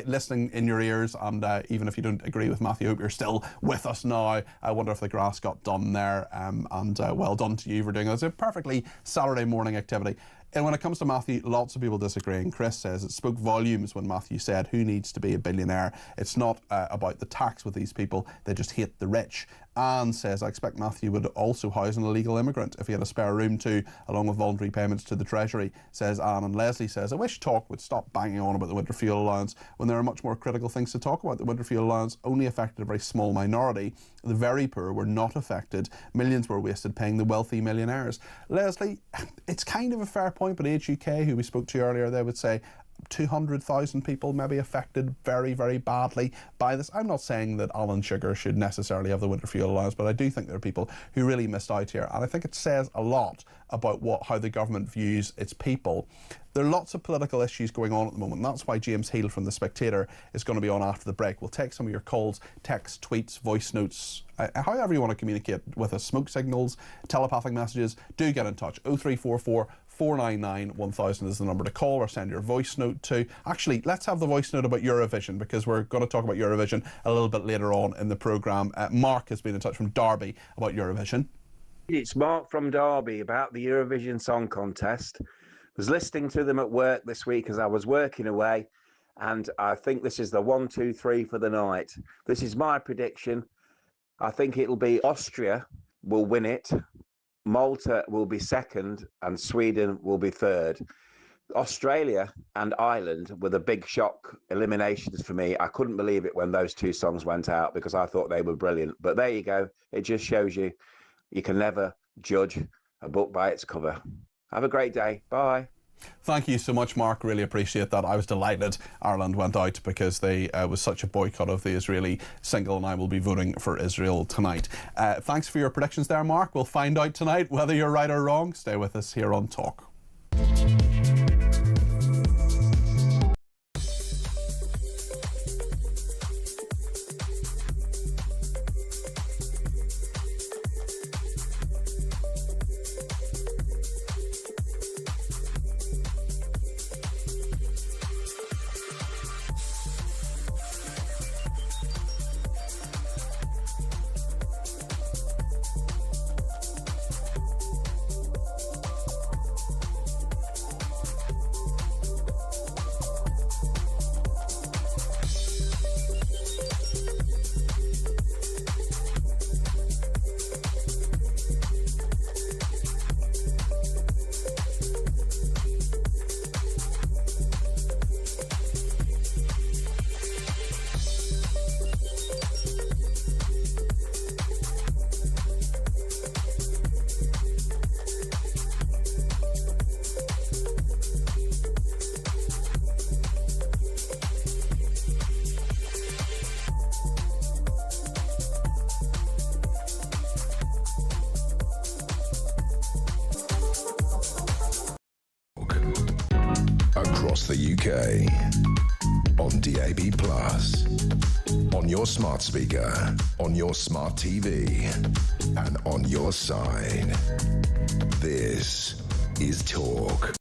listening in your ears, and even if you don't agree with Matthew, I hope you're still with us now. I wonder if the grass got done there, and well done to you for doing it. It's a perfectly Saturday morning activity. And when it comes to Matthew, lots of people disagreeing. Chris says it spoke volumes when Matthew said, who needs to be a billionaire? It's not about the tax with these people, they just hate the rich. Anne says, I expect Matthew would also house an illegal immigrant if he had a spare room too, along with voluntary payments to the Treasury, says Anne. And Leslie says, I wish talk would stop banging on about the winter fuel allowance when there are much more critical things to talk about. The winter fuel allowance only affected a very small minority. The very poor were not affected. Millions were wasted paying the wealthy millionaires. Leslie, it's kind of a fair point, but Age UK, who we spoke to earlier, they would say 200,000 people maybe affected very, very badly by this. I'm not saying that Alan Sugar should necessarily have the winter fuel allowance, but I do think there are people who really missed out here, and I think it says a lot about how the government views its people. There are lots of political issues going on at the moment, and that's why James Heal from The Spectator is going to be on after the break. We'll take some of your calls, texts, tweets, voice notes, however you want to communicate with us, smoke signals, telepathic messages. Do get in touch. 0344 499 1000 is the number to call or send your voice note to. Actually, let's have the voice note about Eurovision, because we're going to talk about Eurovision a little bit later on in the programme. Mark has been in touch from Derby about Eurovision. It's Mark from Derby about the Eurovision Song Contest. I was listening to them at work this week as I was working away, and I think this is the 1, 2, 3 for the night. This is my prediction. I think it'll be Austria will win it, Malta will be second, and Sweden will be third. Australia and Ireland were the big shock eliminations for me. I couldn't believe it when those two songs went out, because I thought they were brilliant. But there you go. It just shows you can never judge a book by its cover. Have a great day. Bye. Thank you so much, Mark. Really appreciate that. I was delighted Ireland went out, because they was such a boycott of the Israeli single, and I will be voting for Israel tonight. Thanks for your predictions there, Mark. We'll find out tonight whether you're right or wrong. Stay with us here on Talk. across the UK. On DAB+, on your smart speaker, on your smart TV, and on your side. This is Talk.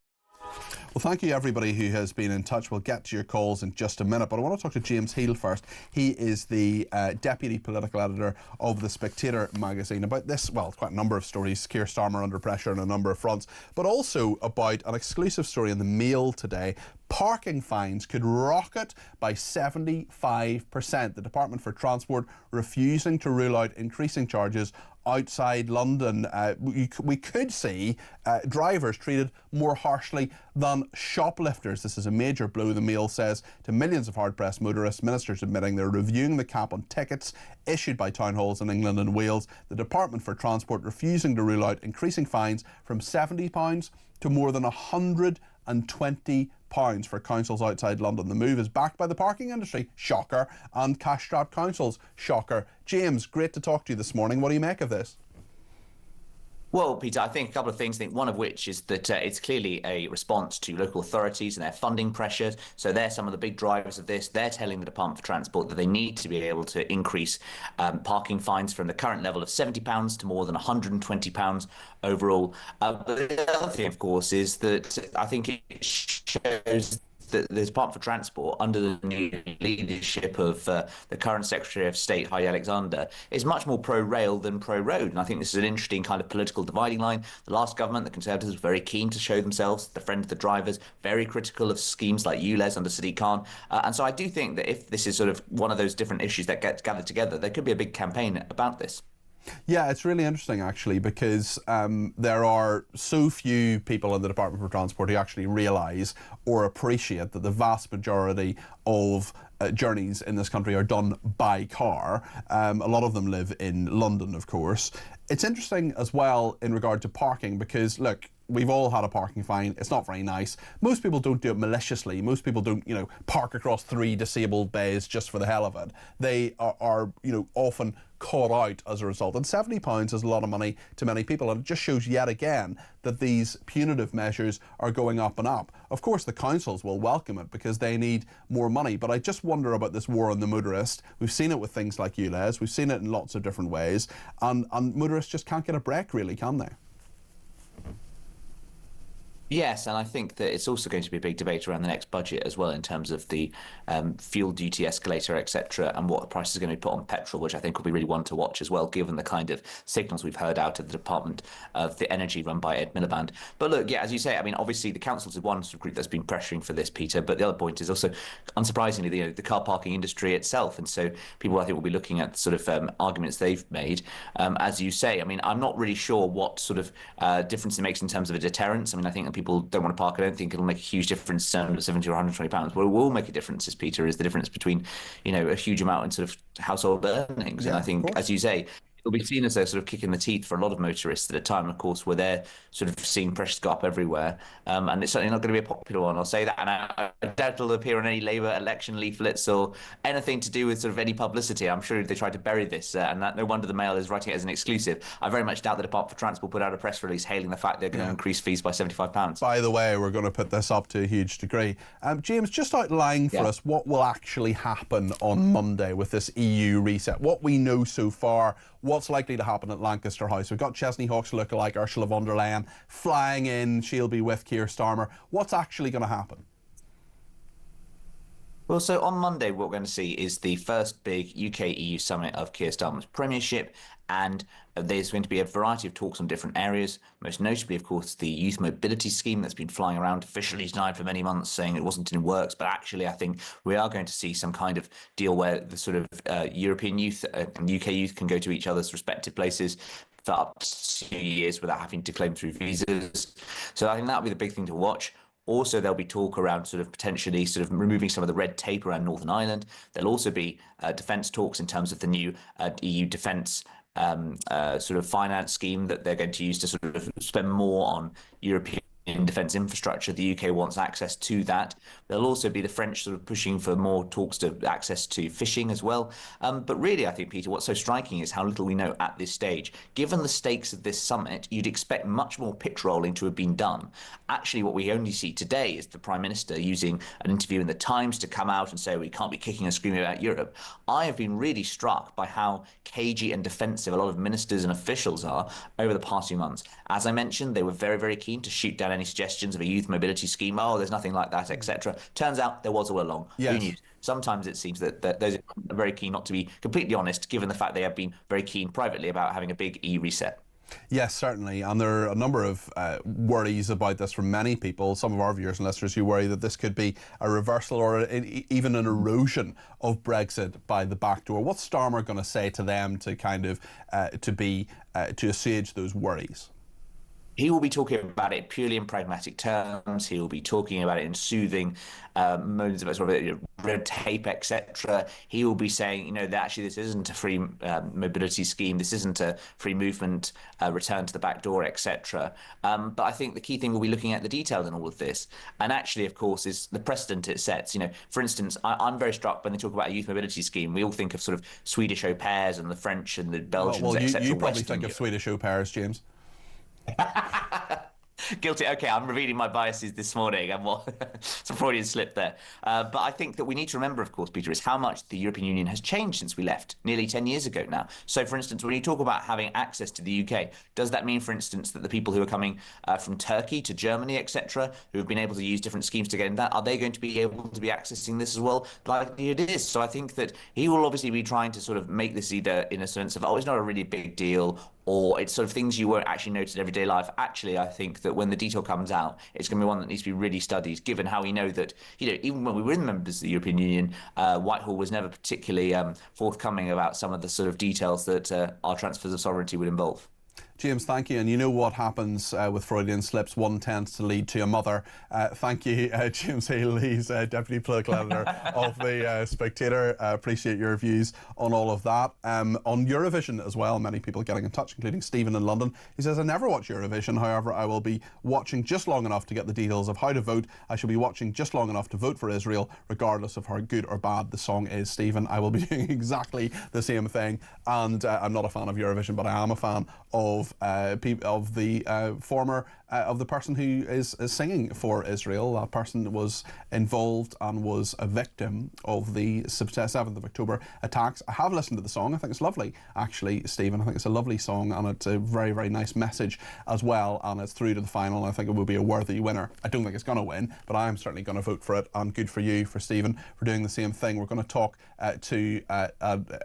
Well, thank you everybody who has been in touch. We'll get to your calls in just a minute, but I want to talk to James Heal first. He is the Deputy Political Editor of The Spectator magazine about this, well, quite a number of stories, Keir Starmer under pressure on a number of fronts, but also about an exclusive story in the Mail today. Parking fines could rocket by 75%. The Department for Transport refusing to rule out increasing charges outside London. We could see drivers treated more harshly than shoplifters. This is a major blow, the Mail says, to millions of hard-pressed motorists. Ministers admitting they're reviewing the cap on tickets issued by town halls in England and Wales. The Department for Transport refusing to rule out increasing fines from £70 to more than £120 for councils outside London. The move is backed by the parking industry, shocker, and cash-strapped councils, shocker. James, great to talk to you this morning. What do you make of this? Well, Peter, I think a couple of things. I think one of which is that it's clearly a response to local authorities and their funding pressures. So they're some of the big drivers of this. They're telling the Department for Transport that they need to be able to increase parking fines from the current level of £70 to more than £120 overall. But the other thing, of course, is that I think it shows that the Department for Transport, under the new leadership of the current Secretary of State, Heidi Alexander, is much more pro-rail than pro-road. And I think this is an interesting kind of political dividing line. The last government, the Conservatives, were very keen to show themselves the friend of the drivers, very critical of schemes like ULEZ under Sadiq Khan. And so I do think that if this is sort of one of those different issues that gets gathered together, there could be a big campaign about this. Yeah, it's really interesting actually, because there are so few people in the Department for Transport who actually realise or appreciate that the vast majority of journeys in this country are done by car. A lot of them live in London, of course. It's interesting as well in regard to parking, because look, we've all had a parking fine. It's not very nice. Most people don't do it maliciously. Most people don't, park across 3 disabled bays just for the hell of it. They are often caught out as a result. And £70 is a lot of money to many people. And it just shows yet again that these punitive measures are going up and up. Of course, the councils will welcome it because they need more money. But I just wonder about this war on the motorist. We've seen it with things like ULEZ. We've seen it in lots of different ways. And motorists just can't get a break, really, can they? Yes, and I think that it's also going to be a big debate around the next budget as well, in terms of the fuel duty escalator, etc., and what the price is going to be put on petrol, which I think will be really one to watch as well, given the kind of signals we've heard out of the Department of the Energy run by Ed Miliband. But look, yeah, as you say, I mean, obviously the councils is one sort of group that's been pressuring for this, Peter, but the other point is also, unsurprisingly, the car parking industry itself. And so people, I think, will be looking at sort of arguments they've made. As you say, I mean, I'm not really sure what sort of difference it makes in terms of a deterrence. I mean, I think that people don't want to park. I don't think it'll make a huge difference in terms of 70 or 120 pounds. What will make a difference, as Peter, is the difference between, a huge amount in sort of household earnings. Yeah, and I think, as you say, it'll be seen as a sort of kick in the teeth for a lot of motorists at a time, of course, where they're sort of seeing pressures go up everywhere. And it's certainly not going to be a popular one, I'll say that. And I doubt it'll appear on any Labour election leaflets or anything to do with sort of any publicity. I'm sure they tried to bury this, and that no wonder the Mail is writing it as an exclusive. I very much doubt the Department for Transport put out a press release hailing the fact they're going to increase fees by £75. By the way, we're going to put this up to a huge degree. James, just outline for us what will actually happen on Monday with this EU reset. What we know so far, what's likely to happen at Lancaster House. We've got Chesney Hawkes lookalike Ursula von der Leyen flying in. She'll be with Keir Starmer. What's actually going to happen? Well, so on Monday, what we're going to see is the first big UK-EU summit of Keir Starmer's premiership, and there's going to be a variety of talks on different areas, most notably, of course, the youth mobility scheme that's been flying around, officially denied for many months, saying it wasn't in works. But actually, I think we are going to see some kind of deal where the sort of European youth and UK youth can go to each other's respective places for up to 2 years without having to claim through visas. So I think that'll be the big thing to watch. Also, there'll be talk around sort of potentially sort of removing some of the red tape around Northern Ireland. There'll also be defence talks in terms of the new EU defence sort of finance scheme that they're going to use to sort of spend more on European defence infrastructure. The UK wants access to that. There'll also be the French sort of pushing for more talks to access to fishing as well. But really, I think, Peter, what's so striking is how little we know at this stage. Given the stakes of this summit, you'd expect much more pitch rolling to have been done. Actually, what we only see today is the Prime Minister using an interview in the Times to come out and say we can't be kicking and screaming about Europe. I have been really struck by how cagey and defensive a lot of ministers and officials are over the past few months. As I mentioned, they were very, very keen to shoot down any suggestions of a youth mobility scheme. Oh, there's nothing like that, etc. Turns out there was all along. Yes. Who knew? Sometimes it seems that those are very keen not to be completely honest, given the fact they have been very keen privately about having a big e-reset. Yes, certainly. And there are a number of worries about this from many people, some of our viewers and listeners, who worry that this could be a reversal or even an erosion of Brexit by the back door. What's Starmer going to say to them to kind of to assuage those worries? He will be talking about it purely in pragmatic terms. He will be talking about it in soothing modes of sort of red tape, etc. He will be saying, that actually this isn't a free mobility scheme. This isn't a free movement, return to the back door, etc. But I think the key thing we'll be looking at the detail in all of this. And actually, of course, is the precedent it sets. For instance, I'm very struck when they talk about a youth mobility scheme. We all think of sort of Swedish au pairs and the French and the Belgians, etc. You probably think of Swedish au pairs, James. Guilty. Okay, I'm revealing my biases this morning. It's a Freudian slip there. But I think that we need to remember, of course, Peter, is how much the European Union has changed since we left nearly 10 years ago now. So, for instance, when you talk about having access to the UK, does that mean, for instance, that the people who are coming from Turkey to Germany, etc., who have been able to use different schemes to get in that, are they going to be able to be accessing this as well? Like it is. So I think that he will obviously be trying to sort of make this either in a sense of, it's not a really big deal, or it's sort of things you won't actually notice in everyday life. Actually, I think that when the detail comes out, it's going to be one that needs to be really studied, given how we know that, even when we were members of the European Union, Whitehall was never particularly forthcoming about some of the sort of details that our transfers of sovereignty would involve. James, thank you. And you know what happens with Freudian slips. One tends to lead to a mother. Thank you, James Healy. He's Deputy Political Editor of The Spectator. Appreciate your views on all of that. On Eurovision as well, many people getting in touch, including Stephen in London. He says, I never watch Eurovision. However, I will be watching just long enough to get the details of how to vote. I shall be watching just long enough to vote for Israel, regardless of how good or bad the song is. Stephen, I will be doing exactly the same thing. And I'm not a fan of Eurovision, but I am a fan of the person who is singing for Israel. That person was involved and was a victim of the 7th of October attacks. I have listened to the song. I think it's lovely, actually, Stephen. I think it's a lovely song, and it's a very, very nice message as well, and it's through to the final, and I think it will be a worthy winner. I don't think it's going to win, but I am certainly going to vote for it, and good for you, for Stephen, for doing the same thing. We're going to talk to a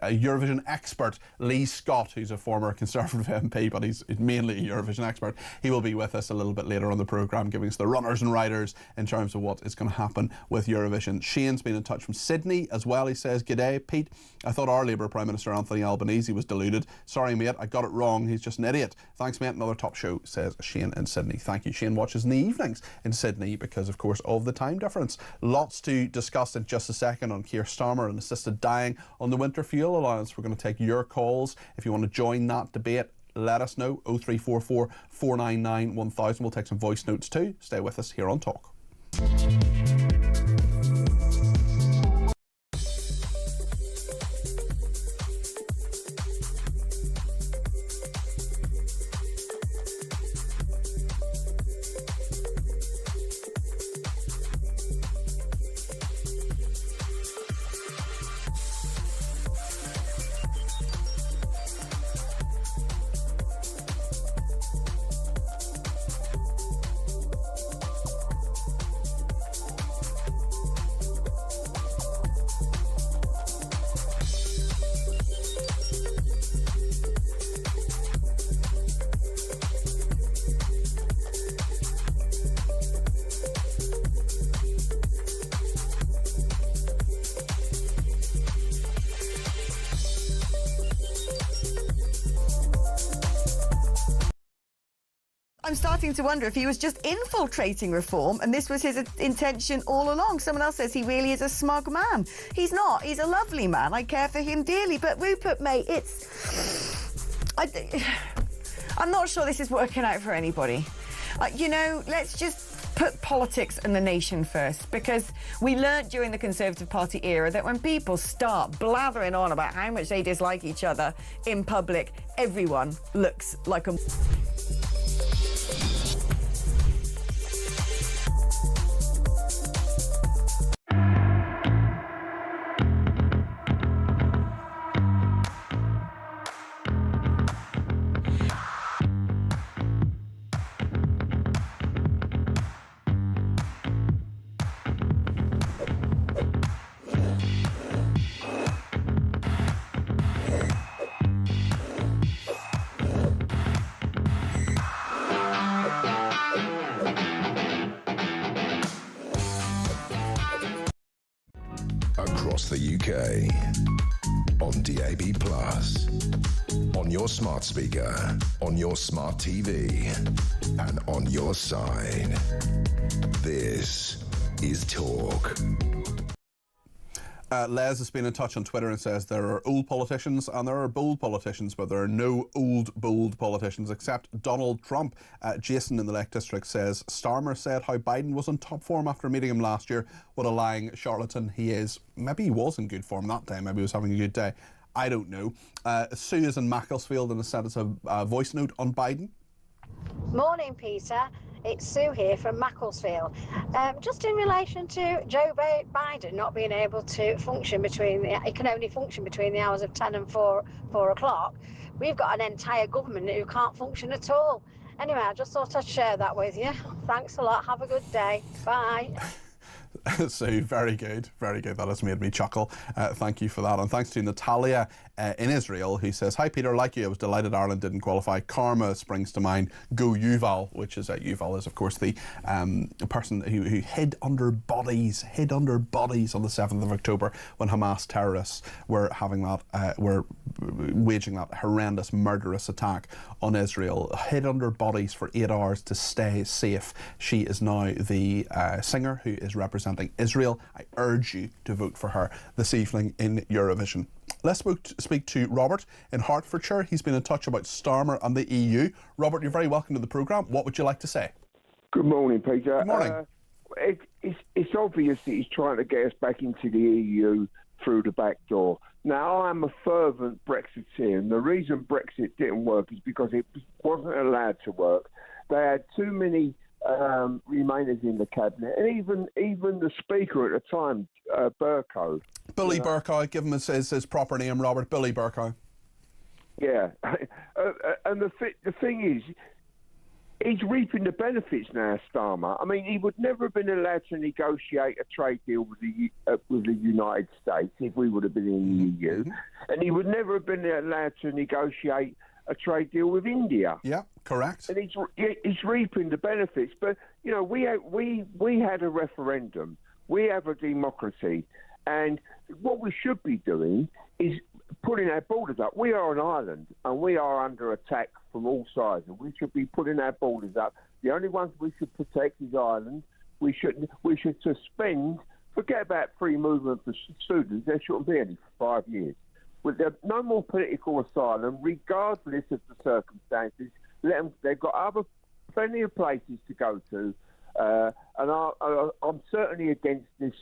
Eurovision expert, Lee Scott, who's a former Conservative MP, but he's mainly a Eurovision expert. He will be with us a little bit later on the programme, giving us the runners and riders in terms of what is going to happen with Eurovision. Shane's been in touch from Sydney as well. He says, G'day, Pete. I thought our Labour Prime Minister Anthony Albanese was deluded. Sorry, mate, I got it wrong. He's just an idiot. Thanks, mate. Another top show, says Shane in Sydney. Thank you. Shane watches in the evenings in Sydney because, of course, of the time difference. Lots to discuss in just a second on Keir Starmer and assisted dying on the Winter Fuel Allowance. We're going to take your calls. If you want to join that debate, let us know. 0344 499 1000. We'll take some voice notes too. Stay with us here on Talk. I'm starting to wonder if he was just infiltrating reform and this was his intention all along. Someone else says he really is a smug man. He's not. He's a lovely man. I care for him dearly. But Rupert, mate, I'm not sure this is working out for anybody. You know, let's just put politics and the nation first, because we learnt during the Conservative Party era that when people start blathering on about how much they dislike each other in public, everyone looks like a... Across the UK, on DAB+, on your smart speaker, on your smart TV, and on your side. This is Talk. Les has been in touch on Twitter and says there are old politicians and there are bold politicians, but there are no old, bold politicians except Donald Trump. Jason in the Lake District says Starmer said how Biden was in top form after meeting him last year. What a lying charlatan he is. Maybe he was in good form that day. Maybe he was having a good day. I don't know. Sue is in Macclesfield and has sent us a voice note on Biden. Morning, Peter. It's Sue here from Macclesfield. Just in relation to Joe Biden not being able to function he can only function between the hours of 10 and 4 o'clock. We've got an entire government who can't function at all. Anyway, I just thought I'd share that with you. Thanks a lot. Have a good day. Bye. So very good, very good. That has made me chuckle. Thank you for that. And thanks to Natalia in Israel, who says, "Hi Peter, like you, I was delighted Ireland didn't qualify. Karma springs to mind. Go Yuval," which is Yuval is of course the person who hid under bodies on the 7th of October when Hamas terrorists were having that were waging that horrendous murderous attack on Israel. Hid under bodies for 8 hours to stay safe. She is now the singer who is representing Israel. I urge you to vote for her this evening in Eurovision. Let's speak to Robert in Hertfordshire. He's been in touch about Starmer and the EU. Robert, you're very welcome to the programme. What would you like to say? Good morning, Peter. Good morning. It's obvious that he's trying to get us back into the EU through the back door. Now, I'm a fervent Brexiteer, and the reason Brexit didn't work is because it wasn't allowed to work. They had too many Remainers in the cabinet, and even the speaker at the time, Bercow. Billy Bercow, give him his proper name, Robert. Billy Bercow. Yeah, and the thing is, he's reaping the benefits now, Starmer. I mean, he would never have been allowed to negotiate a trade deal with the United States if we would have been in the EU, and he would never have been allowed to negotiate a trade deal with India. Yeah, correct. And he's reaping the benefits. But you know, we had a referendum. We have a democracy, and what we should be doing is putting our borders up. We are an island, and we are under attack from all sides, and we should be putting our borders up. The only ones we should protect is Ireland. We should suspend. Forget about free movement for students. There shouldn't be any for 5 years. With no more political asylum, regardless of the circumstances. They've got plenty of places to go to, and I'm certainly against this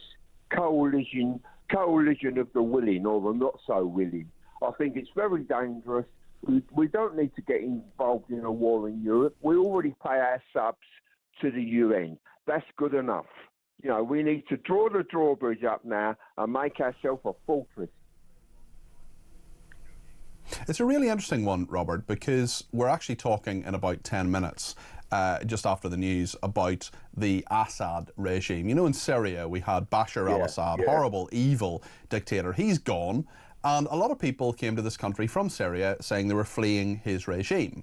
coalition of the willing or the not so willing. I think it's very dangerous. We don't need to get involved in a war in Europe. We already pay our subs to the UN. That's good enough. You know, we need to draw the drawbridge up now and make ourselves a fortress. It's a really interesting one, Robert, because we're actually talking in about 10 minutes, just after the news, about the Assad regime. You know, in Syria, we had Bashar al-Assad, horrible, evil dictator. He's gone, and a lot of people came to this country from Syria saying they were fleeing his regime.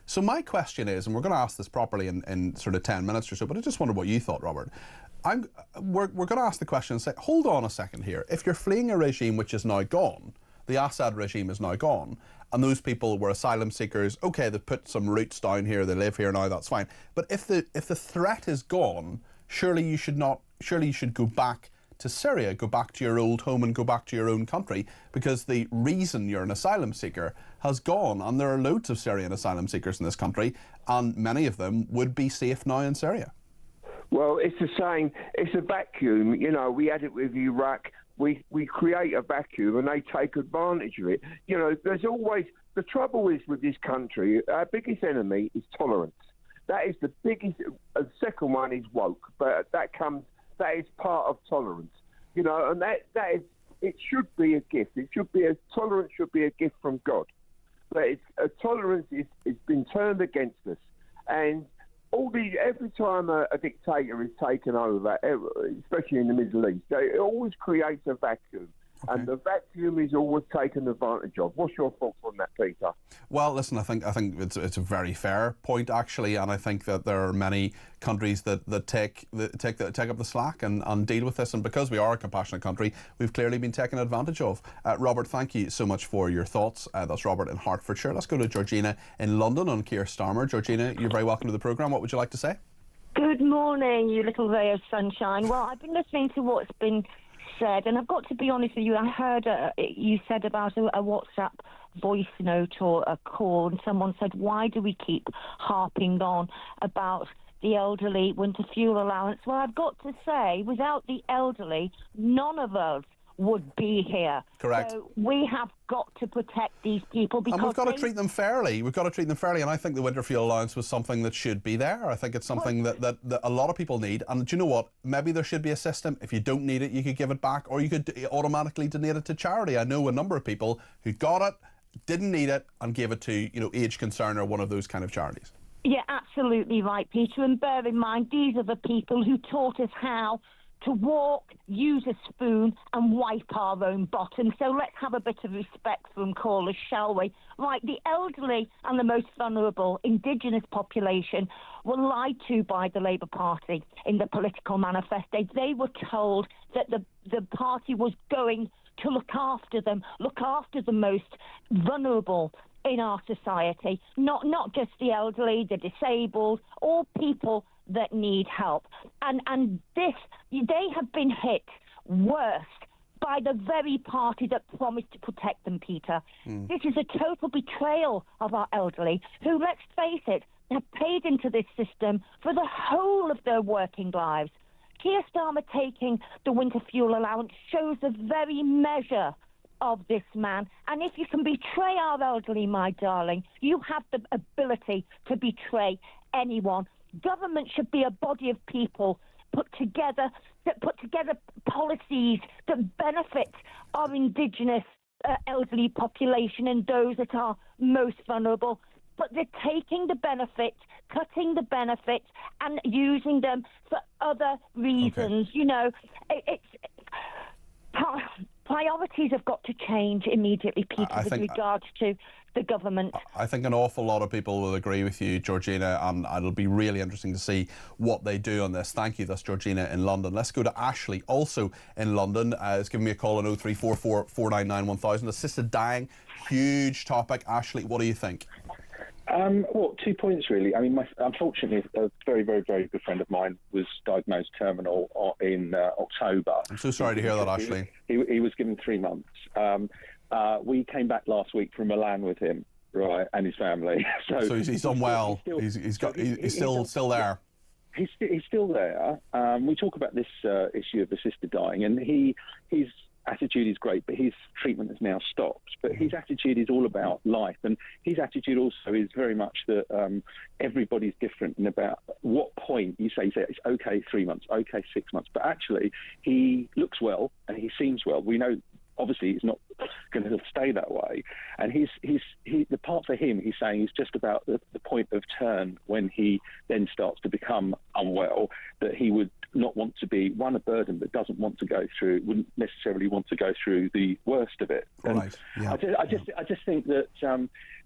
So my question is, and we're going to ask this properly in sort of 10 minutes or so, but I just wondered what you thought, Robert. We're going to ask the question and say, hold on a second here. If you're fleeing a regime which is now gone, the Assad regime is now gone, and those people were asylum seekers. Okay, they've put some roots down here, they live here now, that's fine. But if the threat is gone, surely you should go back to Syria, go back to your old home and go back to your own country, because the reason you're an asylum seeker has gone, and there are loads of Syrian asylum seekers in this country, and many of them would be safe now in Syria. Well, it's the same. It's a vacuum. You know, we had it with Iraq. We create a vacuum and they take advantage of it. You know, there's always... The trouble is with this country, our biggest enemy is tolerance. That is the biggest... The second one is woke, but that is part of tolerance. You know, and that is... It should be a gift. Tolerance should be a gift from God. But tolerance is been turned against us. And every time a dictator is taken over, especially in the Middle East, it always creates a vacuum. Okay. And the vacuum is always taken advantage of. What's your thoughts on that, Peter? Well, listen, I think it's a very fair point, actually, and I think that there are many countries that take up the slack and deal with this, and because we are a compassionate country, we've clearly been taken advantage of. Robert, thank you so much for your thoughts. That's Robert in Hertfordshire. Let's go to Georgina in London on Keir Starmer. Georgina, you're very welcome to the programme. What would you like to say? Good morning, you little ray of sunshine. Well, I've been listening to what's been said, and I've got to be honest with you, I heard you said about a WhatsApp voice note or a call, and someone said, why do we keep harping on about the elderly winter fuel allowance? Well, I've got to say, without the elderly, none of us would be here. Correct. So we have got to protect these people because... And we've got to treat them fairly. We've got to treat them fairly, and I think the winter fuel allowance was something that should be there. I think it's something that a lot of people need. And do you know what? Maybe there should be a system. If you don't need it, you could give it back, or you could automatically donate it to charity. I know a number of people who got it, didn't need it, and gave it to, you know, Age Concern or one of those kind of charities. Yeah, absolutely right, Peter. And bear in mind, these are the people who taught us how to walk, use a spoon and wipe our own bottom. So let's have a bit of respect from callers, shall we? Right, the elderly and the most vulnerable Indigenous population were lied to by the Labour Party in the political manifesto. They were told that the party was going to look after them, look after the most vulnerable in our society, not just the elderly, the disabled, all people that need help. And they have been hit worst by the very party that promised to protect them, Peter. This is a total betrayal of our elderly, who, let's face it, have paid into this system for the whole of their working lives. Keir Starmer taking the winter fuel allowance shows the very measure of this man. And if you can betray our elderly, my darling, you have the ability to betray anyone. Government should be a body of people put together policies that benefit our Indigenous elderly population and those that are most vulnerable. But they're taking the benefit, cutting the benefit, and using them for other reasons. Okay. You know, priorities have got to change immediately, Peter, with regards to the government. I think an awful lot of people will agree with you, Georgina, and it'll be really interesting to see what they do on this. Thank you. That's Georgina in London. Let's go to Ashley, also in London. It's giving me a call on 0344 499 1000. Assisted dying, huge topic. Ashley, what do you think? Well, 2 points really. I mean, unfortunately, a very, very, very good friend of mine was diagnosed terminal in October. I'm so sorry to hear that, Ashley. He was given 3 months. We came back last week from Milan with him, right, and his family. So he's unwell. He's still there. He's still there. We talk about this issue of assisted dying, and his attitude is great, but his treatment has now stopped. But his attitude is all about life, and his attitude also is very much that everybody's different in about what point you say it's okay 3 months, okay 6 months, but actually he looks well and he seems well. We know obviously he's not going to stay that way, and the part for him, he's saying, is just about the point of turn when he then starts to become unwell, that he would not want to be a burden, but wouldn't necessarily want to go through the worst of it. Right. Yeah. I just think that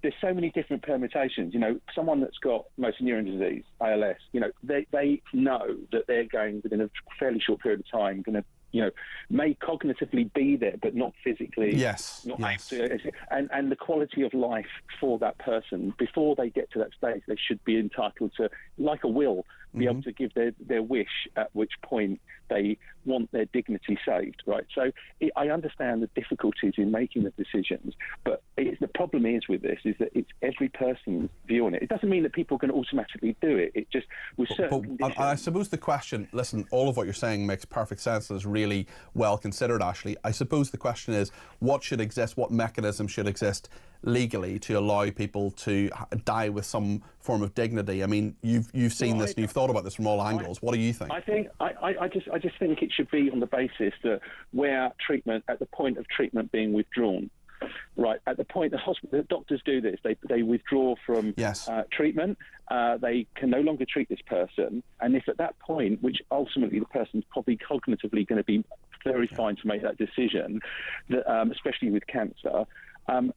there's so many different permutations. You know, someone that's got motor neuron disease, ALS, you know, they know that they're going within a fairly short period of time going to, you know, may cognitively be there, but not physically. Yes. Able to, and the quality of life for that person, before they get to that stage, they should be entitled to, like a will, be able to give their wish at which point they want their dignity saved, right? So I understand the difficulties in making the decisions, but the problem is with this is that it's every person's view on it. It doesn't mean that people can automatically do it. It just, with certain conditions. I suppose the question, listen, all of what you're saying makes perfect sense and is really well considered, Ashley. I suppose the question is, what should exist, what mechanism should exist legally to allow people to die with some form of dignity? I mean, you've seen this and you've thought about this from all angles. What do you think? I just think it should be on the basis that where treatment, at the point of treatment being withdrawn, right, at the point the doctors do this, they withdraw from treatment, they can no longer treat this person, and if at that point, which ultimately the person's probably cognitively going to be very fine to make that decision, that, especially with cancer,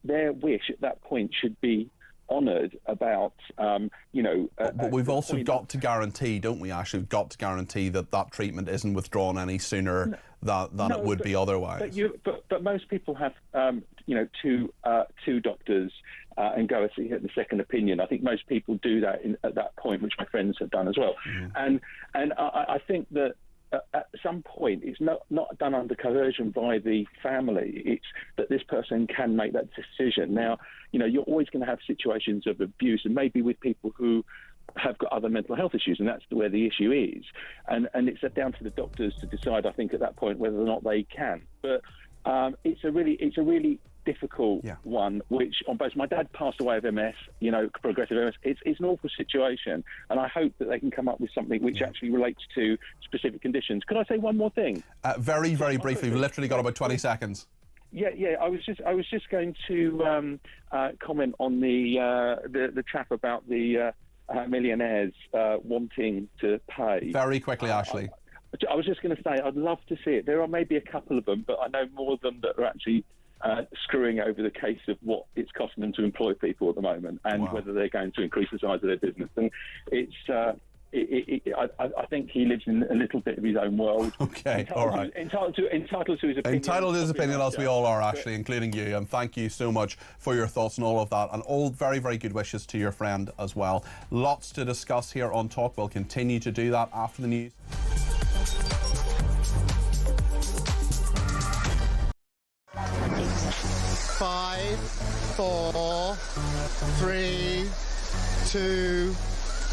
their wish at that point should be honoured about, but we've also got to guarantee, don't we, Ashley? We've got to guarantee that that treatment isn't withdrawn any sooner than it would be otherwise. But most people have, two doctors and go and get the second opinion. I think most people do that at that point, which my friends have done as well. And I think that at some point, it's not done under coercion by the family. It's that this person can make that decision. Now, you're always going to have situations of abuse, and maybe with people who have got other mental health issues, and that's where the issue is. And it's down to the doctors to decide, I think, at that point whether or not they can. But it's a really difficult one, which on both, my dad passed away of MS, progressive MS. It's an awful situation, and I hope that they can come up with something which actually relates to specific conditions. Could I say one more thing? Very, very briefly. We've literally got about 20 seconds. Yeah. I was just going to comment on the chap about the millionaires wanting to pay. Very quickly, Ashley. I was just going to say, I'd love to see it. There are maybe a couple of them, but I know more of them that are actually screwing over the case of what it's costing them to employ people at the moment, and whether they're going to increase the size of their business. And it's, I think he lives in a little bit of his own world. Okay, all right. Entitled to his opinion. Entitled to his opinion, as we all are, Ashley, including you. And thank you so much for your thoughts and all of that, and all very, very good wishes to your friend as well. Lots to discuss here on Talk. We'll continue to do that after the news. Five, 4, 3, 2,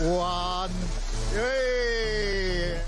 1. Yay!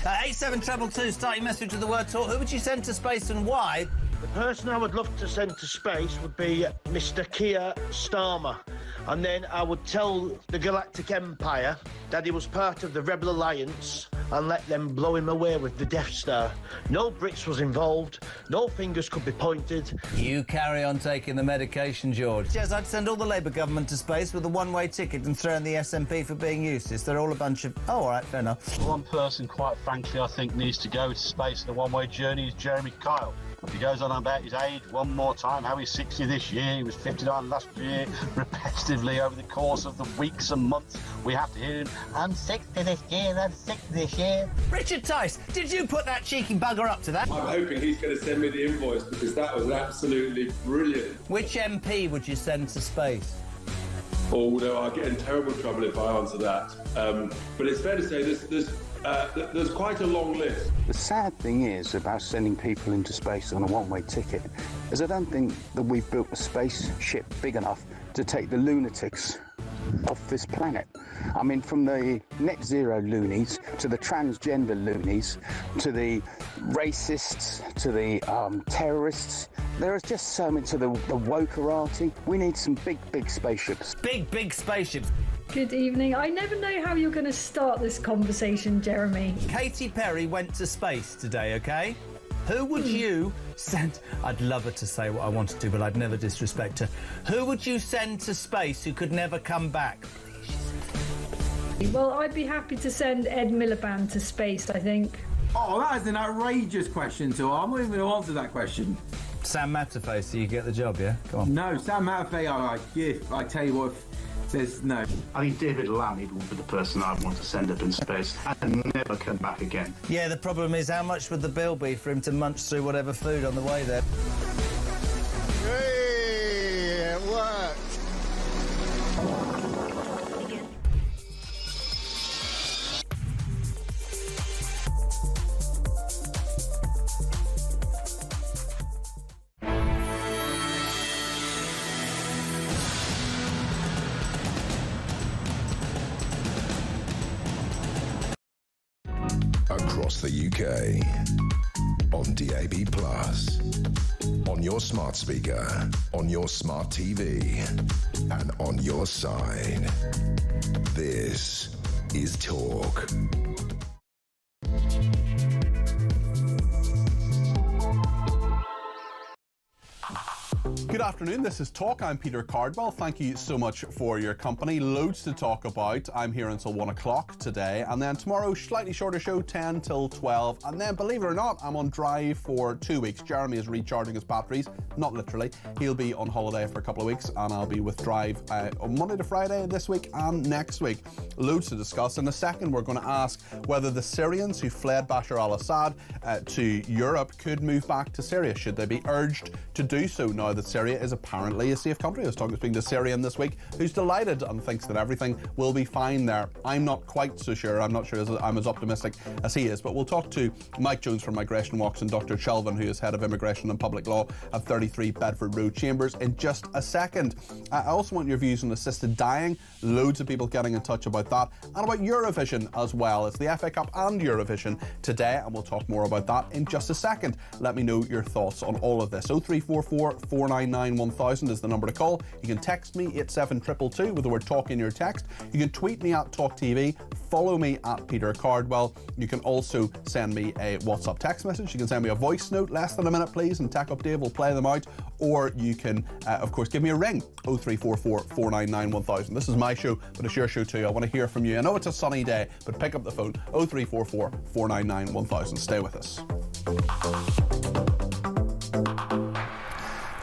8722, start your message with the word talk. Who would you send to space and why? The person I would love to send to space would be Mr. Keir Starmer. And then I would tell the Galactic Empire that he was part of the Rebel Alliance and let them blow him away with the Death Star. No Brits was involved, no fingers could be pointed. You carry on taking the medication, George. Yes, I'd send all the Labour government to space with a one-way ticket and throw in the SNP for being useless. They're all a bunch of... Oh, all right, fair enough. One person, quite frankly, I think needs to go to space in a one-way journey is Jeremy Kyle. He goes on about his age one more time, how he's 60 this year, he was 59 last year, repetitively over the course of the weeks and months. We have to hear him, I'm 60 this year, I'm 60 this year. Richard Tice, did you put that cheeky bugger up to that? I'm hoping he's going to send me the invoice, because that was absolutely brilliant. Which MP would you send to space? Although I'll get in terrible trouble if I answer that. But it's fair to say there's quite a long list. The sad thing is about sending people into space on a one-way ticket is I don't think that we've built a spaceship big enough to take the lunatics off this planet. I mean, from the net zero loonies to the transgender loonies to the racists to the terrorists, there is just so many to the wokerati. We need some big spaceships. Big spaceships. Good evening. I never know how you're going to start this conversation, Jeremy. Katy Perry went to space today, OK? Who would you send... I'd love her to say what I wanted to, but I'd never disrespect her. Who would you send to space who could never come back? Well, I'd be happy to send Ed Miliband to space, I think. Oh, that is an outrageous question, so I'm not even going to answer that question. Sam Matterface, so you get the job, yeah? Come on. No, Sam Matterface, I tell you what... There's no. I think David Lammy would be the person I'd want to send up in space and never come back again. Yeah, the problem is how much would the bill be for him to munch through whatever food on the way there? Hey, it worked. across the UK. On DAB+, on your smart speaker, on your smart TV, and on your side. This is Talk. Good afternoon, this is Talk. I'm Peter Cardwell. Thank you so much for your company. Loads to talk about. I'm here until 1 o'clock today, and then tomorrow, slightly shorter show, 10 till 12. And then, believe it or not, I'm on drive for 2 weeks. Jeremy is recharging his batteries, not literally. He'll be on holiday for a couple of weeks, and I'll be with Drive on Monday to Friday this week and next week. Loads to discuss. In a second, we're going to ask whether the Syrians who fled Bashar al-Assad to Europe could move back to Syria. Should they be urged to do so now that Syria is apparently a safe country? I was speaking to a Syrian this week who's delighted and thinks that everything will be fine there. I'm not quite so sure. I'm not sure I'm as optimistic as he is, but we'll talk to Mike Jones from Migration Walks and Dr. Shelvin, who is Head of Immigration and Public Law at 33 Bedford Road Chambers, in just a second. I also want your views on assisted dying. Loads of people getting in touch about that, and about Eurovision as well. It's the FA Cup and Eurovision today, and we'll talk more about that in just a second. Let me know your thoughts on all of this. 0344 499 1000 is the number to call. You can text me 87222 with the word talk in your text. You can tweet me at talkTV. Follow me at Peter Cardwell. You can also send me a WhatsApp text message. You can send me a voice note, less than a minute please, and Tech Up Dave will play them out. Or you can, of course, give me a ring, 0344 499 1000. This is my show, but it's your show too. I want to hear from you. I know it's a sunny day, but pick up the phone, 0344 499 1000. Stay with us.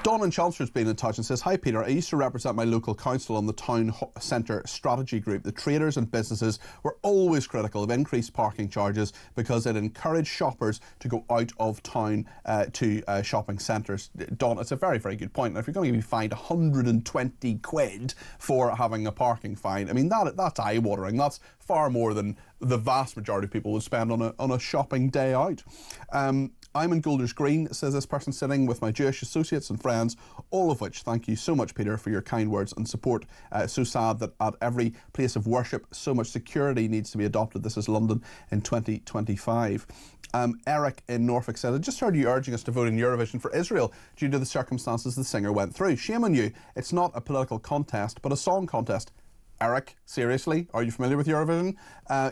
Dawn in Chelmsford's been in touch and says, "Hi Peter, I used to represent my local council on the town centre strategy group. The traders and businesses were always critical of increased parking charges because it encouraged shoppers to go out of town to shopping centres." Dawn, it's a very, very good point. Now, if you're going to be fined 120 quid for having a parking fine, I mean, that's eye-watering. That's far more than the vast majority of people would spend on a shopping day out. I'm in Golders Green, says this person, sitting with my Jewish associates and friends, all of which, thank you so much, Peter, for your kind words and support. So sad that at every place of worship, so much security needs to be adopted. This is London in 2025. Eric in Norfolk said, "I just heard you urging us to vote in Eurovision for Israel due to the circumstances the singer went through. Shame on you. It's not a political contest, but a song contest." Eric, seriously, are you familiar with Eurovision?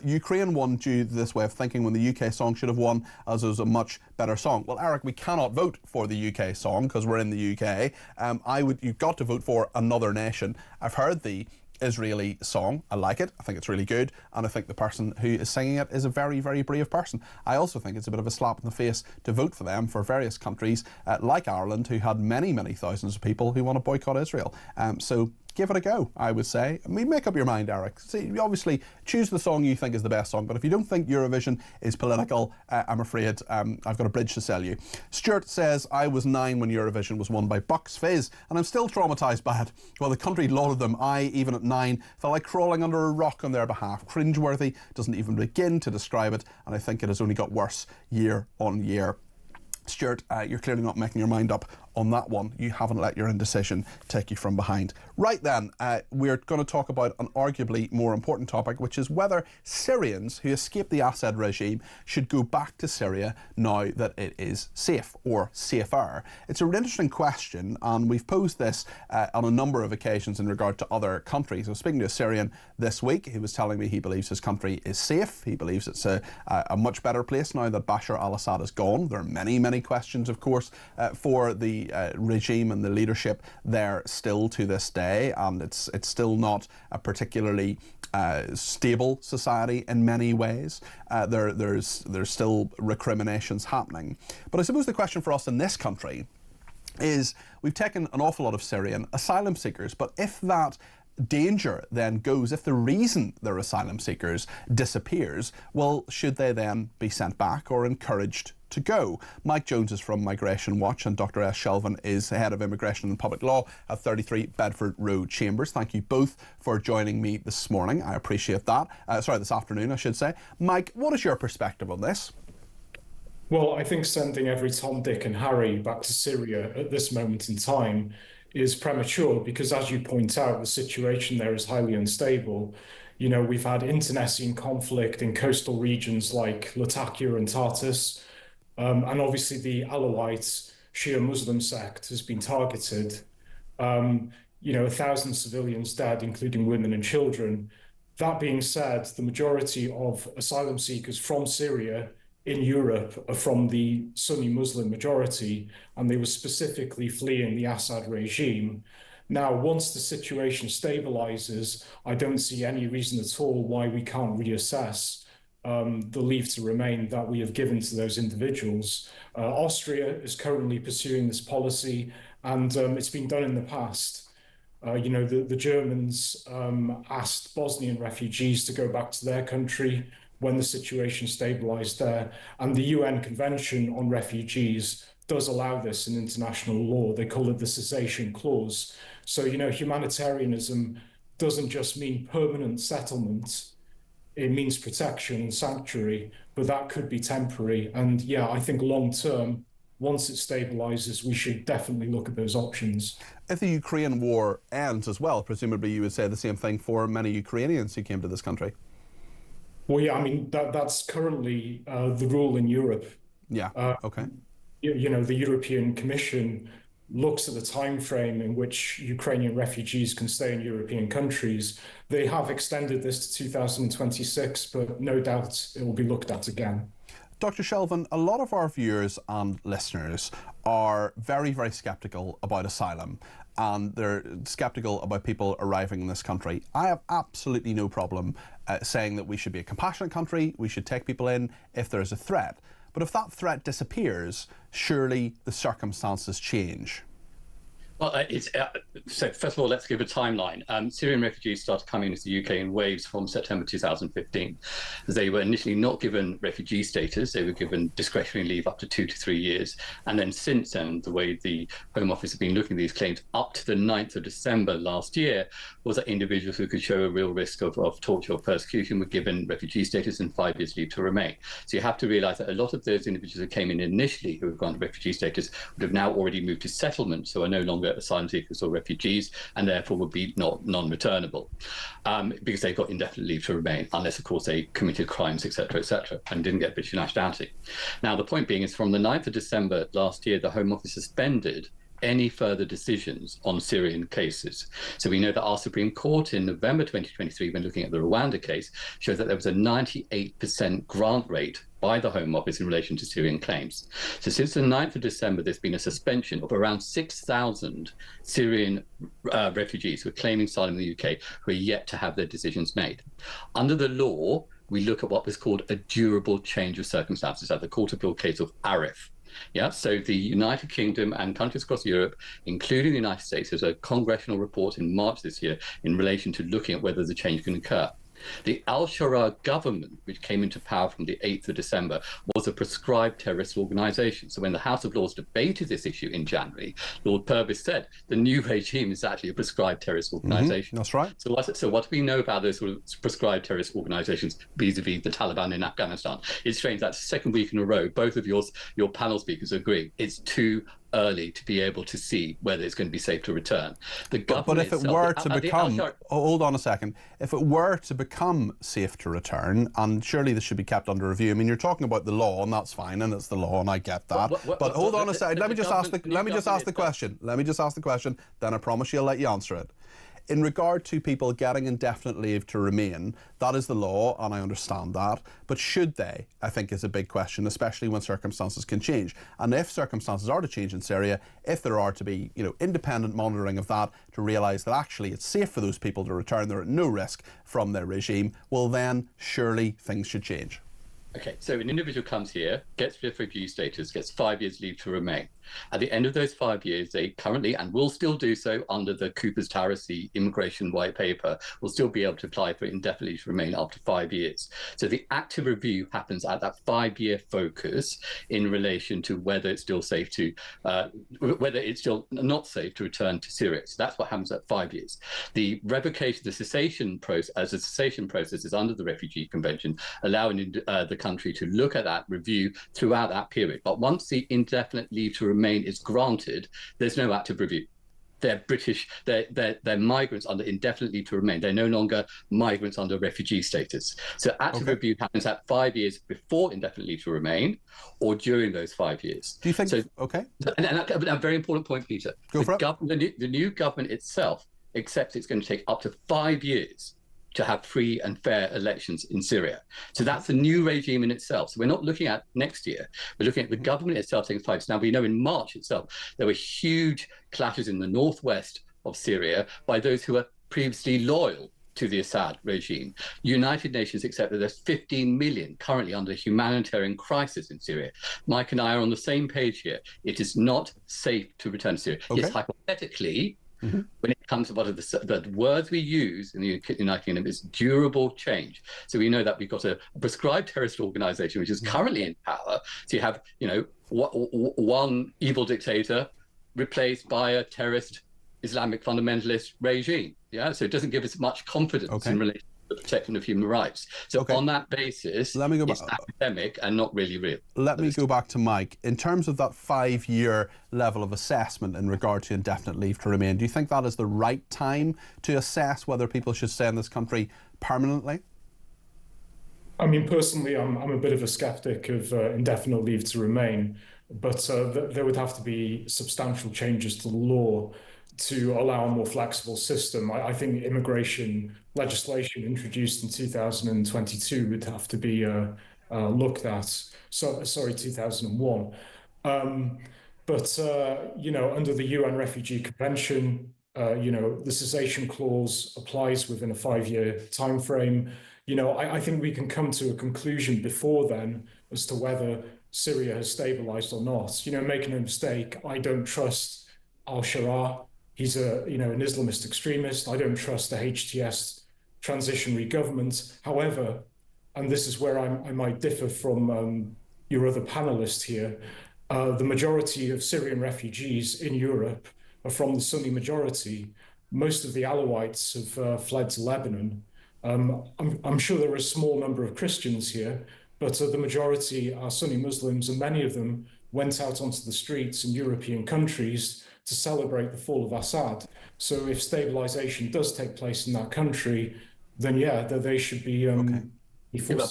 Ukraine won due to this way of thinking when the UK song should have won, as it was a much better song. Well, Eric, we cannot vote for the UK song because we're in the UK. You've got to vote for another nation. I've heard the Israeli song. I like it. I think it's really good. And I think the person who is singing it is a very, very brave person. I also think it's a bit of a slap in the face to vote for them for various countries like Ireland, who had many, many thousands of people who want to boycott Israel. So give it a go, I would say. I mean, make up your mind, Eric. See, obviously, choose the song you think is the best song, but if you don't think Eurovision is political, I'm afraid I've got a bridge to sell you. Stuart says, "I was 9 when Eurovision was won by Bucks Fizz, and I'm still traumatised by it. While the country lauded them, I, even at 9, felt like crawling under a rock on their behalf. Cringeworthy doesn't even begin to describe it, and I think it has only got worse year on year." Stuart, you're clearly not making your mind up on that one. You haven't let your indecision take you from behind. Right then, we're going to talk about an arguably more important topic, which is whether Syrians who escaped the Assad regime should go back to Syria now that it is safe or safer. It's a really interesting question, and we've posed this on a number of occasions in regard to other countries. I was speaking to a Syrian this week. He was telling me he believes his country is safe. He believes it's a much better place now that Bashar al-Assad is gone. There are many, many questions, of course, for the regime and the leadership there still to this day, and it's still not a particularly stable society in many ways. There's still recriminations happening. But I suppose the question for us in this country is, we've taken an awful lot of Syrian asylum seekers, but if that danger then goes, if the reason they're asylum seekers disappears, well, should they then be sent back or encouraged to go? Mike Jones is from Migration Watch, and Dr. S. Shelvin is Head of Immigration and Public Law at 33 Bedford Road Chambers. Thank you both for joining me this morning. I appreciate that. This afternoon, I should say. Mike, what is your perspective on this? Well, I think sending every Tom, Dick and Harry back to Syria at this moment in time is premature because, as you point out, the situation there is highly unstable. You know, we've had internecine conflict in coastal regions like Latakia and Tartus, and obviously the Alawite Shia Muslim sect has been targeted. You know, 1,000 civilians dead, including women and children. That being said, the majority of asylum seekers from Syria in Europe are from the Sunni Muslim majority, and they were specifically fleeing the Assad regime. Now, once the situation stabilizes, I don't see any reason at all why we can't reassess the leave to remain that we have given to those individuals. Austria is currently pursuing this policy, and it's been done in the past. You know, the Germans asked Bosnian refugees to go back to their country when the situation stabilized there. And the UN Convention on Refugees does allow this in international law. They call it the cessation clause. So, you know, humanitarianism doesn't just mean permanent settlement. It means protection and sanctuary, but that could be temporary. And yeah, I think long term, once it stabilizes, we should definitely look at those options. If the Ukraine war ends as well, presumably you would say the same thing for many Ukrainians who came to this country. Well, yeah, I mean, that's currently the rule in Europe. Yeah, okay. You know, the European Commission looks at the time frame in which Ukrainian refugees can stay in European countries. They have extended this to 2026, but no doubt it will be looked at again. Dr. Shelvin, a lot of our viewers and listeners are very, very sceptical about asylum, and they're sceptical about people arriving in this country. I have absolutely no problem saying that we should be a compassionate country, we should take people in if there's a threat. But if that threat disappears, surely the circumstances change. Well, so first of all, let's give a timeline. Syrian refugees started coming into the UK in waves from September 2015. They were initially not given refugee status. They were given discretionary leave up to 2 to 3 years. And then since then, the way the Home Office have been looking at these claims up to the 9th of December last year was that individuals who could show a real risk of torture or persecution were given refugee status and 5 years leave to remain. So you have to realise that a lot of those individuals who came in initially who have gone to refugee status would have now already moved to settlement, so are no longer asylum seekers or refugees, and therefore would be non-returnable because they've got indefinite leave to remain, unless, of course, they committed crimes, etc., and didn't get British nationality. Now, the point being is from the 9th of December last year, the Home Office suspended any further decisions on Syrian cases. So we know that our Supreme Court in November 2023, when looking at the Rwanda case, showed that there was a 98% grant rate by the Home Office in relation to Syrian claims. So since the 9th of December, there's been a suspension of around 6,000 Syrian refugees who are claiming asylum in the UK who are yet to have their decisions made. Under the law, we look at what was called a durable change of circumstances at the Court of Appeal case of Arif. Yeah, so the United Kingdom and countries across Europe, including the United States, there's a congressional report in March this year in relation to looking at whether the change can occur. The al-Sharaa government, which came into power from the 8th of December, was a proscribed terrorist organisation. So when the House of Lords debated this issue in January, Lord Purvis said the new regime is actually a proscribed terrorist organisation. That's right. So what do we know about those sort of proscribed terrorist organisations vis-a-vis the Taliban in Afghanistan? It's strange that second week in a row, both of your panel speakers agree it's too early to be able to see whether it's going to be safe to return. But if it were to become, hold on a second, if it were to become safe to return, and surely this should be kept under review. I mean, you're talking about the law, and that's fine, and it's the law, and I get that. But hold on a second. Let me just ask the question. Then I promise you I'll let you answer it. In regard to people getting indefinite leave to remain, that is the law, and I understand that. But should they, I think, is a big question, especially when circumstances can change. And if circumstances are to change in Syria, if there are to be, independent monitoring of that to realise that actually it's safe for those people to return, they're at no risk from their regime, well then surely things should change. Okay, so an individual comes here, gets refugee status, gets 5 years leave to remain. At the end of those 5 years, they currently, and will still do so under the Cooper's-Taracy immigration white paper, will still be able to apply for indefinite leave to remain after 5 years. So the active review happens at that 5-year focus in relation to whether it's still safe to, whether it's still not safe to return to Syria. So that's what happens at 5 years. The revocation, the cessation process, as a cessation process is under the Refugee Convention, allowing the country to look at that review throughout that period. But once the indefinite leave to remain is granted, there's no active review. they're British, they're migrants under indefinite leave to remain. They're no longer migrants under refugee status. So active review happens at 5 years before indefinite leave to remain or during those 5 years. Do you think, And a very important point, Peter. The new government itself accepts it's going to take up to 5 years to have free and fair elections in Syria. So that's a new regime in itself. So we're not looking at next year. We're looking at the government itself taking 5 years. Now, we know in March itself, there were huge clashes in the northwest of Syria by those who were previously loyal to the Assad regime. United Nations accept that there's 15 million currently under humanitarian crisis in Syria. Mike and I are on the same page here. It is not safe to return to Syria. Yes, hypothetically, when it comes to the words we use in the United Kingdom is durable change. So we know that we've got a prescribed terrorist organization which is currently in power. So you have, one evil dictator replaced by a terrorist Islamic fundamentalist regime. Yeah, so it doesn't give us much confidence in relation to the protection of human rights. So on that basis, it's academic and not really real. Let me go back to Mike. In terms of that 5-year level of assessment in regard to indefinite leave to remain, do you think that is the right time to assess whether people should stay in this country permanently? I mean, personally, I'm a bit of a skeptic of indefinite leave to remain, but there would have to be substantial changes to the law to allow a more flexible system. I think immigration legislation introduced in 2022 would have to be looked at. Sorry, 2001. But under the UN Refugee Convention, the cessation clause applies within a 5-year time frame. I think we can come to a conclusion before then as to whether Syria has stabilized or not. Make no mistake, I don't trust al-Sharaa. He's an Islamist extremist. I don't trust the HTS transitionary government. However, and this is where I might differ from your other panelists here, the majority of Syrian refugees in Europe are from the Sunni majority. Most of the Alawites have fled to Lebanon. I'm sure there are a small number of Christians here, but the majority are Sunni Muslims, and many of them went out onto the streets in European countries to celebrate the fall of Assad. So if stabilization does take place in that country, then they should be but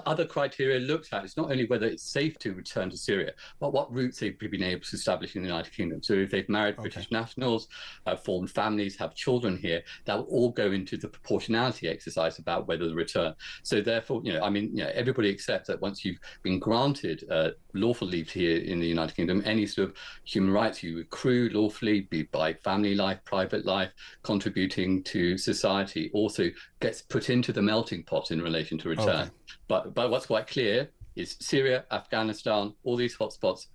other criteria looked at. It's not only whether it's safe to return to Syria, but what routes they've been able to establish in the United Kingdom. So if they've married British nationals, formed families, have children here, that will all go into the proportionality exercise about whether the return. So therefore, everybody accepts that once you've been granted lawful leave here in the United Kingdom, any sort of human rights you accrue lawfully, be by family life, private life, contributing to society, also gets put into the melting pot in relation to return. But what's quite clear is Syria, Afghanistan, all these hotspots,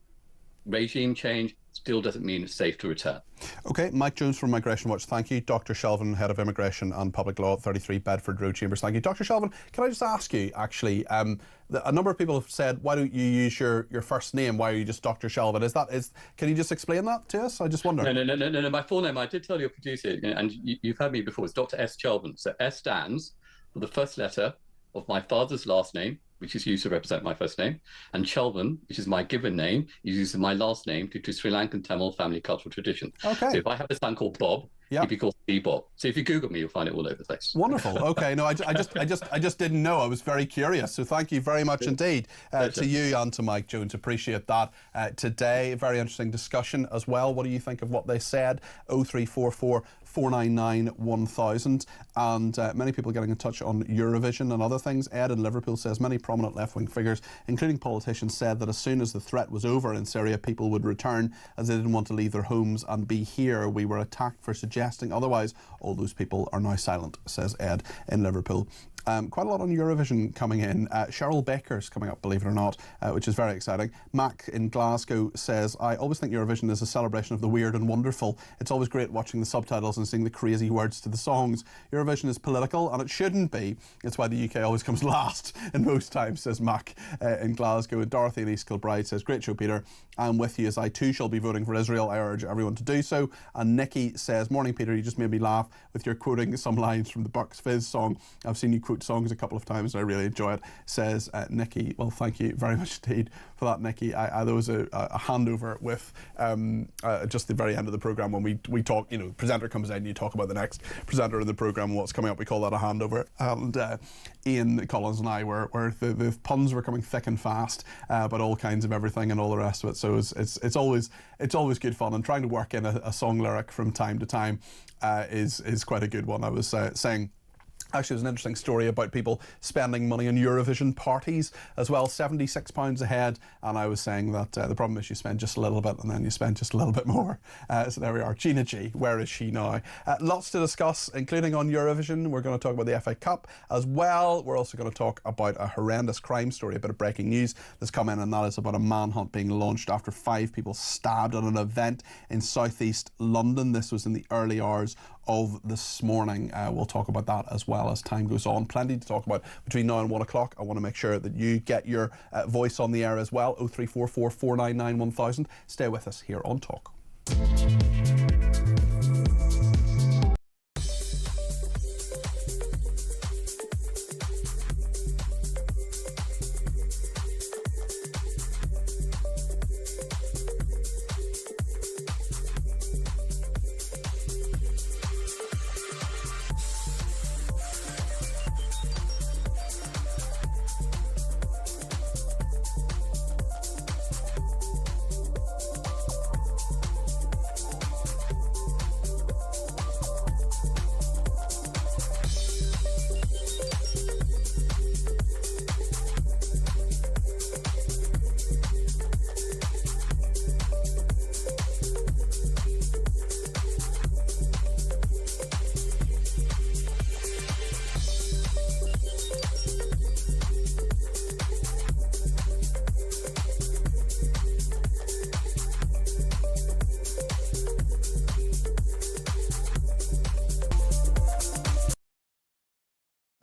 regime change still doesn't mean it's safe to return. OK, Mike Jones from Migration Watch, thank you. Dr Shelvin, Head of Immigration and Public Law at 33 Bedford Road, Chambers, thank you. Dr Shelvin, can I just ask you, actually, a number of people have said, why don't you use your first name? Why are you just Dr Shelvin? Can you just explain that to us? I just wonder. No, my full name, I did tell your producer, and you've heard me before, it's Dr S Shelvin. So S stands for the first letter of my father's last name, which is used to represent my first name, and Shelvin, which is my given name, is used as my last name due to Sri Lankan Tamil family cultural tradition. Okay. So if I have a son called Bob, he'd be called Steve Bob. So if you Google me, you'll find it all over the place. Wonderful. Okay. No, I just didn't know. I was very curious. So thank you very much indeed to you and to Mike Jones. Appreciate that. Today, very interesting discussion as well. What do you think of what they said? 0344 499 1000, and many people getting in touch on Eurovision and other things. Ed in Liverpool says many prominent left-wing figures, including politicians, said that as soon as the threat was over in Syria, people would return as they didn't want to leave their homes and be here. We were attacked for suggesting otherwise. All those people are now silent, says Ed in Liverpool. Quite a lot on Eurovision coming in. Cheryl Baker's coming up, believe it or not, which is very exciting. Mac in Glasgow says, I always think Eurovision is a celebration of the weird and wonderful. It's always great watching the subtitles and seeing the crazy words to the songs. Eurovision is political, and it shouldn't be. It's why the UK always comes last in most times, says Mac in Glasgow. And Dorothy in East Kilbride says, great show, Peter. I'm with you, as I too shall be voting for Israel. I urge everyone to do so. And Nikki says, morning, Peter, you just made me laugh with your quoting some lines from the Bucks Fizz song. I've seen you quote quote songs a couple of times and I really enjoy it, says Nikki. Well, thank you very much indeed for that, Nikki. There was a handover with just the very end of the programme when we talk, you know, presenter comes in, you talk about the next presenter in the programme, what's coming up, we call that a handover. And Ian Collins and I were the puns were coming thick and fast, but all kinds of everything and all the rest of it. So it's always good fun, and trying to work in a song lyric from time to time is quite a good one. I was saying, actually, there's an interesting story about people spending money on Eurovision parties as well, £76 a head, and I was saying that the problem is you spend just a little bit and then you spend just a little bit more. So there we are. Gina G, where is she now? Lots to discuss, including on Eurovision. We're going to talk about the FA Cup as well. We're also going to talk about a horrendous crime story, a bit of breaking news that's come in, and that is about a manhunt being launched after 5 people stabbed at an event in southeast London. This was in the early hours of this morning. We'll talk about that as well as time goes on. Plenty to talk about between now and 1 o'clock. I want to make sure that you get your voice on the air as well. 0344 499 1000. Stay with us here on Talk.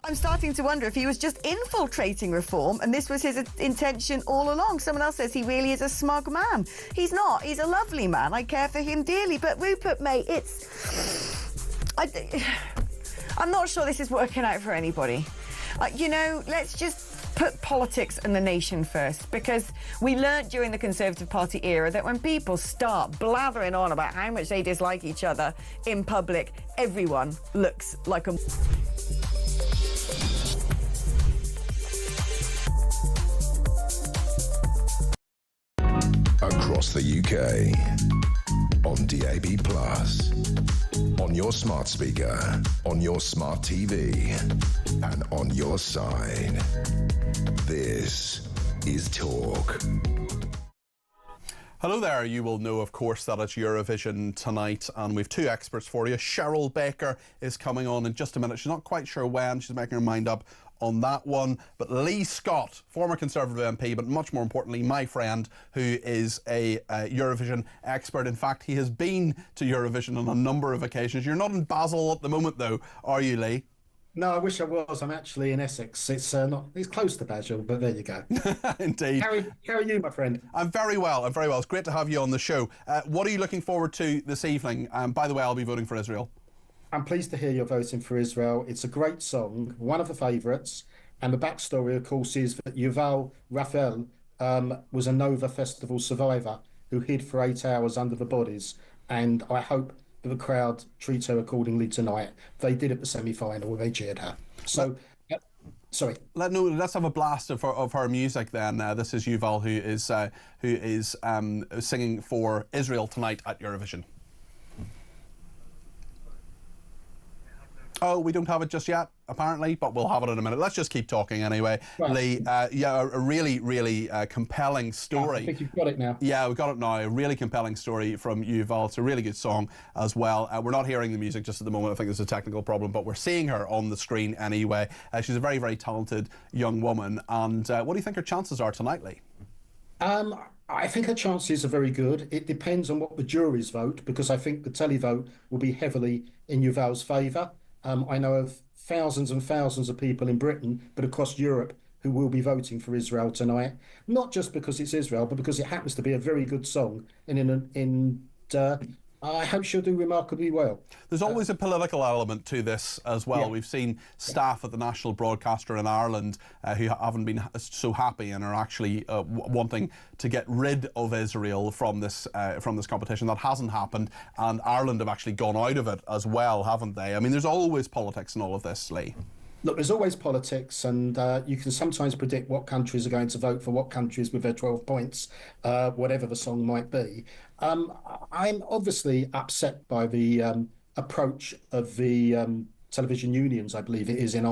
I'm starting to wonder if he was just infiltrating reform and this was his intention all along. Someone else says he really is a smug man. He's not. He's a lovely man. I care for him dearly. But Rupert, mate, I'm not sure this is working out for anybody. You know, let's just put politics and the nation first, because we learnt during the Conservative Party era that when people start blathering on about how much they dislike each other in public, everyone looks like a... Across the UK, on DAB+, on your smart speaker, on your smart TV, and on your side. This is Talk. Hello there. You will know, of course, that it's Eurovision tonight, and we've 2 experts for you. Cheryl Baker is coming on in just a minute. She's not quite sure when. She's making her mind up on that one. But Lee Scott, former Conservative MP, but much more importantly, my friend, who is a Eurovision expert. In fact, he has been to Eurovision on a number of occasions. You're not in Basel at the moment, though, are you, Lee? No, I wish I was. I'm actually in Essex. It's close to Basel, but there you go. Indeed. How are you, my friend? I'm very well. It's great to have you on the show. What are you looking forward to this evening? By the way, I'll be voting for Israel. I'm pleased to hear you're voting for Israel. It's a great song, one of the favourites. And the backstory, of course, is that Yuval Raphael was a Nova Festival survivor who hid for 8 hours under the bodies. And I hope that the crowd treats her accordingly tonight. They did at the semi-final. They cheered her. So, sorry. Let's have a blast of her music then. This is Yuval, who is singing for Israel tonight at Eurovision. Oh, we don't have it just yet, apparently, but we'll have it in a minute. Let's just keep talking anyway. Right. Lee, a really compelling story. I think you've got it now. Yeah, we've got it now. A really compelling story from Yuval. It's a really good song as well. We're not hearing the music just at the moment. I think there's a technical problem, but we're seeing her on the screen anyway. She's a very, very talented young woman. And what do you think her chances are tonight, Lee? I think her chances are very good. It depends on what the juries vote, because I think the televote will be heavily in Yuval's favour. I know of thousands and thousands of people in Britain, but across Europe, who will be voting for Israel tonight. Not just because it's Israel, but because it happens to be a very good song. And I hope she'll do remarkably well. There's always a political element to this as well. Yeah. We've seen staff at the national broadcaster in Ireland who haven't been so happy and are actually wanting to get rid of Israel from this competition. That hasn't happened, and Ireland have actually gone out of it as well, haven't they? I mean, there's always politics in all of this, Lee. Look, there's always politics, and you can sometimes predict what countries are going to vote for what countries with their 12 points, whatever the song might be. I'm obviously upset by the approach of the television unions, I believe it is, in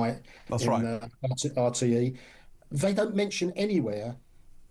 RTE. They don't mention anywhere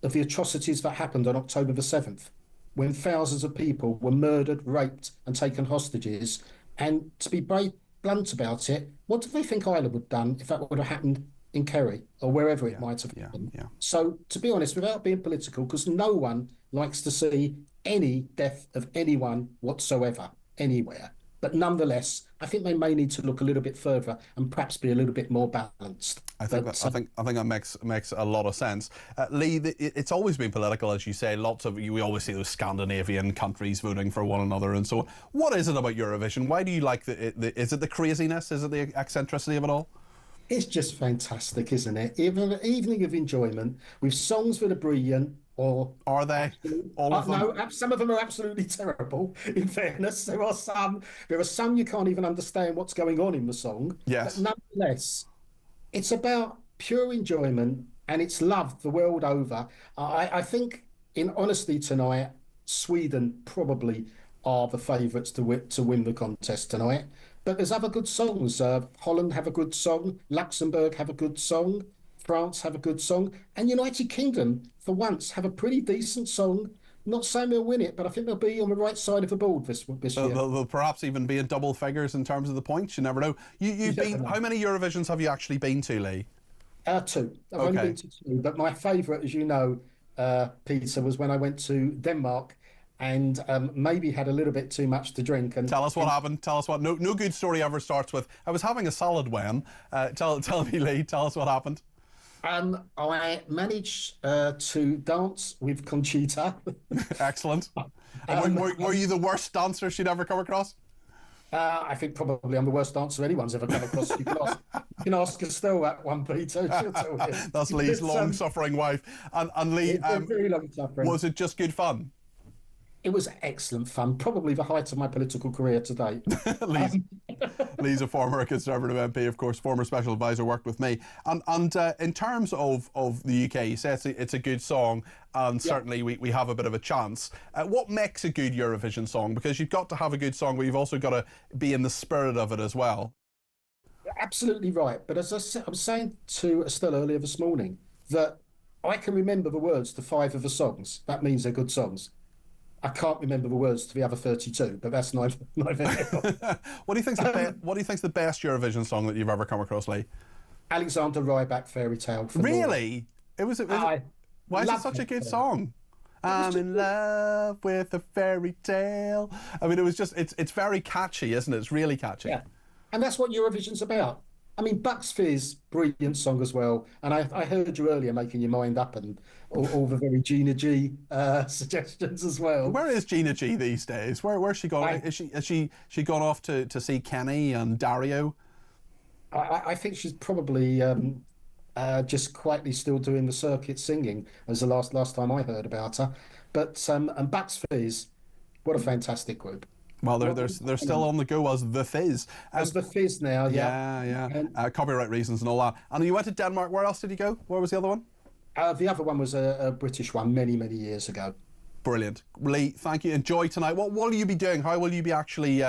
of the atrocities that happened on October the 7th, when thousands of people were murdered, raped, and taken hostages. And to be blunt about it, what do they think Ireland would have done if that would have happened in Kerry or wherever it might have happened? So, to be honest, without being political, because no one likes to see any death of anyone whatsoever, anywhere. But nonetheless, I think they may need to look a little bit further and perhaps be a little bit more balanced. I think that makes a lot of sense. Lee, it's always been political, as you say. We always see those Scandinavian countries voting for one another and so on. What is it about Eurovision? Why do you like is it the craziness? Is it the eccentricity of it all? It's just fantastic, isn't it? Even an evening of enjoyment with songs that are brilliant. Or are they? All of them? No, some of them are absolutely terrible. In fairness, there are some you can't even understand what's going on in the song. Yes. But nonetheless, it's about pure enjoyment, and it's loved the world over. I think, in honesty, tonight, Sweden probably are the favourites to win the contest tonight. But there's other good songs. Holland have a good song. Luxembourg have a good song. France have a good song, and United Kingdom, for once, have a pretty decent song. Not saying they'll win it, but I think they'll be on the right side of the board this year. They'll perhaps even be in double figures in terms of the points. You never know. You've been. How many Eurovisions have you actually been to, Lee? 2. I've only been to 2, but my favourite, as you know, Peter, was when I went to Denmark and maybe had a little bit too much to drink. And tell us what happened. Tell us what. No good story ever starts with, I was having a salad when. Tell me, Lee. Tell us what happened. I managed to dance with Conchita. Excellent. And were you the worst dancer she'd ever come across? I think probably I'm the worst dancer anyone's ever come across. You can ask Estelle that one, Peter. She'll tell you. That's Lee's long-suffering wife. And Lee, very long-suffering. Was it just good fun? It was excellent fun, probably the height of my political career to date. Lee's a former Conservative MP, of course, former special advisor, worked with me. And in terms of the UK, you say it's a good song, and certainly we have a bit of a chance. What makes a good Eurovision song? Because you've got to have a good song, but you've also got to be in the spirit of it as well. Absolutely right. But as I was saying to Estelle earlier this morning, that I can remember the words to 5 of the songs. That means they're good songs. I can't remember the words to the other 32, but that's neither. What do you think's the best Eurovision song that you've ever come across, Lee? Alexander Rybak, Fairy Tale. Really? Why is it such a good song? I'm in love with a fairy tale. I mean, it's very catchy, isn't it? It's really catchy. Yeah, and that's what Eurovision's about. I mean, Bucks Fizz, brilliant song as well. And I heard you earlier making your mind up and all the very Gina G suggestions as well. Where is Gina G these days? Where's she gone? Has she gone off to see Kenny and Dario? I think she's probably just quietly still doing the circuit singing, as the last time I heard about her. But and Bucks Fizz, what a fantastic group. Well, they're still on the go as The Fizz. As The Fizz now, yeah. Copyright reasons and all that. And you went to Denmark. Where else did you go? Where was the other one? The other one was a British one many years ago. Brilliant. Lee, thank you. Enjoy tonight. What will you be doing? How will you be actually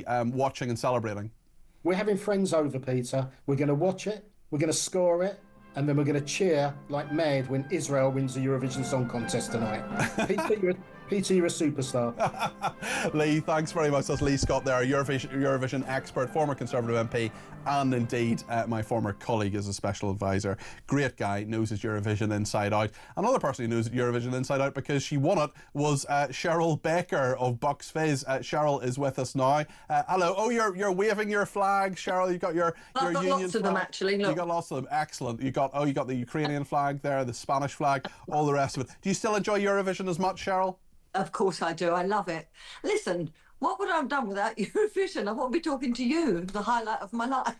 watching and celebrating? We're having friends over, Peter. We're going to watch it. We're going to score it. And then we're going to cheer like mad when Israel wins the Eurovision Song Contest tonight. Peter, you're a superstar. Lee, thanks very much. That's Lee Scott there, Eurovision expert, former Conservative MP, and indeed my former colleague as a special advisor. Great guy, knows his Eurovision inside out. Another person who knows Eurovision inside out because she won it was Cheryl Baker of Bucks Fizz. Cheryl is with us now. Hello. Oh, you're waving your flag, Cheryl. You got your union lots of flag. them actually. Look. You got lots of them. Excellent. You got the Ukrainian flag there, the Spanish flag, all the rest of it. Do you still enjoy Eurovision as much, Cheryl? Of course I do. I love it. Listen, what would I have done without Eurovision? I won't be talking to you, the highlight of my life.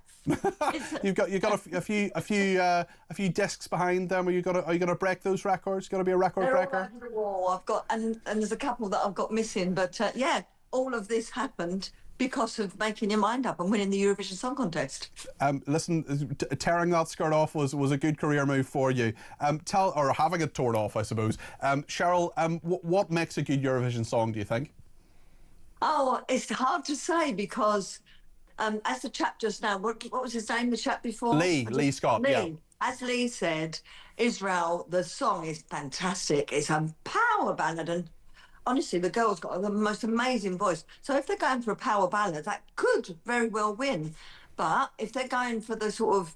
You've got a few discs behind them. Are you gonna break those records? Going to be a record They're breaker? all over the wall. I've got, and there's a couple that I've got missing. But yeah, all of this happened because of making your mind up and winning the Eurovision Song Contest. Listen, tearing that skirt off was a good career move for you. Or having it torn off, I suppose. Cheryl, what makes a good Eurovision song, do you think? Oh, it's hard to say because, as the chap just now, what was his name, the chap before? Lee Scott, yeah. As Lee said, Israel, the song is fantastic. It's a power ballad, and honestly, the girl's got the most amazing voice. So if they're going for a power ballad, that could very well win. But if they're going for the sort of,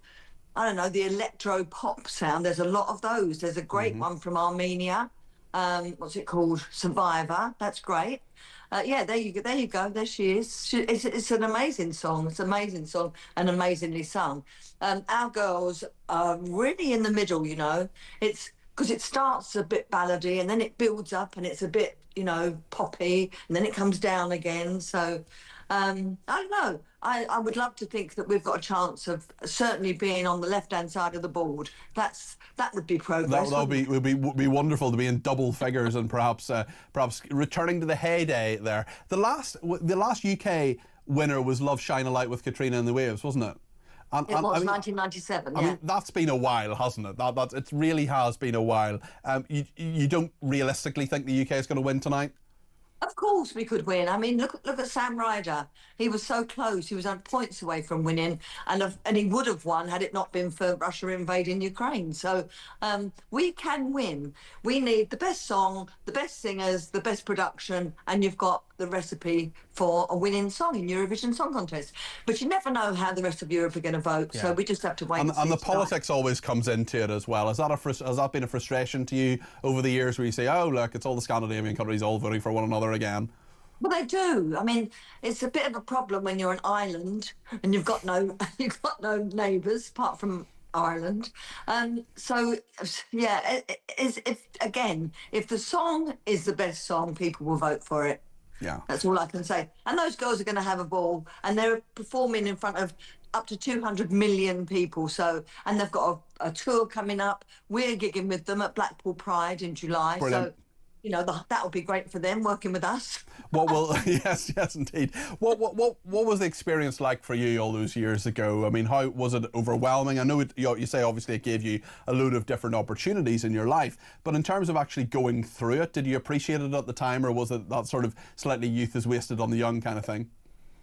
I don't know, the electro pop sound, there's a lot of those. There's a great one from Armenia. What's it called? Survivor. That's great. Yeah, there you go. There she is. It's an amazing song. It's an amazing song and amazingly sung. Our girls are really in the middle, you know. It's because it starts a bit ballady and then it builds up and it's a bit, you know, poppy and then it comes down again. So I don't know. I would love to think that we've got a chance of certainly being on the left-hand side of the board. That would be progress. That would be wonderful to be in double figures and perhaps returning to the heyday there. The last UK winner was Love Shine a Light with Katrina and the Waves, wasn't it? It was 1997. I mean, that's been a while, hasn't it? It really has been a while. You don't realistically think the UK is going to win tonight? Of course we could win. I mean, look at Sam Ryder. He was so close. He was on points away from winning, and he would have won had it not been for Russia invading Ukraine. So we can win. We need the best song, the best singers, the best production, and you've got the recipe for a winning song in Eurovision Song Contest. But you never know how the rest of Europe are going to vote, so we just have to wait. And the politics always comes into it as well. Has that been a frustration to you over the years, where you say, "Oh, look, it's all the Scandinavian countries all voting for one another again"? Well, they do. I mean, it's a bit of a problem when you're an island and you've got no neighbours apart from Ireland. So yeah, if the song is the best song, people will vote for it. Yeah, that's all I can say. And those girls are going to have a ball, and they're performing in front of up to 200 million people. So, and they've got a tour coming up. We're gigging with them at Blackpool Pride in July. Brilliant. So, you know, that would be great for them working with us. Yes, indeed. What was the experience like for you all those years ago? I mean, how was it overwhelming? I know you say obviously it gave you a load of different opportunities in your life, but in terms of actually going through it, did you appreciate it at the time, or was it that sort of slightly youth is wasted on the young kind of thing?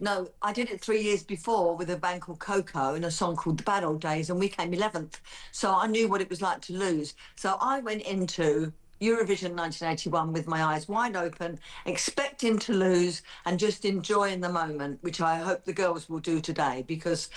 No, I did it 3 years before with a band called Coco and a song called The Bad Old Days, and we came 11th. So I knew what it was like to lose. So I went into Eurovision 1981 with my eyes wide open, expecting to lose and just enjoying the moment, which I hope the girls will do today, because,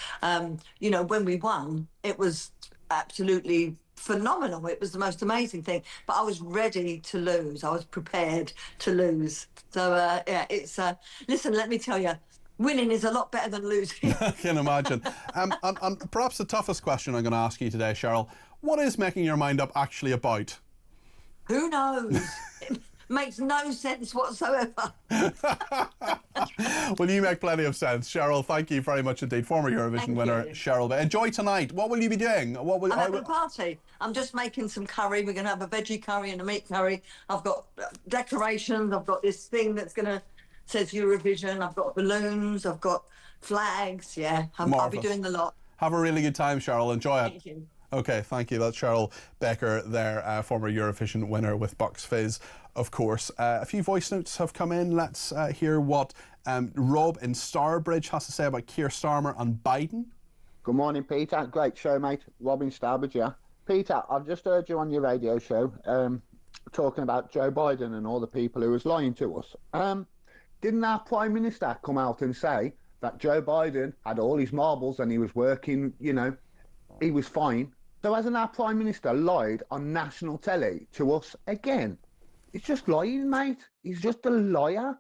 you know, when we won, it was absolutely phenomenal. It was the most amazing thing, but I was ready to lose. I was prepared to lose. So, yeah, it's, listen, let me tell you, winning is a lot better than losing. I can imagine. And perhaps the toughest question I'm going to ask you today, Cheryl, what is making your mind up actually about? Who knows? It makes no sense whatsoever. Well, you make plenty of sense. Cheryl, thank you very much indeed. Former Eurovision winner, Cheryl. Enjoy tonight. What will you be doing? I'm having a party. I'm just making some curry. We're going to have a veggie curry and a meat curry. I've got decorations. I've got this thing that's going to says Eurovision. I've got balloons. I've got flags. Yeah, I'll be doing the lot. Have a really good time, Cheryl. Enjoy it. Thank you. Okay, thank you. That's Cheryl Becker there, former Eurovision winner with Bucks Fizz, of course. A few voice notes have come in. Let's hear what Rob in Starbridge has to say about Keir Starmer and Biden. Good morning, Peter. Great show, mate. Rob in Starbridge, yeah. Peter, I've just heard you on your radio show talking about Joe Biden and all the people who was lying to us. Didn't our Prime Minister come out and say that Joe Biden had all his marbles and he was working, you know, he was fine? So hasn't our Prime Minister lied on national telly to us again? He's just lying, mate. He's just a liar.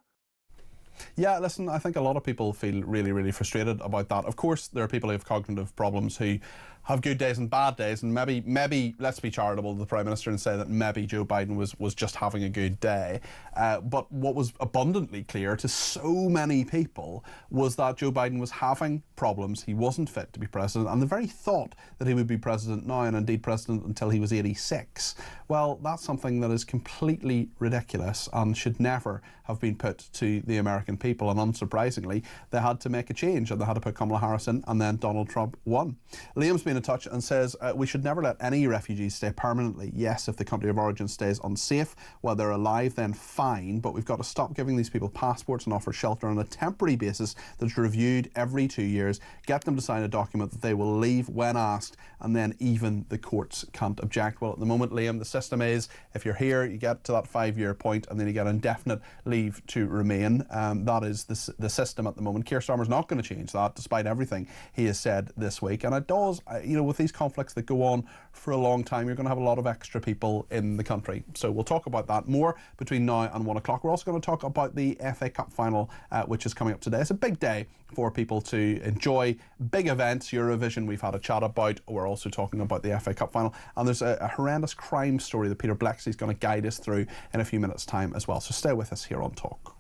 Yeah, listen, I think a lot of people feel really, really frustrated about that. Of course, there are people who have cognitive problems who have good days and bad days, and maybe let's be charitable to the Prime Minister and say that maybe Joe Biden was just having a good day. But what was abundantly clear to so many people was that Joe Biden was having problems. He wasn't fit to be president, and the very thought that he would be president now, and indeed president until he was 86, well, that's something that is completely ridiculous and should never have been put to the American people. And unsurprisingly, they had to make a change, and they had to put Kamala Harris in, and then Donald Trump won. Liam's been in touch and says we should never let any refugees stay permanently. Yes, if the country of origin stays unsafe while they're alive, then fine, but we've got to stop giving these people passports and offer shelter on a temporary basis that's reviewed every 2 years. Get them to sign a document that they will leave when asked, and then even the courts can't object. Well, at the moment, Liam, the system is if you're here, you get to that 5-year point, and then you get indefinite leave to remain. That is the system at the moment. Keir Starmer's not going to change that, despite everything he has said this week, and it does. With these conflicts that go on for a long time, you're going to have a lot of extra people in the country. So we'll talk about that more between now and 1 o'clock. We're also going to talk about the FA Cup final, which is coming up today. It's a big day for people to enjoy big events. Eurovision, we've had a chat about. We're also talking about the FA Cup final. And there's a horrendous crime story that Peter Blexley is going to guide us through in a few minutes' time as well. So stay with us here on Talk.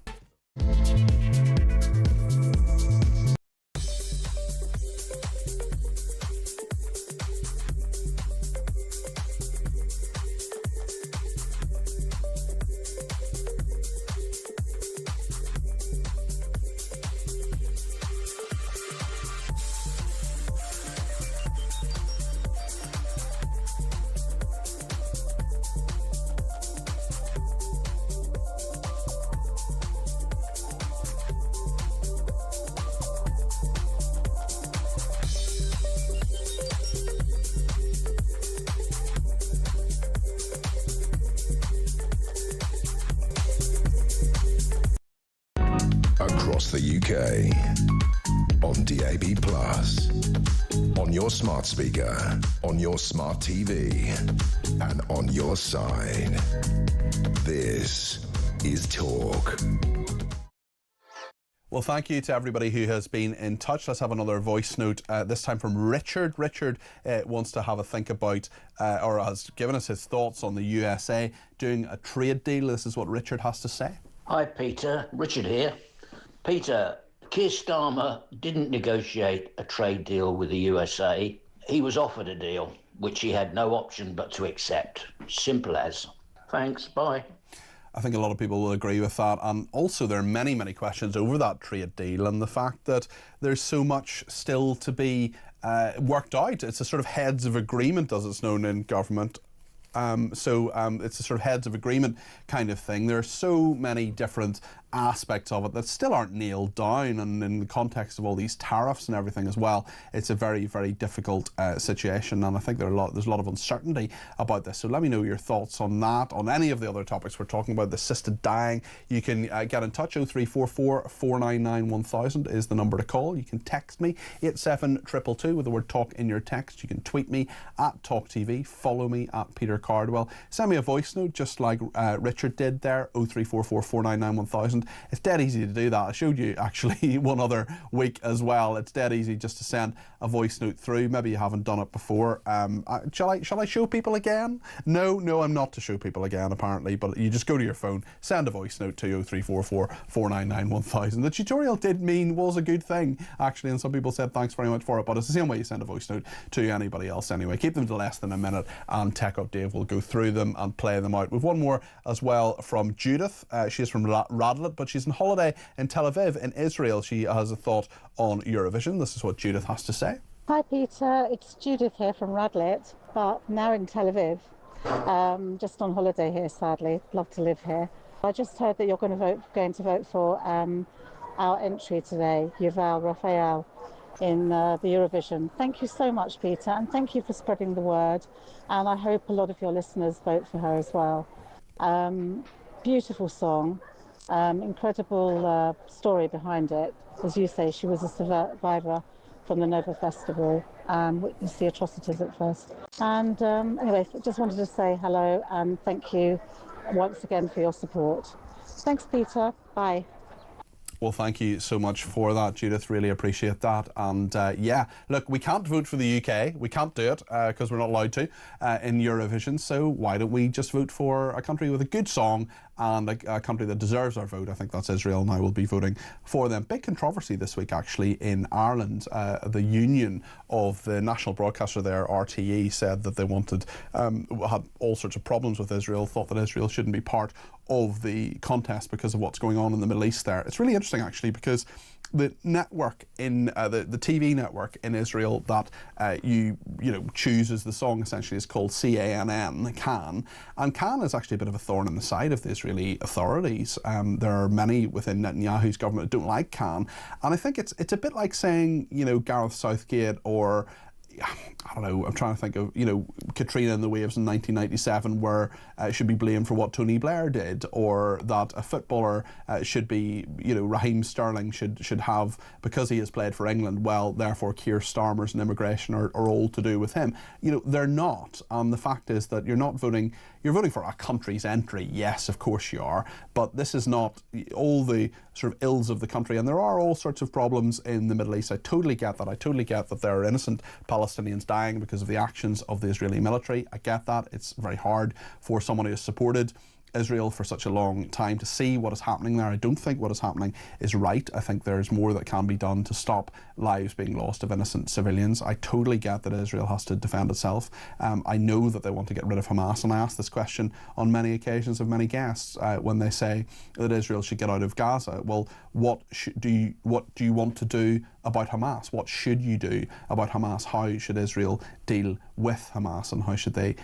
Across the UK, on DAB+, on your smart speaker, on your smart TV, and on your side. This is Talk. Well, thank you to everybody who has been in touch. Let's have another voice note, this time from Richard. Richard wants to have a think about, or has given us his thoughts on the USA doing a trade deal. This is what Richard has to say. Hi, Peter. Richard here. Peter, Keir Starmer didn't negotiate a trade deal with the USA. He was offered a deal, which he had no option but to accept. Simple as. Thanks. Bye. I think a lot of people will agree with that, and also there are many, many questions over that trade deal and the fact that there's so much still to be worked out. It's a sort of heads of agreement, as it's known in government. It's a sort of heads of agreement kind of thing. There are so many different aspects of it that still aren't nailed down, and in the context of all these tariffs and everything as well, it's a very, very difficult situation, and I think there's a lot of uncertainty about this. So let me know your thoughts on that, on any of the other topics we're talking about. The assisted dying, you can get in touch. 0344 499 1000 is the number to call. You can text me 87222 with the word talk in your text. You can tweet me at talkTV, follow me at Peter Cardwell, send me a voice note just like Richard did there, 0344 499 1000. It's dead easy to do that. I showed you actually one other week as well. It's dead easy just to send a voice note through. Maybe you haven't done it before. Shall I show people again? No, I'm not to show people again apparently, but you just go to your phone, send a voice note to 0344 499 1000. The tutorial did mean was a good thing actually, and some people said thanks very much for it, but it's the same way you send a voice note to anybody else anyway. Keep them to less than a minute, and Tech Up Dave will go through them and play them out. We've one more as well from Judith. She is from Radlett, but she's on holiday in Tel Aviv in Israel. She has a thought on Eurovision. This is what Judith has to say. Hi Peter, it's Judith here from Radlett, but now in Tel Aviv. Just on holiday here, sadly. Love to live here. I just heard that you're going to vote for our entry today, Yuval Raphael, in the Eurovision. Thank you so much, Peter, and thank you for spreading the word. And I hope a lot of your listeners vote for her as well. Beautiful song. Incredible story behind it. As you say, she was a survivor from the Nova Festival, witnessed the atrocities at first. And anyway, just wanted to say hello and thank you once again for your support. Thanks, Peter. Bye. Well, thank you so much for that, Judith. Really appreciate that. And yeah, look, we can't vote for the UK. We can't do it because we're not allowed to in Eurovision. So why don't we just vote for a country with a good song and a country that deserves our vote? I think that's Israel, and I will be voting for them. Big controversy this week, actually, in Ireland. The union of the national broadcaster there, RTE, said that they had all sorts of problems with Israel, thought that Israel shouldn't be part of the contest because of what's going on in the Middle East there. It's really interesting, actually, because the network in the TV network in Israel that you chooses the song essentially is called CANN, Can, and Can is actually a bit of a thorn in the side of the Israeli authorities. There are many within Netanyahu's government that don't like Can, and I think it's a bit like saying Gareth Southgate or I don't know, I'm trying to think of, Katrina and the Waves in 1997 where should be blamed for what Tony Blair did, or that a footballer should be, Raheem Sterling should have, because he has played for England, well, therefore Keir Starmer's and immigration are all to do with him. They're not. And the fact is that you're voting for a country's entry. Yes, of course you are. But this is not all the sort of ills of the country. And there are all sorts of problems in the Middle East. I totally get that. I totally get that there are innocent Palestinians dying because of the actions of the Israeli military. I get that. It's very hard for someone who has supported Israel for such a long time to see what is happening there. I don't think what is happening is right. I think there's more that can be done to stop lives being lost of innocent civilians. I totally get that Israel has to defend itself. I know that they want to get rid of Hamas, and I ask this question on many occasions of many guests when they say that Israel should get out of Gaza. Well, what do you want to do about Hamas? What should you do about Hamas? How should Israel deal with Hamas, and how should they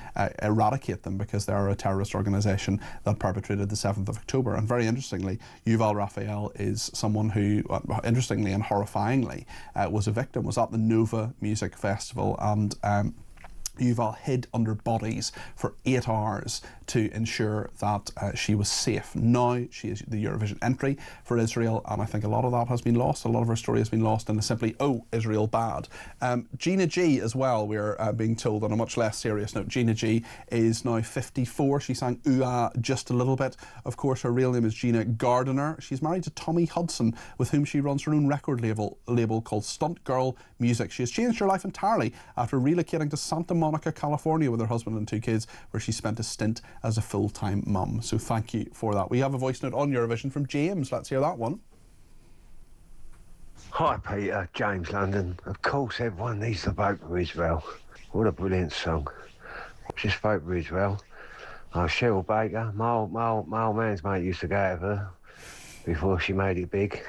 eradicate them, because they are a terrorist organisation that perpetrated the 7th of October. And very interestingly, Yuval Raphael is someone who, interestingly and horrifyingly, was at the Nova Music Festival, and Yuval hid under bodies for 8 hours to ensure that she was safe. Now she is the Eurovision entry for Israel, and I think a lot of that has been lost. A lot of her story has been lost in simply, oh, Israel bad. Gina G as well, we're being told on a much less serious note. Gina G is now 54. She sang Ooh Ah just a little bit. Of course, her real name is Gina Gardiner. She's married to Tommy Hudson, with whom she runs her own record label called Stunt Girl Music. She has changed her life entirely after relocating to Santa Monica, California with her husband and 2 kids, where she spent a stint as a full-time mum. So thank you for that. We have a voice note on Eurovision from James. Let's hear that one. Hi Peter, James London. Of course everyone needs to vote for Israel. What a brilliant song. Just vote for Israel. Cheryl Baker, my old man's mate used to go out with her before she made it big.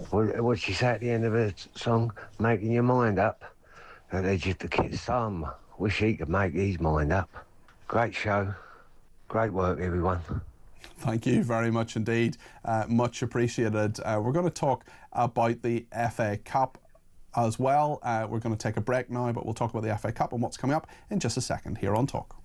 What did she say at the end of the song? Making your mind up. And they just the kid's son. Wish he could make his mind up. Great show. Great work, everyone. Thank you very much indeed. Much appreciated. We're going to talk about the FA Cup as well. We're going to take a break now, but we'll talk about the FA Cup and what's coming up in just a second here on Talk.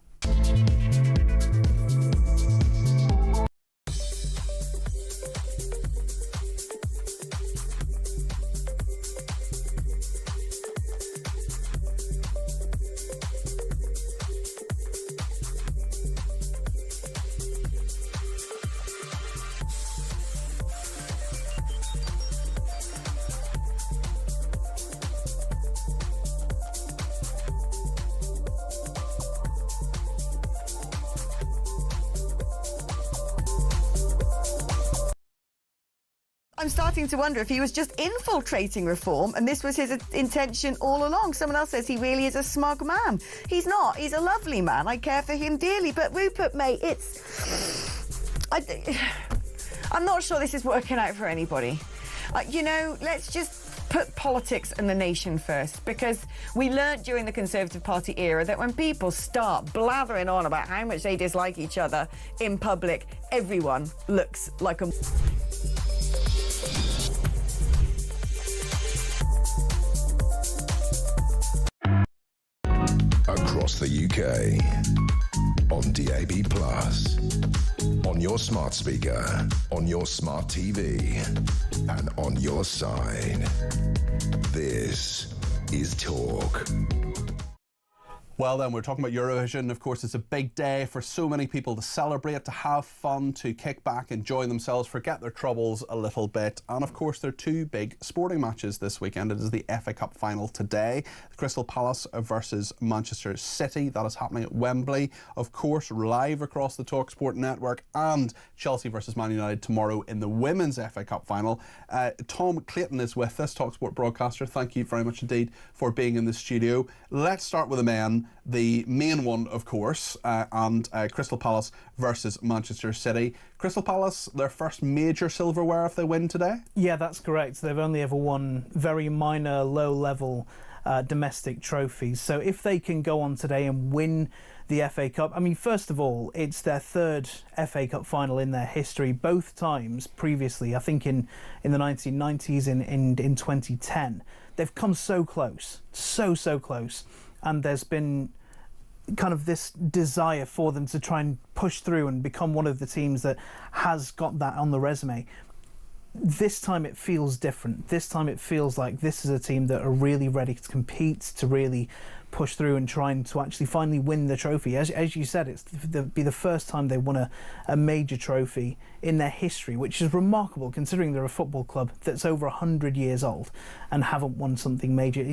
I'm starting to wonder if he was just infiltrating reform and this was his intention all along. Someone else says he really is a smug man. He's not. He's a lovely man. I care for him dearly. But Rupert, mate, I'm not sure this is working out for anybody. Let's just put politics and the nation first, because we learnt during the Conservative Party era that when people start blathering on about how much they dislike each other in public, everyone looks like a... Across the UK, on DAB+, on your smart speaker, on your smart TV, and on your side. This is Talk. Well then, we're talking about Eurovision. Of course, it's a big day for so many people to celebrate, to have fun, to kick back, enjoy themselves, forget their troubles a little bit. And of course, there are two big sporting matches this weekend. It is the FA Cup final today. Crystal Palace versus Manchester City. That is happening at Wembley. Of course, live across the talkSPORT network, and Chelsea versus Man United tomorrow in the Women's FA Cup final. Tom Clayton is with us, talkSPORT broadcaster. Thank you very much indeed for being in the studio. Let's start with the men. The main one, of course, and Crystal Palace versus Manchester City. Crystal Palace, their first major silverware if they win today? Yeah, that's correct. They've only ever won very minor, low-level domestic trophies. So if they can go on today and win the FA Cup, I mean, first of all, it's their third FA Cup final in their history. Both times previously, I think in the 1990s and in 2010, they've come so close, so close. And there's been kind of this desire for them to try and push through and become one of the teams that has got that on the resume. This time it feels different. This time it feels like this is a team that are really ready to compete, to really push through and trying to actually finally win the trophy. As you said, it'll be the first time they won a major trophy in their history, which is remarkable considering they're a football club that's over 100 years old and haven't won something major.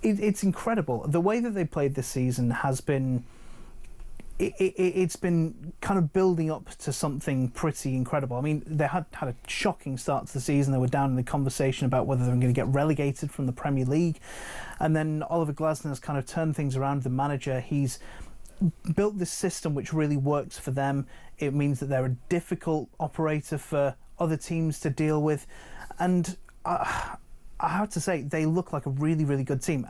It's incredible. The way that they played this season has been... It's been kind of building up to something pretty incredible. I mean, they had a shocking start to the season. They were down in the conversation about whether they were going to get relegated from the Premier League. And then Oliver Glasner has kind of turned things around. The manager, he's built this system which really works for them. It means that they're a difficult operator for other teams to deal with. And I have to say, they look like a really, really good team.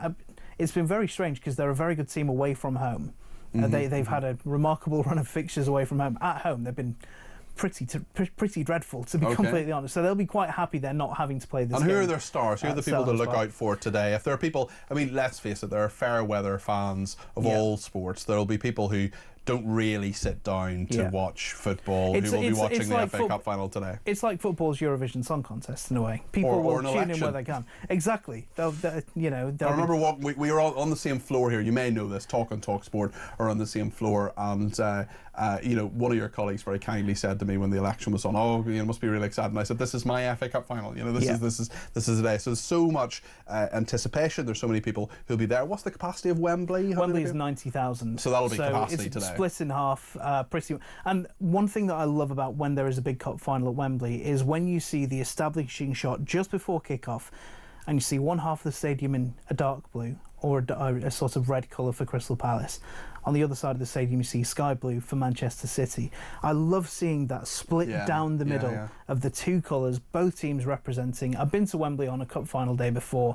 It's been very strange because they're a very good team away from home. They've had a remarkable run of fixtures away from home. At home, they've been pretty dreadful, to be completely honest. So they'll be quite happy they're not having to play this game. And who are their stars? Who are the people to look out for today? If there are people, I mean, let's face it, there are fair weather fans of all sports. There will be people who don't really sit down to watch football, who will be watching the FA Cup final today. It's like football's Eurovision Song Contest in a way. People will tune in where they can. Exactly. I remember we were all on the same floor here. You may know this. Talk and talkSPORT are on the same floor, and one of your colleagues very kindly said to me when the election was on, "Oh, it must be really exciting." And I said, "This is my FA Cup final. This is the day." So there's so much anticipation. There's so many people who'll be there. What's the capacity of Wembley? Wembley is 90,000. So that'll be capacity today. Split in half, pretty. And one thing that I love about when there is a big cup final at Wembley is when you see the establishing shot just before kick-off, and you see one half of the stadium in a dark blue or a sort of red colour for Crystal Palace. On the other side of the stadium, you see sky blue for Manchester City. I love seeing that split down the middle of the two colours, both teams representing. I've been to Wembley on a cup final day before.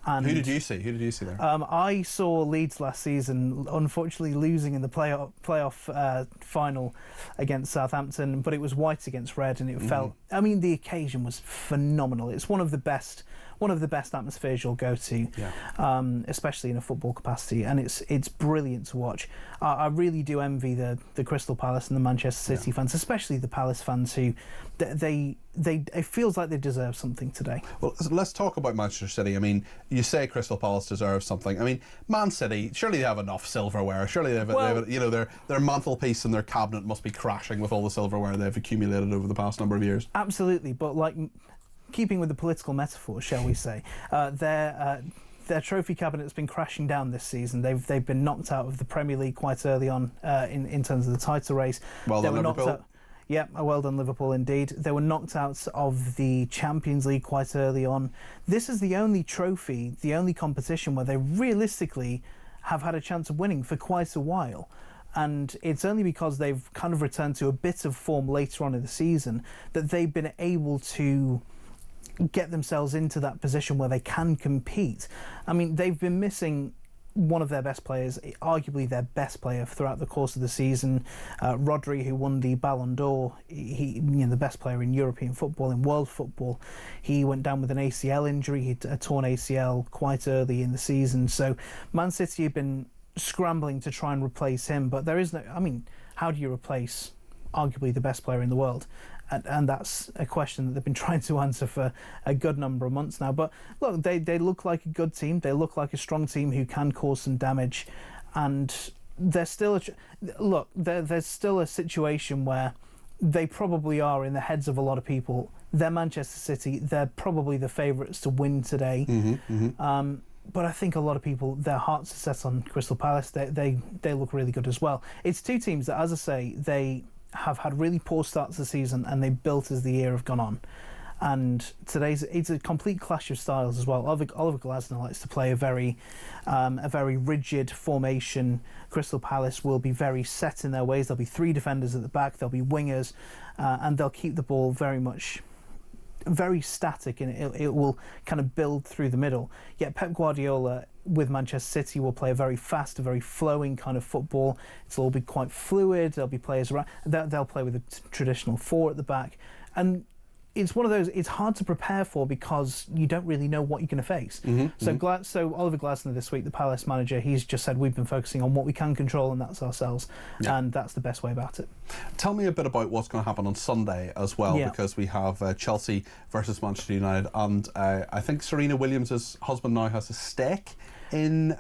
And who did you see? Who did you see there? I saw Leeds last season, unfortunately losing in the playoff final against Southampton, but it was white against red, and it felt. I mean, the occasion was phenomenal. It's one of the best atmospheres you'll go to, especially in a football capacity, and it's brilliant to watch. I really do envy the Crystal Palace and the Manchester City fans, especially the Palace fans, who it feels like they deserve something today. Well, let's talk about Manchester City. I mean, you say Crystal Palace deserves something. I mean, Man City, surely they have enough silverware. Surely they have their mantelpiece and their cabinet must be crashing with all the silverware they've accumulated over the past number of years. Absolutely, but like, keeping with the political metaphor, shall we say, their trophy cabinet's been crashing down this season. They've been knocked out of the Premier League quite early on in terms of the title race. Well done, Liverpool. Yeah, well done, Liverpool, indeed. They were knocked out of the Champions League quite early on. This is the only trophy, the only competition where they realistically have had a chance of winning for quite a while. And it's only because they've kind of returned to a bit of form later on in the season that they've been able to get themselves into that position where they can compete. I mean, they've been missing one of their best players, arguably their best player throughout the course of the season, Rodri, who won the Ballon d'Or, the best player in European football, in world football. He went down with an ACL injury, he had a torn ACL quite early in the season. So Man City have been scrambling to try and replace him, but there is no, I mean, how do you replace arguably the best player in the world? And that's a question that they've been trying to answer for a good number of months now. But look, they look like a good team. They look like a strong team who can cause some damage. and there's still there's still a situation where they probably are in the heads of a lot of people. They're Manchester City. They're probably the favourites to win today. But I think a lot of people, their hearts are set on Crystal Palace. They look really good as well. It's two teams that, as I say, they have had really poor starts to the season, and they built as the year have gone on. And it's a complete clash of styles as well. Oliver Glasner likes to play a very rigid formation. Crystal Palace will be very set in their ways. There'll be three defenders at the back. There'll be wingers, and they'll keep the ball very static, and it will kind of build through the middle. Yet Pep Guardiola with Manchester City will play a very fast, a very flowing kind of football. It'll all be quite fluid. There'll be players around. They'll play with a traditional four at the back, and it's one of those. It's hard to prepare for because you don't really know what you're going to face. So Oliver Glasner this week, the Palace manager, he's just said we've been focusing on what we can control, and that's ourselves, and that's the best way about it. Tell me a bit about what's going to happen on Sunday as well, because we have Chelsea versus Manchester United, and I think Serena Williams' husband now has a stake in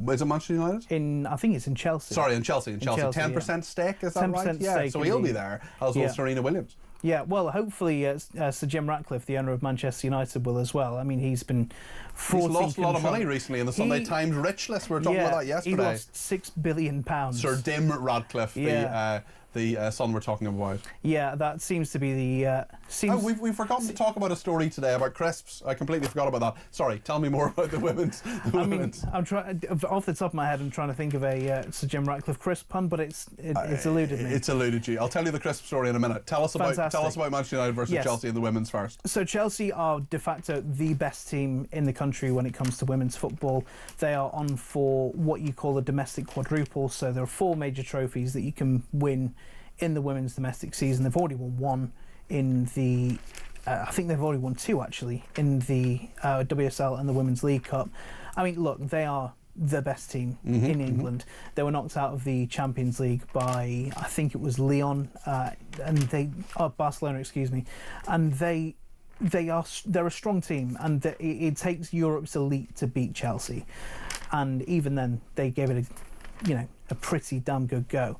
is it Manchester United? I think it's in Chelsea. Sorry, in Chelsea. 10% stake, is that right? Yeah, so he'll be there, as will Serena Williams. Yeah, well, hopefully Sir Jim Ratcliffe, the owner of Manchester United, will as well. I mean, he's lost a lot of money recently in the Sunday Times rich list. We were talking about that yesterday. He lost £6 billion. Sir Jim Ratcliffe, the son we're talking about. Yeah, that seems to be the... we've forgotten to talk about a story today about crisps. I completely forgot about that. Sorry, tell me more about the women's. I'm trying off the top of my head. I'm trying to think of a Sir Jim Ratcliffe crisp pun, but it's eluded me. It's eluded you. I'll tell you the crisp story in a minute. Tell us about Manchester United versus Chelsea and the women's first. So Chelsea are de facto the best team in the country when it comes to women's football. They are on for what you call a domestic quadruple. So there are 4 major trophies that you can win in the women's domestic season. They've already won 1 in the... I think they've already won 2, actually, in the WSL and the Women's League Cup. I mean, look, they are the best team in England. They were knocked out of the Champions League by, I think it was Lyon, Barcelona, excuse me. And they're a strong team, and it takes Europe's elite to beat Chelsea. And even then, they gave it a pretty damn good go.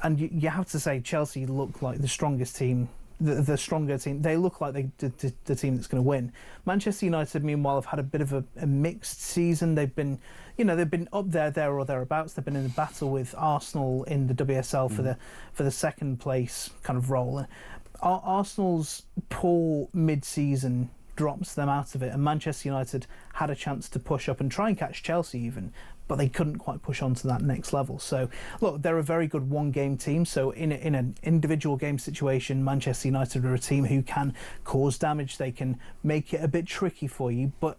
And you have to say Chelsea look like the strongest team, the stronger team. They look like the team that's going to win. Manchester United, meanwhile, have had a bit of a mixed season. They've been up there or thereabouts. They've been in a battle with Arsenal in the WSL for the second place kind of role. Arsenal's poor mid-season drops them out of it, and Manchester United had a chance to push up and try and catch Chelsea even, but they couldn't quite push on to that next level. So, look, they're a very good one-game team. So in an individual game situation, Manchester United are a team who can cause damage. They can make it a bit tricky for you, but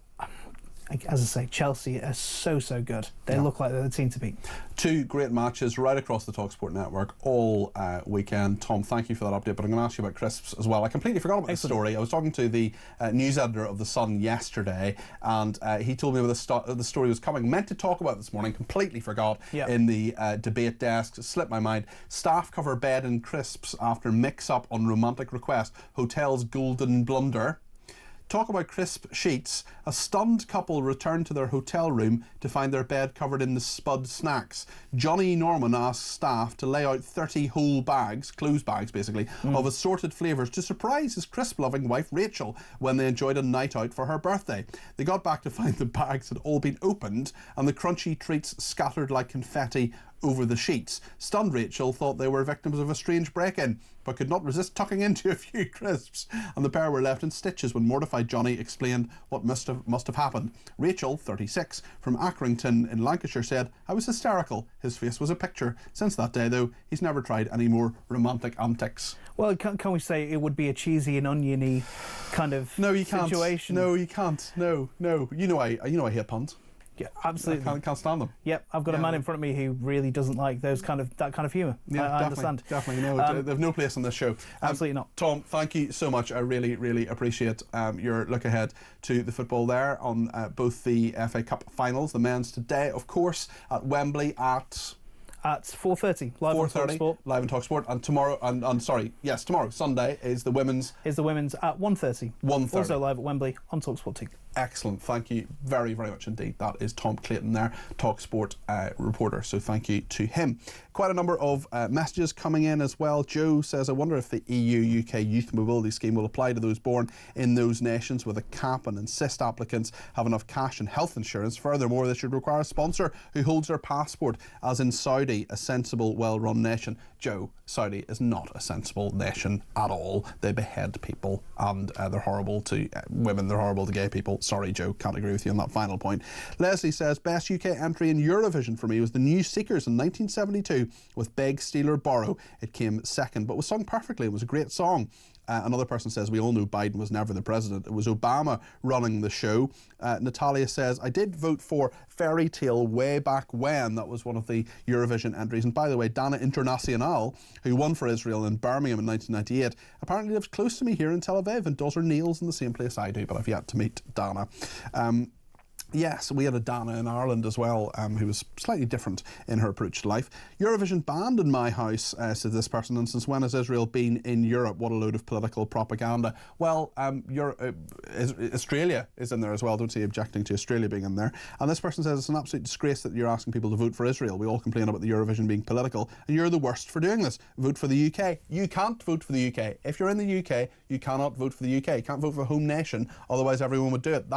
as I say, Chelsea are so good. They look like they're the team to beat. 2 great matches right across the talkSPORT network all weekend. Tom, thank you for that update, but I'm going to ask you about crisps as well. I completely forgot about this story. I was talking to the news editor of The Sun yesterday, and he told me the story was coming. Meant to talk about it this morning, completely forgot in the debate desk. Slipped my mind. Staff cover bed in crisps after mix-up on romantic request. Hotel's golden blunder. Talk about crisp sheets. A stunned couple returned to their hotel room to find their bed covered in the Spud snacks. Johnny Norman asked staff to lay out 30 whole bags, clothes bags basically, of assorted flavours to surprise his crisp-loving wife Rachel when they enjoyed a night out for her birthday. They got back to find the bags had all been opened and the crunchy treats scattered like confetti over the sheets. Stunned Rachel thought they were victims of a strange break-in, but could not resist tucking into a few crisps, and the pair were left in stitches when mortified Johnny explained what must have happened. Rachel, 36, from Accrington in Lancashire said, "I was hysterical. His face was a picture. Since that day, though, he's never tried any more romantic antics." Well, can we say it would be a cheesy and oniony kind of situation? No, you can't. No. You know I hate puns. Yeah, absolutely. I can't stand them. Yep, I've got a man in front of me who really doesn't like that kind of humour. Yeah, I understand. Definitely, no. They've no place on this show. Absolutely not. Tom, thank you so much. I really appreciate your look ahead to the football there on both the FA Cup finals, the men's today, of course, at Wembley at 4:30 live on talkSPORT. Live on talkSPORT, and tomorrow, tomorrow Sunday is the women's. At 1:30. 1:30. Also live at Wembley on talkSPORT 2. Excellent. Thank you very, very much indeed. That is Tom Clayton there, TalkSport reporter. So thank you to him. Quite a number of messages coming in as well. Joe says, I wonder if the EU-UK Youth Mobility Scheme will apply to those born in those nations with a cap and insist applicants have enough cash and health insurance. Furthermore, they should require a sponsor who holds their passport, as in Saudi, a sensible, well-run nation. Joe, Saudi is not a sensible nation at all. They behead people and they're horrible to women, they're horrible to gay people. Sorry, Joe, can't agree with you on that final point. Leslie says, best UK entry in Eurovision for me was the New Seekers in 1972 with Beg, Steal or Borrow. It came second, but was sung perfectly. It was a great song. Another person says, we all knew Biden was never the president. It was Obama running the show. Natalia says, I did vote for Fairy Tale way back when. That was one of the Eurovision entries. And by the way, Dana Internacional, who won for Israel in Birmingham in 1998, apparently lives close to me here in Tel Aviv and does her nails in the same place I do, but I've yet to meet Dana. Yes, we had a Dana in Ireland as well, who was slightly different in her approach to life. Eurovision banned in my house, says this person, and since when has Israel been in Europe? What a load of political propaganda. Well, Australia is in there as well. Don't see objecting to Australia being in there. And this person says it's an absolute disgrace that you're asking people to vote for Israel. We all complain about the Eurovision being political, and you're the worst for doing this. Vote for the UK. You can't vote for the UK. If you're in the UK, you cannot vote for the UK. You can't vote for a home nation, otherwise everyone would do it.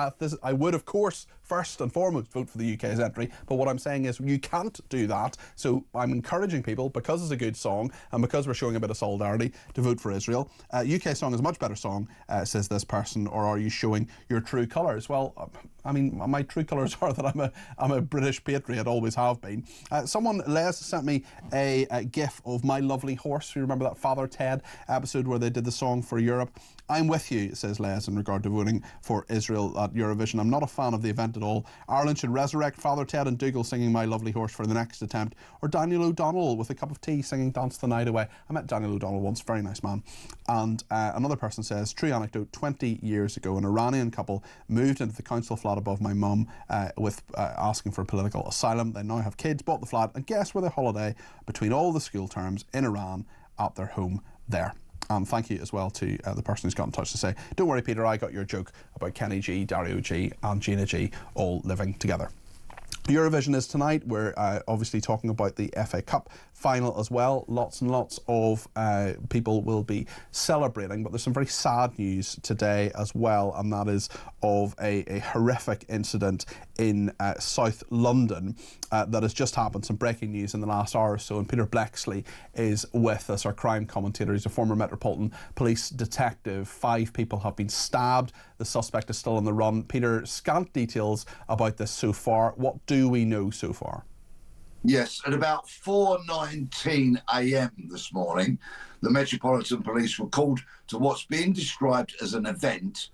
I would, of course, first and foremost vote for the UK's entry, but what I'm saying is you can't do that. So I'm encouraging people, because it's a good song and because we're showing a bit of solidarity, to vote for Israel. UK song is a much better song, says this person, or are you showing your true colours? Well, I mean, my true colours are that I'm a British patriot, always have been. Les sent me a gif of My Lovely Horse. You remember that Father Ted episode where they did the song for Europe? I'm with you, says Les, in regard to voting for Israel at Eurovision. I'm not a fan of the event at all. Ireland should resurrect Father Ted and Dougal singing My Lovely Horse for the next attempt, or Daniel O'Donnell with a cup of tea singing Dance the Night Away. I met Daniel O'Donnell once, very nice man. And another person says, true anecdote, 20 years ago, an Iranian couple moved into the council flat above my mum with asking for political asylum. They now have kids, bought the flat, and guess where they holiday between all the school terms in Iran at their home there. Thank you as well to the person who's got in touch to say, don't worry, Peter, I got your joke about Kenny G, Dario G and Gina G all living together. Eurovision is tonight. We're obviously talking about the FA Cup final as well. Lots and lots of people will be celebrating, but there's some very sad news today as well, and that is of a horrific incident in South London that has just happened. Some breaking news in the last hour or so, and Peter Blexley is with us, our crime commentator. He's a former Metropolitan Police detective. 5 people have been stabbed. The suspect is still on the run. Peter, scant details about this so far. What do we know so far? Yes, at about 4:19 a.m. this morning, the Metropolitan Police were called to what's being described as an event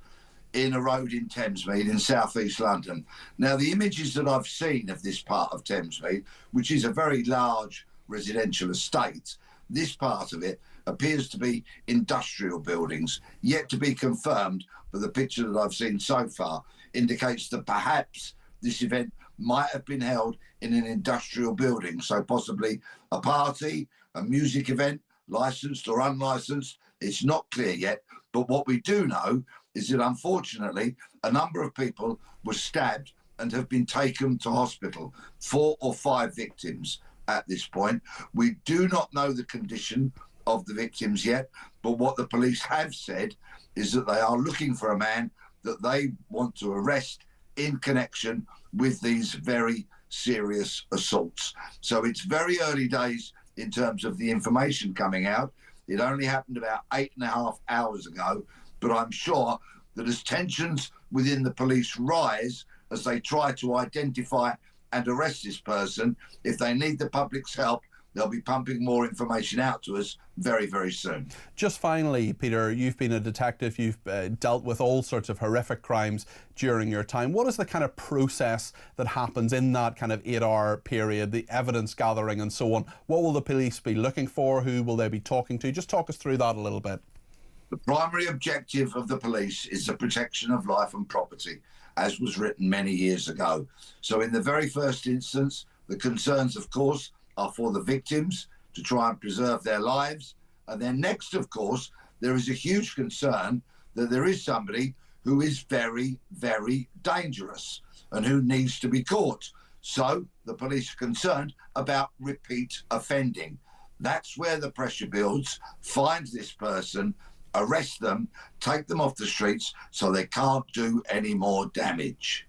in a road in Thamesmead in southeast London. Now, the images that I've seen of this part of Thamesmead, which is a very large residential estate, this part of it appears to be industrial buildings, yet to be confirmed, but the picture that I've seen so far indicates that perhaps this event might have been held in an industrial building, so possibly a party, a music event, licensed or unlicensed. It's not clear yet, but what we do know is that unfortunately a number of people were stabbed and have been taken to hospital. 4 or 5 victims at this point. We do not know the condition of the victims yet, but what the police have said is that they are looking for a man that they want to arrest in connection with these very serious assaults. So it's very early days in terms of the information coming out. It only happened about 8.5 hours ago, but I'm sure that as tensions within the police rise, as they try to identify and arrest this person, if they need the public's help, they'll be pumping more information out to us very, very soon. Just finally, Peter, you've been a detective, you've dealt with all sorts of horrific crimes during your time. What is the kind of process that happens in that kind of 8-hour period, the evidence gathering and so on? What will the police be looking for? Who will they be talking to? Just talk us through that a little bit. The primary objective of the police is the protection of life and property, as was written many years ago. So in the very first instance, the concerns, of course, are for the victims to try and preserve their lives. And then next, of course, there is a huge concern that there is somebody who is very, very dangerous and who needs to be caught. So the police are concerned about repeat offending. That's where the pressure builds. Find this person, arrest them, take them off the streets so they can't do any more damage.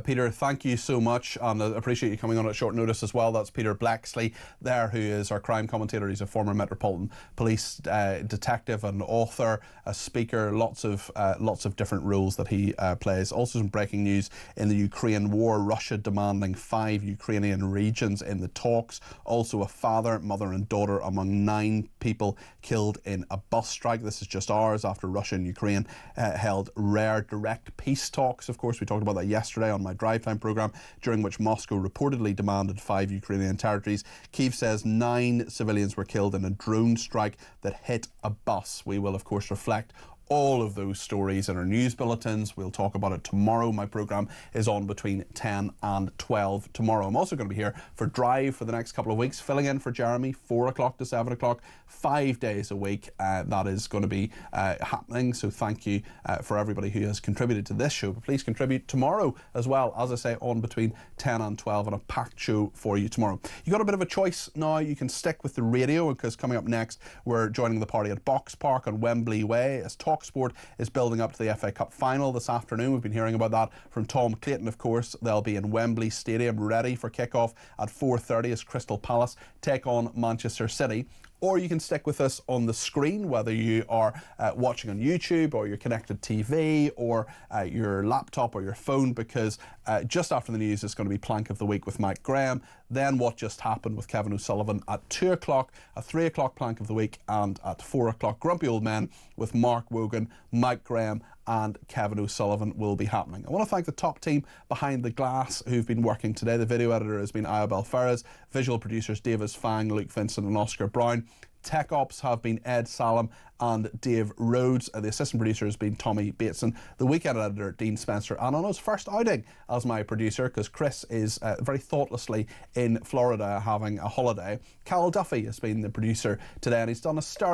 Peter, thank you so much, and I appreciate you coming on at short notice as well. That's Peter Blexley there, who is our crime commentator. He's a former Metropolitan Police detective and author, a speaker, lots of different roles that he plays. Also some breaking news in the Ukraine war, Russia demanding 5 Ukrainian regions in the talks. Also a father, mother and daughter among 9 people killed in a bus strike. This is just hours after Russia and Ukraine held rare direct peace talks. Of course, we talked about that yesterday on my drive time programme, during which Moscow reportedly demanded 5 Ukrainian territories. Kyiv says 9 civilians were killed in a drone strike that hit a bus. We will, of course, reflect all of those stories in our news bulletins. We'll talk about it tomorrow. My programme is on between 10 and 12 tomorrow. I'm also going to be here for Drive for the next couple of weeks, filling in for Jeremy, 4 o'clock to 7 o'clock, 5 days a week. That is going to be happening. So thank you for everybody who has contributed to this show. But please contribute tomorrow as well, as I say, on between 10 and 12, and a packed show for you tomorrow. You've got a bit of a choice now. You can stick with the radio, because coming up next, we're joining the party at Box Park on Wembley Way as talkSPORT is building up to the FA Cup final this afternoon. We've been hearing about that from Tom Clayton, of course. They'll be in Wembley Stadium ready for kick-off at 4:30 as Crystal Palace take on Manchester City. Or you can stick with us on the screen, whether you are watching on YouTube or your connected TV or your laptop or your phone, because just after the news is going to be Plank of the Week with Mike Graham. Then What Just Happened with Kevin O'Sullivan at 2 o'clock, at 3 o'clock Plank of the Week, and at 4 o'clock Grumpy Old Men with Mark Wogan, Mike Graham and Kevin O'Sullivan will be happening. I want to thank the top team behind the glass who've been working today. The video editor has been Ayabel Ferres, visual producers Davis Fang, Luke Vincent and Oscar Brown. Tech ops have been Ed Salem and Dave Rhodes. The assistant producer has been Tommy Bateson. The weekend editor, Dean Spencer. And on his first outing as my producer, because Chris is very thoughtlessly in Florida having a holiday, Cal Duffy has been the producer today, and he's done a sterling